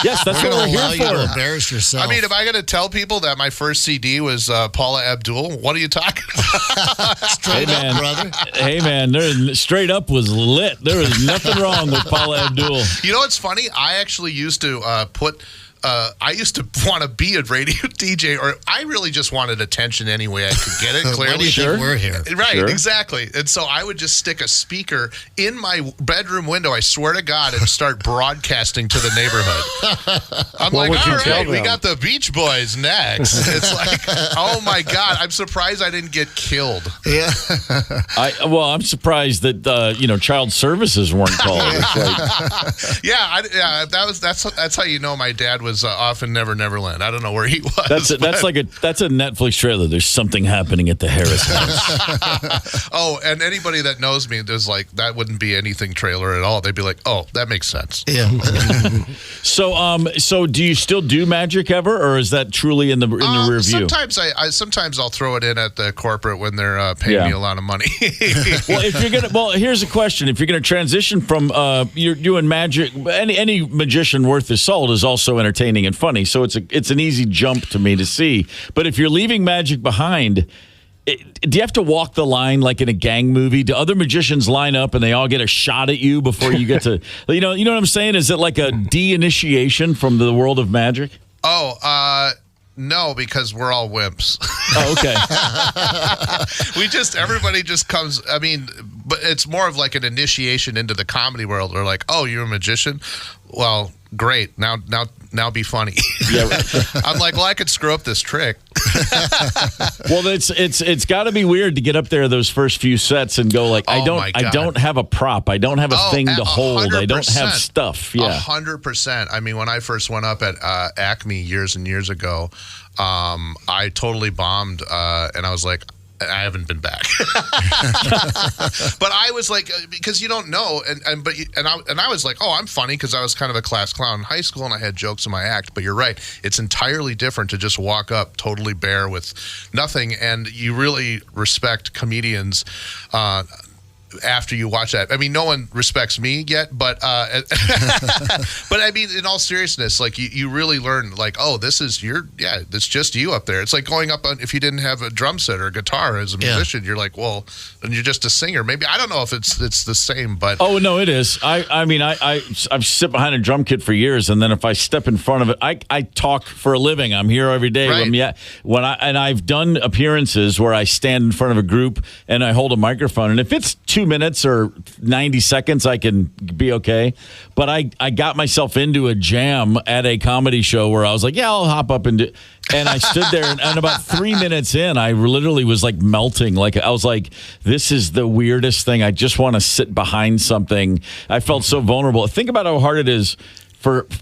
yes, that's what we're here for. To embarrass yourself. I mean, am I going to tell people that my first CD was Paula Abdul? What are you talking about? Straight up, brother. Hey, man, Straight Up was lit. There was nothing wrong with Paula Abdul. You know what's funny? I actually used to I used to want to be a radio DJ, or I really just wanted attention any way I could get it. Clearly, Why do you think we're here? Right, Sure. exactly. And so I would just stick a speaker in my bedroom window, I swear to God, and start broadcasting to the neighborhood. I'm like, all right, we got the Beach Boys next. It's like, oh my God, I'm surprised I didn't get killed. Yeah. I'm surprised that child services weren't called. That's how you know my dad was off in Neverland. I don't know where he was. That's a Netflix trailer. There's something happening at the Harris house. Oh, and anybody that knows me, there's like that wouldn't be anything trailer at all. They'd be like, oh, that makes sense. Yeah. So do you still do magic ever, or is that truly in the rear view? Sometimes I'll throw it in at the corporate when they're paying me a lot of money. Here's a question: if you're gonna transition from you're doing magic, any magician worth his salt is also entertaining and funny, so it's an easy jump to me to see. But if you're leaving magic behind, do you have to walk the line like in a gang movie? Do other magicians line up and they all get a shot at you before you get to you know what I'm saying? Is it like a de-initiation from the world of magic? No, because we're all wimps. Oh, okay. Everybody just comes. I mean, but it's more of like an initiation into the comedy world. They're like, oh, you're a magician? Well, great. Now be funny. Yeah. I'm like, well, I could screw up this trick. Well, it's got to be weird to get up there those first few sets and go like, I don't have a prop. I don't have a thing to hold. I don't have stuff. Yeah, 100%. I mean, when I first went up at Acme years and years ago, I totally bombed, and I was like, I haven't been back. But I was like, because you don't know, and I was like, oh, I'm funny because I was kind of a class clown in high school and I had jokes in my act. But you're right, it's entirely different to just walk up totally bare with nothing, and you really respect comedians. After you watch that, I mean, no one respects me yet, but but I mean, in all seriousness, like you really learn, like, oh, it's just you up there. It's like going up on, if you didn't have a drum set or a guitar as a musician, you're like, well, and you're just a singer. Maybe, I don't know if it's the same, but oh no, it is. I mean, I've sit behind a drum kit for years, and then if I step in front of it, I talk for a living. I'm here every day. Right. I've done appearances where I stand in front of a group and I hold a microphone, and if it's 2 minutes or 90 seconds, I can be okay. But I got myself into a jam at a comedy show where I was like, yeah, I'll hop up and do. And I stood there, and about 3 minutes in, I literally was like melting. Like, I was like, this is the weirdest thing. I just want to sit behind something. I felt so vulnerable. Think about how hard it is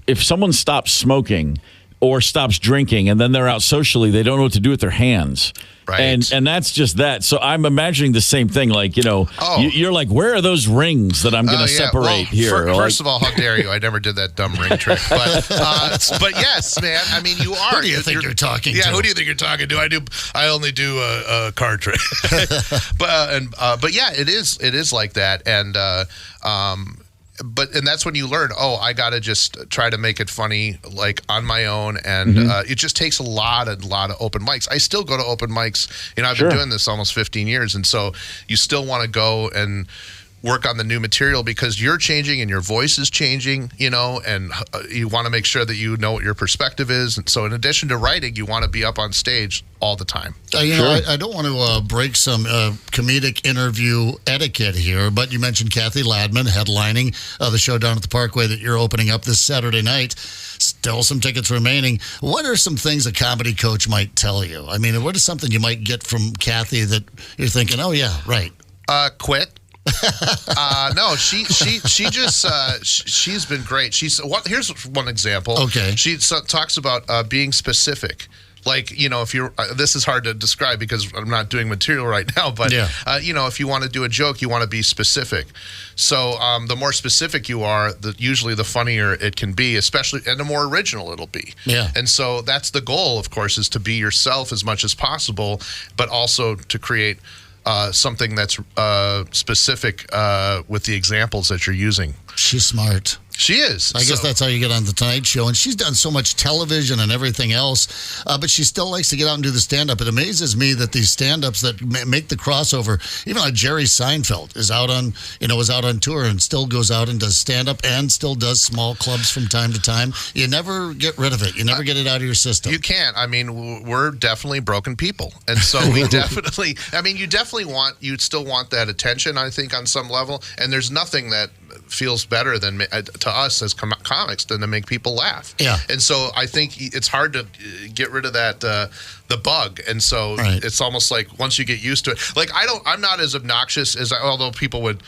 if someone stops smoking or stops drinking, and then they're out socially, they don't know what to do with their hands. Right. And that's just that. So I'm imagining the same thing. Like, you're like, where are those rings that I'm going to separate here? First of all, how dare you? I never did that dumb ring trick. But yes, man. I mean, you are. Who do you think you're talking to? Yeah, who do you think you're talking to? I only do a card trick. But yeah, it is like that. And and that's when you learn, oh, I got to just try to make it funny, like, on my own. And it just takes a lot of open mics. I still go to open mics. I've been doing this almost 15 years. And so you still want to go and work on the new material because you're changing and your voice is changing, and you want to make sure that you know what your perspective is. And so in addition to writing, you want to be up on stage all the time. I don't want to break some comedic interview etiquette here, but you mentioned Kathy Ladman headlining the show down at the Parkway that you're opening up this Saturday night. Still some tickets remaining. What are some things a comedy coach might tell you? I mean, what is something you might get from Kathy that you're thinking, oh yeah, right? Quit. No, she just she's been great. Here's one example. Okay, she talks about being specific. Like, if you're, this is hard to describe because I'm not doing material right now, but, if you want to do a joke, you want to be specific. So the more specific you are, usually the funnier it can be, especially, and the more original it'll be. Yeah. And so that's the goal, of course, is to be yourself as much as possible, but also to create something that's specific with the examples that you're using. She's smart. She is. I guess that's how you get on the Tonight Show. And she's done so much television and everything else, but she still likes to get out and do the stand-up. It amazes me that these stand-ups that make the crossover, even like Jerry Seinfeld is out on tour and still goes out and does stand-up and still does small clubs from time to time. You never get rid of it. You never get it out of your system. You can't. I mean, we're definitely broken people. And so we definitely, you still want that attention, I think, on some level. And there's nothing that feels better than to us as comics than to make people laugh. Yeah. And so I think it's hard to get rid of that the bug. And so it's almost like once you get used to it, like I'm not as obnoxious as although people would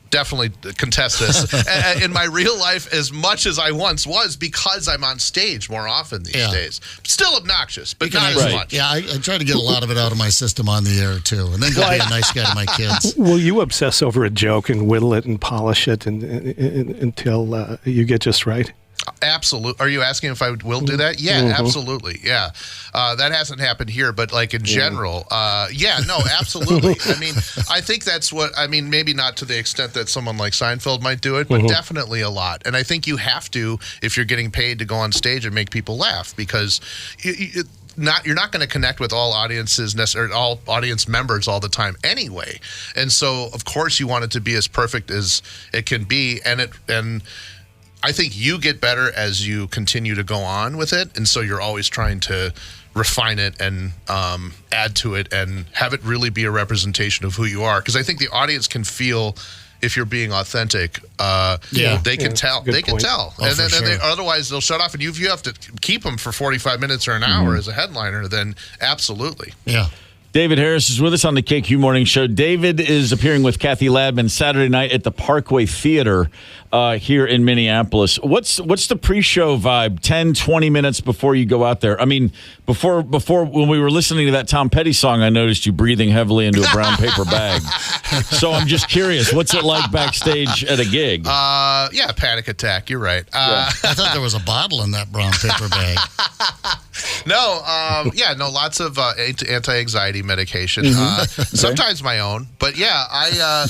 definitely contest this in my real life as much as I once was because I'm on stage more often these days. Still obnoxious, but not as much. Yeah, I try to get a lot of it out of my system on the air too, and then go be a nice guy to my kids. Will you obsess over a joke and whittle it and polish it until you get just right? Absolutely. Are you asking if I will do that? Yeah, absolutely. Yeah. That hasn't happened here, but like in general, absolutely. I mean, I think maybe not to the extent that someone like Seinfeld might do it, but definitely a lot. And I think you have to, if you're getting paid to go on stage and make people laugh, because you're not going to connect with all audiences or all audience members all the time anyway. And so, of course, you want it to be as perfect as it can be. And I think you get better as you continue to go on with it, and so you're always trying to refine it and add to it and have it really be a representation of who you are. Because I think the audience can feel if you're being authentic. They can tell. They can tell. Oh, and then sure. otherwise they'll shut off. And if you have to keep them for 45 minutes or an hour as a headliner, then absolutely. Yeah. David Harris is with us on the KQ Morning Show. David is appearing with Kathy Ladman Saturday night at the Parkway Theater here in Minneapolis. What's the pre-show vibe 10, 20 minutes before you go out there? I mean, before when we were listening to that Tom Petty song, I noticed you breathing heavily into a brown paper bag. So I'm just curious, what's it like backstage at a gig? Panic attack. You're right. I thought there was a bottle in that brown paper bag. No, lots of anti-anxiety medication. Sometimes my own, but you know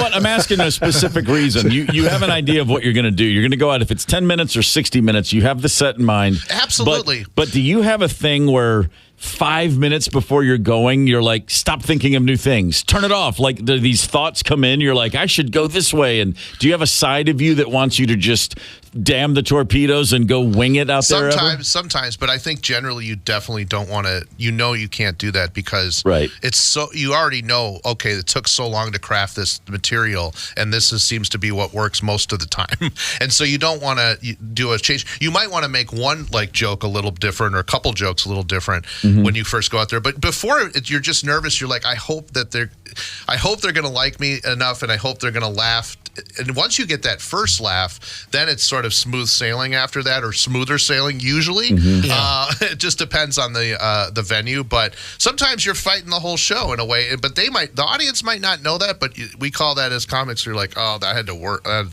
what? I'm asking a specific reason. You have an idea of what you're going to do. You're going to go out. If it's 10 minutes or 60 minutes, you have the set in mind. Absolutely. But do you have a thing where 5 minutes before you're going, you're like, stop thinking of new things. Turn it off. Like these thoughts come in. You're like, I should go this way. And do you have a side of you that wants you to just damn the torpedoes and go wing it out there? Sometimes, but I think generally you definitely don't want to. You can't do that because it's so. You already know. Okay, it took so long to craft this material, and seems to be what works most of the time. And so you don't want to do a change. You might want to make one joke a little different or a couple jokes a little different when you first go out there. But before you're just nervous. You're like, I hope they're going to like me enough, and I hope they're going to laugh. And once you get that first laugh, then it's sort of smooth sailing after that, or smoother sailing usually. It just depends on the venue, but sometimes you're fighting the whole show in a way. But the audience might not know that, but we call that as comics. You're like, oh, that had to work. That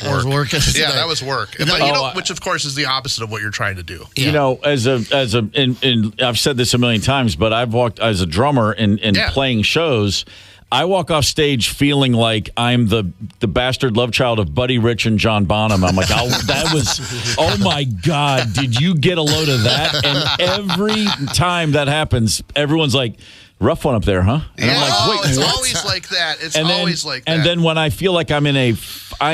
was work. That was work. But which of course is the opposite of what you're trying to do. You know, and I've said this a million times, but I've walked as a drummer and playing shows. I walk off stage feeling like I'm the bastard love child of Buddy Rich and John Bonham. I'm like, oh my God, did you get a load of that? And every time that happens, everyone's like, rough one up there, huh? And I'm like, wait, it's what? always like that. And then when I feel like I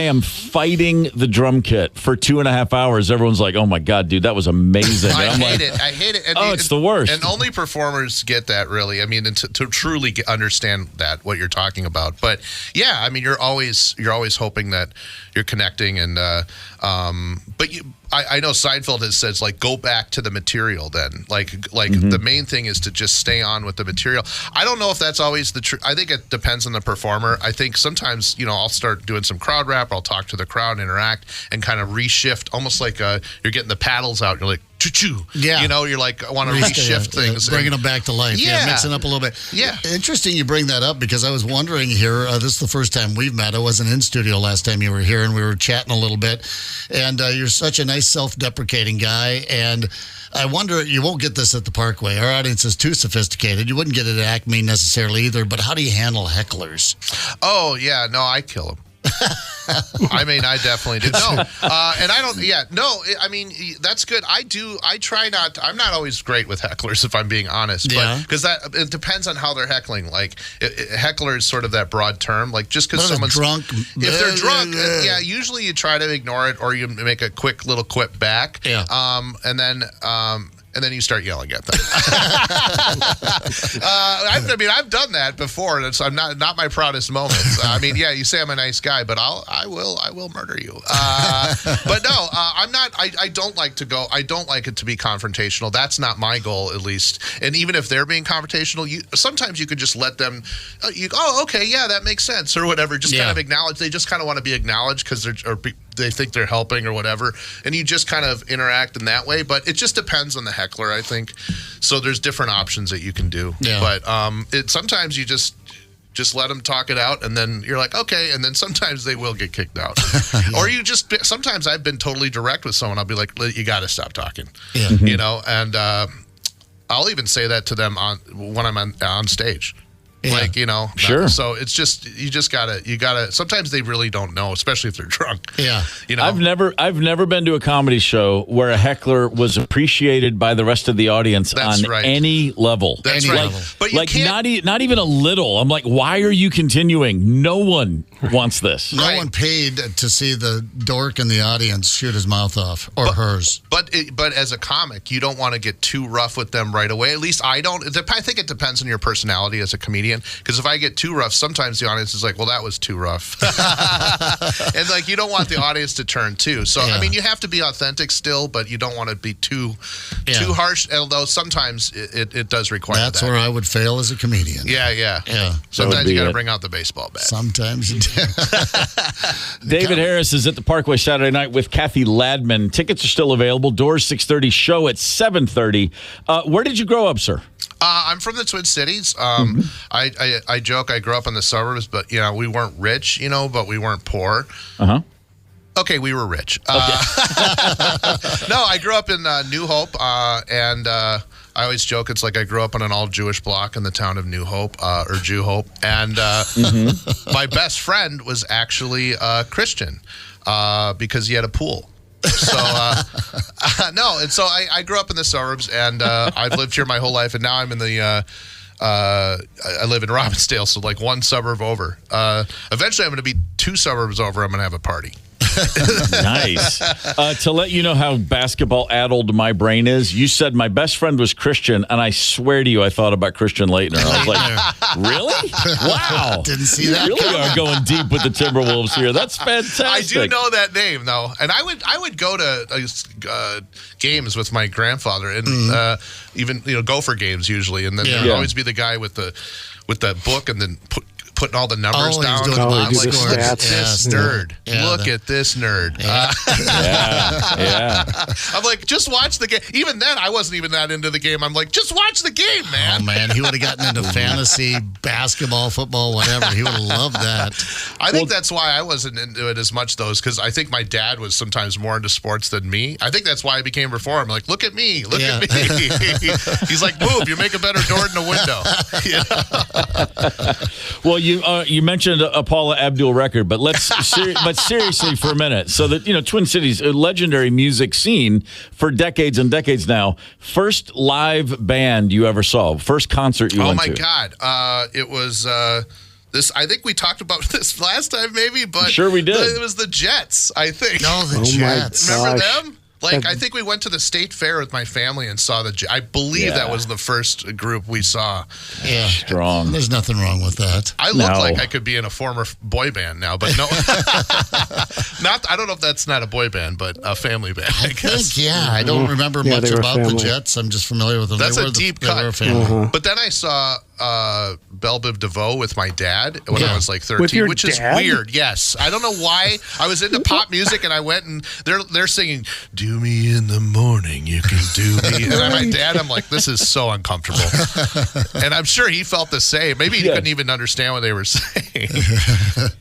am fighting the drum kit for 2.5 hours, everyone's like, oh my God, dude, that was amazing. And I hate it. And it's the worst. And only performers get that, really. I mean, and to truly understand what you're talking about. But yeah, I mean, you're always hoping that you're connecting, and but I know Seinfeld has said, like, go back to the material then. Like the main thing is to just stay on with the material. I don't know if that's always the truth. I think it depends on the performer. I think sometimes, I'll start doing some crowd rap. I'll talk to the crowd, interact, and kind of reshift, almost like you're getting the paddles out. You're like, choo-choo. Yeah. You're like, I want to reshift things. Bringing them back to life. Yeah. Mixing up a little bit. Yeah. Interesting you bring that up, because I was wondering here, this is the first time we've met. I wasn't in studio last time you were here, and we were chatting a little bit. And you're such a nice self-deprecating guy. And I wonder, you won't get this at the Parkway. Our audience is too sophisticated. You wouldn't get it at Acme necessarily either. But how do you handle hecklers? Oh, yeah. No, I kill them. I mean, I definitely do. No, and I don't. Yeah, no. I mean, that's good. I try not. I'm not always great with hecklers, if I'm being honest. Yeah. Because it depends on how they're heckling. Like, heckler is sort of that broad term. Like, just because someone's drunk, if they're drunk, usually you try to ignore it, or you make a quick little quip back. Yeah. And then you start yelling at them. I've done that before, and it's not my proudest moments. I mean, yeah, you say I'm a nice guy, but I will murder you. But no, I'm not. I don't like to go. I don't like it to be confrontational. That's not my goal, at least. And even if they're being confrontational, sometimes you could just let them. Okay, yeah, that makes sense, or whatever. Just kind of acknowledge. They just kind of want to be acknowledged because they think they're helping or whatever, and you just kind of interact in that way. But it just depends on the heckler, I think. So there's different options that you can do. Yeah. But sometimes you just let them talk it out, and then you're like, okay, and then sometimes they will get kicked out. Or sometimes I've been totally direct with someone. I'll be like, you got to stop talking. Yeah. And I'll even say that to them when I'm on stage. Yeah. Like, you know. Sure. So it's just, you gotta, sometimes they really don't know, especially if they're drunk. Yeah. You know. I've never been to a comedy show where a heckler was appreciated by the rest of the audience That's on right. any level. That's Any right. level. But you Like can't. not even a little. I'm like, why are you continuing? No one wants this. No one paid to see the dork in the audience shoot his mouth off or hers. But as a comic, you don't want to get too rough with them right away. At least I don't. I think it depends on your personality as a comedian. Because if I get too rough, sometimes the audience is like, well, that was too rough. And like, you don't want the audience to turn too. So, I mean, you have to be authentic still, but you don't want to be too harsh. Although sometimes it does require That's that. where I would fail as a comedian. Yeah. Yeah. Sometimes you got to it. bring out the baseball bat. Sometimes you do. David Harris is at the Parkway Saturday night with Kathy Ladman. Tickets are still available. Doors 6:30, show at 7:30. Where did you grow up, sir? I'm from the Twin Cities. I joke I grew up in the suburbs, but you know, we weren't rich, you know, but we weren't poor. Okay, we were rich. No, I grew up in New Hope, and I always joke it's like I grew up on an all-Jewish block in the town of New Hope, or Jew Hope, and my best friend was actually Christian because he had a pool. So, no, and so I grew up in the suburbs, and I've lived here my whole life, and now I'm in the I live in Robbinsdale, so like one suburb over. Eventually, I'm going to be 2 suburbs over. I'm going to have a party. Nice. To let you know how basketball-addled my brain is, you said my best friend was Christian, and I swear to you, I thought about Christian Laettner. I was like, really? Wow. Didn't see that. You really are going deep with the Timberwolves here. That's fantastic. I do know that name, though, and I would go to games with my grandfather, and even Gopher games usually, and then there would always be the guy with the book, and then putting all the numbers down. Doing I'm box like, scores. look at this nerd. Look at this nerd. I'm like, just watch the game. Even then, I wasn't even that into the game. I'm like, just watch the game, man. Oh, man. He would have gotten into fantasy, basketball, football, whatever. He would have loved that. I think that's why I wasn't into it as much, though, because I think my dad was sometimes more into sports than me. I think that's why I became reformed. Like, look at me. Look at me. He's like, move. You make a better door than a window. Well, you mentioned a Paula Abdul record, but but seriously for a minute. So that Twin Cities, a legendary music scene for decades and decades now. First live band you ever saw? First concert you went to? Oh my God! It was this. I think we talked about this last time, maybe, but sure we did. It was the Jets. I think. No, the Jets. Remember them? Like, I think we went to the state fair with my family and saw I believe that was the first group we saw. Yeah. Strong. There's nothing wrong with that. I look like I could be in a former boy band now, but no. I don't know if that's not a boy band, but a family band, I guess. think, I don't remember much about the Jets. I'm just familiar with them. That's a deep cut. They were a family. But then I saw Belle Biv DeVoe with my dad when I was like 13, with your which dad? is weird. Yes. I don't know why. I was into pop music and I went and they're singing, "Do me in the morning, you can do me." And my dad, I'm like, this is so uncomfortable. And I'm sure he felt the same. Maybe he couldn't even understand what they were saying.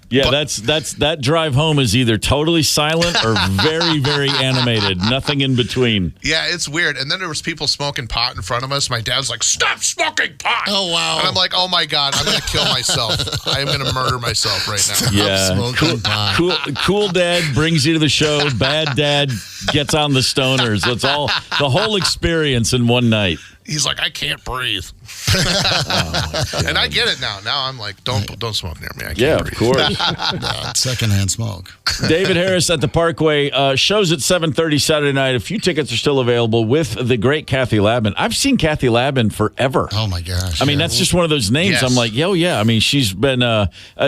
Yeah, that drive home is either totally silent or very, very animated. Nothing in between. Yeah, it's weird. And then there was people smoking pot in front of us. My dad's like, "Stop smoking pot!" Oh wow! And I'm like, "Oh my God, I'm going to kill myself. I'm going to murder myself right now." Cool dad brings you to the show. Bad dad gets on the stoners. It's all the whole experience in one night. He's like, "I can't breathe." And I get it now. Now I'm like, don't smoke near me. I can't breathe. Of course. Secondhand smoke. David Harris at the Parkway. Shows at 7:30 Saturday night. A few tickets are still available with the great Kathy Ladman. I've seen Kathy Ladman forever. Oh my gosh! I mean, that's just one of those names. Yes. I'm like, I mean, she's been.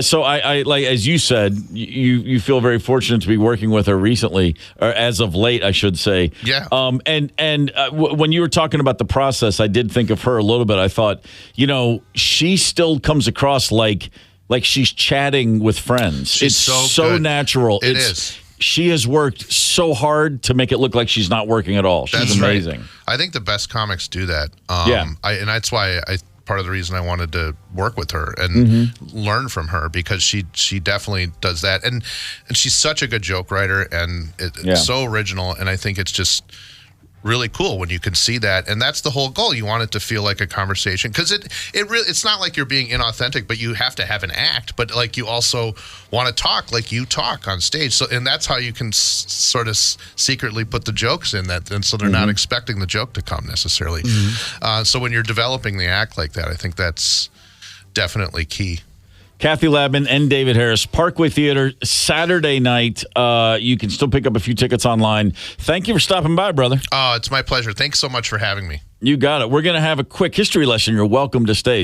So I like, as you said, you feel very fortunate to be working with her recently, or as of late, I should say. Yeah. And when you were talking about the process, I did think of her a little bit. I thought, she still comes across like she's chatting with friends. She's it's so good. natural. It is. She has worked so hard to make it look like she's not working at all. She's That's amazing. Right. I think the best comics do that. And that's why part of the reason I wanted to work with her and learn from her, because she definitely does that. And she's such a good joke writer, and it's so original. And I think it's just really cool when you can see that, and that's the whole goal. You want it to feel like a conversation, because it's not like you're being inauthentic, but you have to have an act, but like you also want to talk like you talk on stage. So, and that's how you can sort of secretly put the jokes in that, and so they're not expecting the joke to come necessarily. So when you're developing the act like that, I think that's definitely key. Kathy Labman and David Harris, Parkway Theater, Saturday night. You can still pick up a few tickets online. Thank you for stopping by, brother. Oh, it's my pleasure. Thanks so much for having me. You got it. We're going to have a quick history lesson. You're welcome to stay.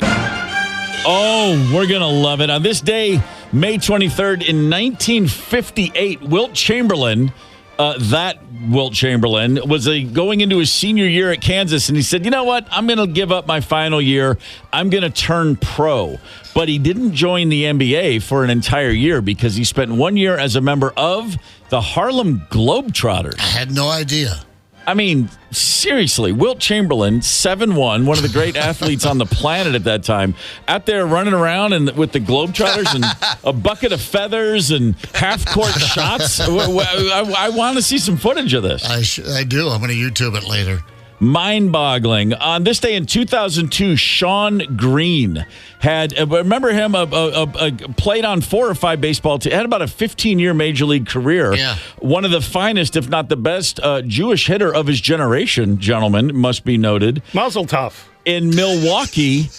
Oh, we're going to love it. On this day, May 23rd, in 1958, Wilt Chamberlain, Wilt Chamberlain was going into his senior year at Kansas, and he said, you know what? I'm going to give up my final year. I'm going to turn pro. But he didn't join the NBA for an entire year because he spent 1 year as a member of the Harlem Globetrotters. I had no idea. I mean, seriously, Wilt Chamberlain, 7'1", one of the great athletes on the planet at that time, out there running around with the Globetrotters and a bucket of feathers and half-court shots. I want to see some footage of this. I do. I'm going to YouTube it later. Mind-boggling. On this day in 2002, Sean Green remember him, played on 4 or 5 baseball teams, had about a 15-year major league career. Yeah. One of the finest, if not the best, Jewish hitter of his generation, gentlemen, must be noted. Mazel tov. In Milwaukee,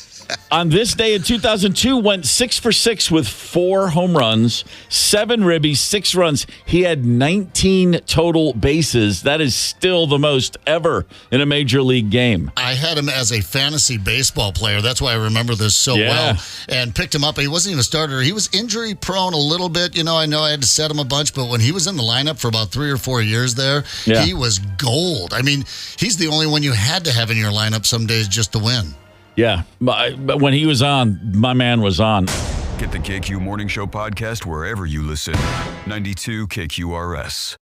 on this day in 2002, went 6 for 6 with 4 home runs, 7 ribbies, 6 runs. He had 19 total bases. That is still the most ever in a major league game. I had him as a fantasy baseball player. That's why I remember this so well. And picked him up. He wasn't even a starter. He was injury prone a little bit. I know I had to set him a bunch, but when he was in the lineup for about 3 or 4 years there, he was gold. I mean, he's the only one you had to have in your lineup some days just to win. Yeah, but when he was on, my man was on. Get the KQ Morning Show podcast wherever you listen. 92 KQRS.